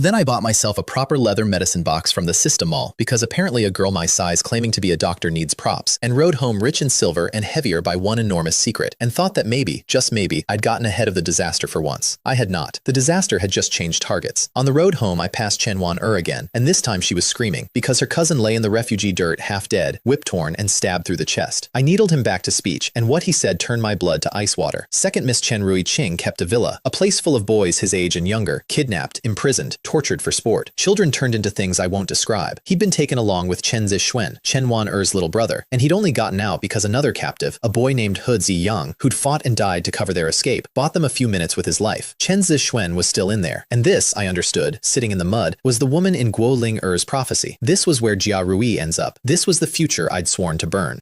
Then I bought myself a proper leather medicine box from the System Mall because apparently a girl my size claiming to be a doctor needs props, and rode home rich in silver and heavier by one enormous secret, and thought that maybe, just maybe, I'd gotten ahead of the disaster for once. I had not. The disaster had just changed targets. On the road home, I passed Chen Wan-er again, and this time she was screaming because her cousin lay in the refugee dirt half dead, whip-torn, and stabbed through the chest. I needled him back to speech, and what he said turned my blood to ice water. Second Miss Chen Rui Qing kept a villa, a place full of boys his age and younger, kidnapped, imprisoned, tortured for sport. Children turned into things I won't describe. He'd been taken along with Chen Zixuan, Chen Wan-er's little brother, and he'd only gotten out because another captive, a boy named He Ziyang, who'd fought and died to cover their escape, bought them a few minutes with his life. Chen Zixuan was still in there, and this, I understood, sitting in the mud, was the woman in Guo Ling-er's prophecy. This was where Jia Rui ends up. This was the future I'd sworn to burn.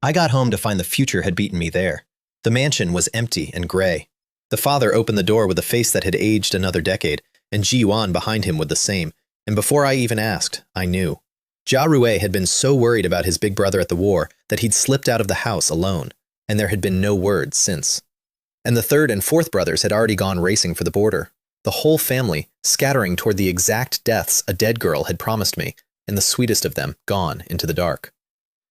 I got home to find the future had beaten me there. The mansion was empty and gray. The father opened the door with a face that had aged another decade, and Ji Yuan behind him with the same, and before I even asked, I knew. Jia Rui had been so worried about his big brother at the war that he'd slipped out of the house alone, and there had been no word since. And the third and fourth brothers had already gone racing for the border. The whole family, scattering toward the exact deaths a dead girl had promised me, and the sweetest of them gone into the dark.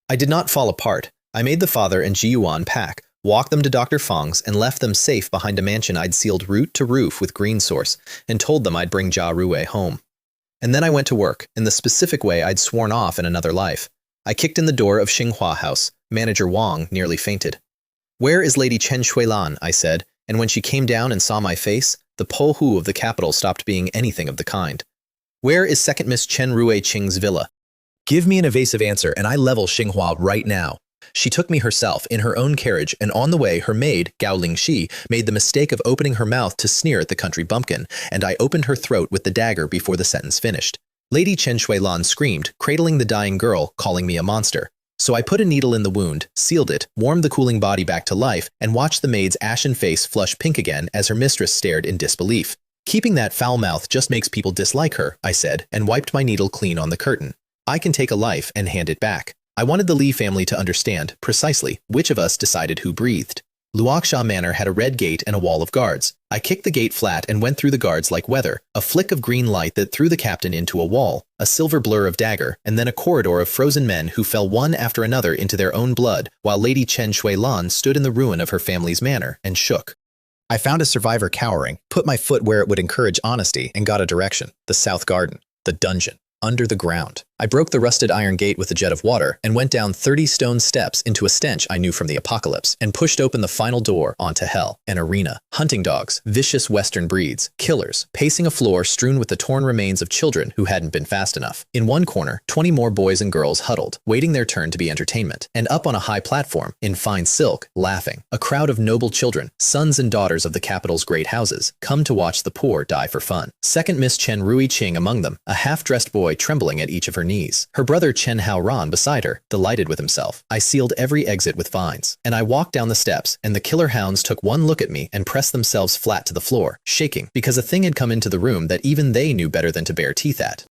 I did not fall apart. I made the father and Ji Yuan pack, walked them to Dr. Fang's, and left them safe behind a mansion I'd sealed root to roof with green source, and told them I'd bring Jia Rui home. And then I went to work, in the specific way I'd sworn off in another life. I kicked in the door of Xinghua House. Manager Wang nearly fainted. "Where is Lady Chen Shuilan?" I said, and when she came down and saw my face, The Po Hu of the capital stopped being anything of the kind. Where is second Miss Chen Rui Qing's villa? Give me an evasive answer and I level Xinghua right now. She took me herself in her own carriage, and on the way her maid, Gao Lingxi, made the mistake of opening her mouth to sneer at the country bumpkin, and I opened her throat with the dagger before the sentence finished. Lady Chen Shuilan screamed, cradling the dying girl, calling me a monster. So I put a needle in the wound, sealed it, warmed the cooling body back to life, and watched the maid's ashen face flush pink again as her mistress stared in disbelief. Keeping that foul mouth just makes people dislike her, I said, and wiped my needle clean on the curtain. I can take a life and hand it back. I wanted the Li family to understand, precisely, which of us decided who breathed. Luoxia Manor had a red gate and a wall of guards. I kicked the gate flat and went through the guards like weather, a flick of green light that threw the captain into a wall, a silver blur of dagger, and then a corridor of frozen men who fell one after another into their own blood, while Lady Chen Shuilan stood in the ruin of her family's manor and shook. I found a survivor cowering, put my foot where it would encourage honesty, and got a direction: the south garden, the dungeon, under the ground. I broke the rusted iron gate with a jet of water and went down 30 stone steps into a stench I knew from the apocalypse and pushed open the final door onto hell, an arena. Hunting dogs, vicious western breeds, killers, pacing a floor strewn with the torn remains of children who hadn't been fast enough. In one corner, 20 more boys and girls huddled, waiting their turn to be entertainment. And up on a high platform, in fine silk, laughing, a crowd of noble children, sons and daughters of the capital's great houses, come to watch the poor die for fun. Second Miss Chen Rui Qing among them, a half-dressed boy trembling at each of her knees. Her brother Chen Hao Ran beside her, delighted with himself. I sealed every exit with vines, and I walked down the steps, and the killer hounds took one look at me and pressed themselves flat to the floor, shaking, because a thing had come into the room that even they knew better than to bare teeth at.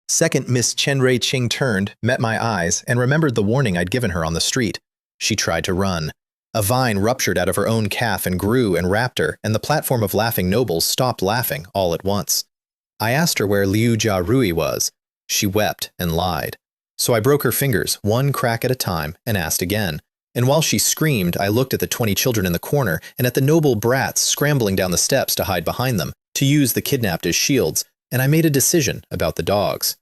Second Miss Chen Rui Qing turned, met my eyes, and remembered the warning I'd given her on the street. She tried to run. A vine ruptured out of her own calf and grew and wrapped her, and the platform of laughing nobles stopped laughing all at once. I asked her where Liu Jia Rui was. She wept and lied. So I broke her fingers, one crack at a time, and asked again. And while she screamed, I looked at the 20 children in the corner and at the noble brats scrambling down the steps to hide behind them, to use the kidnapped as shields, and I made a decision about the dogs.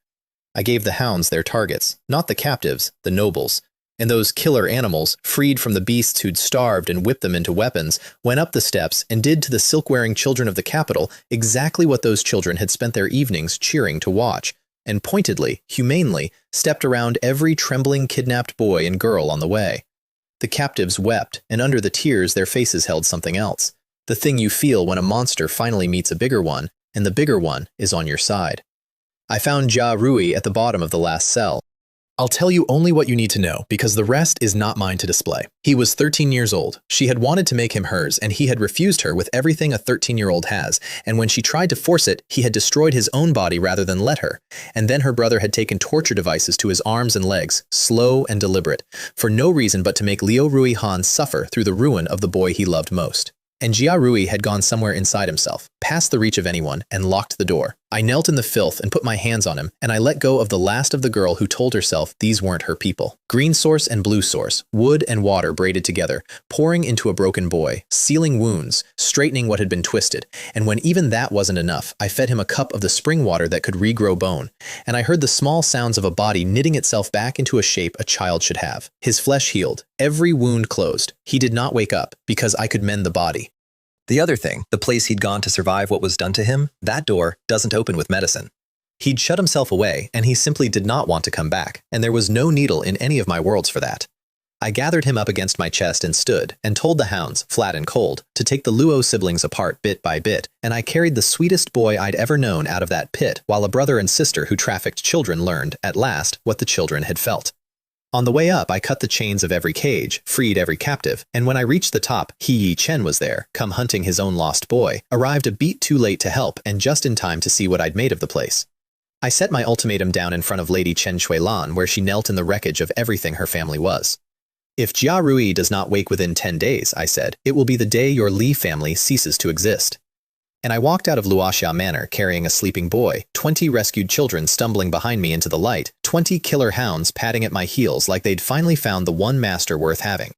I gave the hounds their targets, not the captives, the nobles. And those killer animals, freed from the beasts who'd starved and whipped them into weapons, went up the steps and did to the silk-wearing children of the capital exactly what those children had spent their evenings cheering to watch, and pointedly, humanely, stepped around every trembling kidnapped boy and girl on the way. The captives wept, and under the tears their faces held something else, the thing you feel when a monster finally meets a bigger one, and the bigger one is on your side. I found Jia Rui at the bottom of the last cell. I'll tell you only what you need to know, because the rest is not mine to display. He was 13 years old. She had wanted to make him hers, and he had refused her with everything a 13-year-old has, and when she tried to force it, he had destroyed his own body rather than let her. And then her brother had taken torture devices to his arms and legs, slow and deliberate, for no reason but to make Liu Rui Han suffer through the ruin of the boy he loved most. And Jia Rui had gone somewhere inside himself, past the reach of anyone, and locked the door. I knelt in the filth and put my hands on him, and I let go of the last of the girl who told herself these weren't her people. Green source and blue source, wood and water braided together, pouring into a broken boy, sealing wounds, straightening what had been twisted. And when even that wasn't enough, I fed him a cup of the spring water that could regrow bone, and I heard the small sounds of a body knitting itself back into a shape a child should have. His flesh healed, every wound closed. He did not wake up, because I could mend the body. The other thing, the place he'd gone to survive what was done to him, that door doesn't open with medicine. He'd shut himself away, and he simply did not want to come back, and there was no needle in any of my worlds for that. I gathered him up against my chest and stood, and told the hounds, flat and cold, to take the Luo siblings apart bit by bit, and I carried the sweetest boy I'd ever known out of that pit, while a brother and sister who trafficked children learned, at last, what the children had felt. On the way up, I cut the chains of every cage, freed every captive, and when I reached the top, Yi Chen was there, come hunting his own lost boy, arrived a beat too late to help and just in time to see what I'd made of the place. I set my ultimatum down in front of Lady Chen Shuilan where she knelt in the wreckage of everything her family was. If Jia Rui does not wake within 10 days, I said, it will be the day your Li family ceases to exist. And I walked out of Luoxia Manor carrying a sleeping boy, 20 rescued children stumbling behind me into the light, 20 killer hounds patting at my heels like they'd finally found the one master worth having.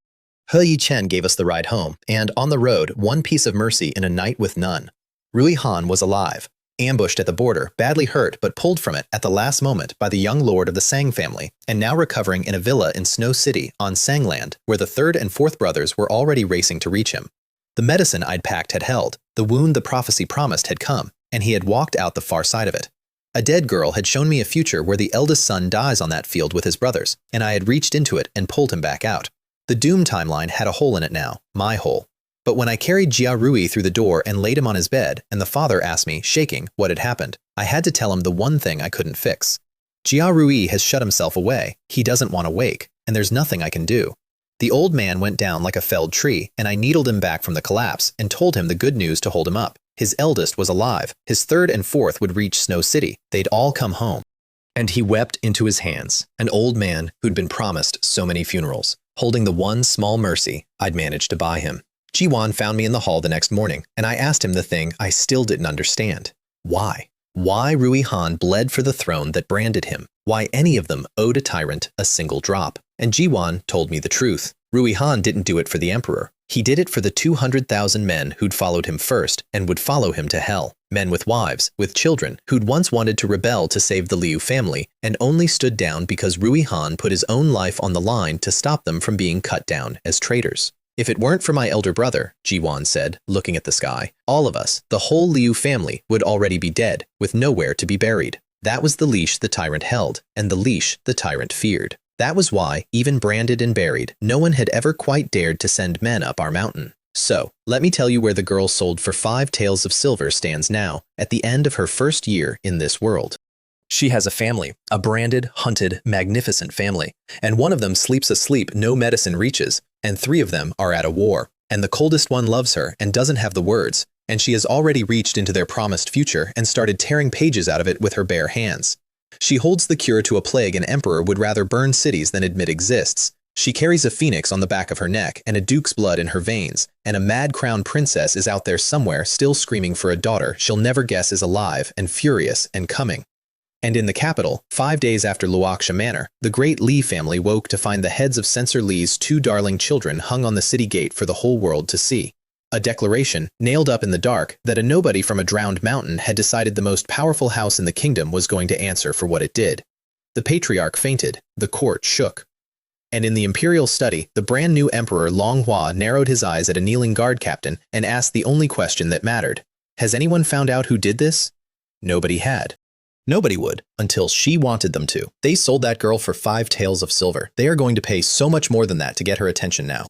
He Yi-chen gave us the ride home, and on the road, one piece of mercy in a night with none. Rui Han was alive, ambushed at the border, badly hurt but pulled from it at the last moment by the young lord of the Sang family, and now recovering in a villa in Snow City on Sangland, where the third and fourth brothers were already racing to reach him. The medicine I'd packed had held, the wound the prophecy promised had come, and he had walked out the far side of it. A dead girl had shown me a future where the eldest son dies on that field with his brothers, and I had reached into it and pulled him back out. The doom timeline had a hole in it now, my hole. But when I carried Jia Rui through the door and laid him on his bed, and the father asked me, shaking, what had happened, I had to tell him the one thing I couldn't fix. Jia Rui has shut himself away, he doesn't want to wake, and there's nothing I can do. The old man went down like a felled tree, and I needled him back from the collapse and told him the good news to hold him up. His eldest was alive, his third and fourth would reach Snow City, they'd all come home. And he wept into his hands, an old man who'd been promised so many funerals, holding the one small mercy I'd managed to buy him. Jiwan found me in the hall the next morning, and I asked him the thing I still didn't understand. Why? Why Rui Han bled for the throne that branded him? Why any of them owed a tyrant a single drop? And Jiwan told me the truth. Rui Han didn't do it for the emperor. He did it for the 200,000 men who'd followed him first and would follow him to hell. Men with wives, with children, who'd once wanted to rebel to save the Liu family and only stood down because Rui Han put his own life on the line to stop them from being cut down as traitors. If it weren't for my elder brother, Jiwan said, looking at the sky, all of us, the whole Liu family, would already be dead, with nowhere to be buried. That was the leash the tyrant held, and the leash the tyrant feared. That was why, even branded and buried, no one had ever quite dared to send men up our mountain. So, let me tell you where the girl sold for 5 taels of silver stands now, at the end of her first year in this world. She has a family, a branded, hunted, magnificent family, and one of them sleeps a sleep no medicine reaches, and 3 of them are at a war, and the coldest one loves her and doesn't have the words, and she has already reached into their promised future and started tearing pages out of it with her bare hands. She holds the cure to a plague an emperor would rather burn cities than admit exists. She carries a phoenix on the back of her neck and a duke's blood in her veins, and a mad crown princess is out there somewhere still screaming for a daughter she'll never guess is alive and furious and coming. And in the capital, 5 days after Luoxia Manor, the great Li family woke to find the heads of Censor Li's 2 darling children hung on the city gate for the whole world to see. A declaration, nailed up in the dark, that a nobody from a drowned mountain had decided the most powerful house in the kingdom was going to answer for what it did. The patriarch fainted, the court shook. And in the imperial study, the brand new emperor Long Hua narrowed his eyes at a kneeling guard captain and asked the only question that mattered. Has anyone found out who did this? Nobody had. Nobody would, until she wanted them to. They sold that girl for 5 taels of silver. They are going to pay so much more than that to get her attention now.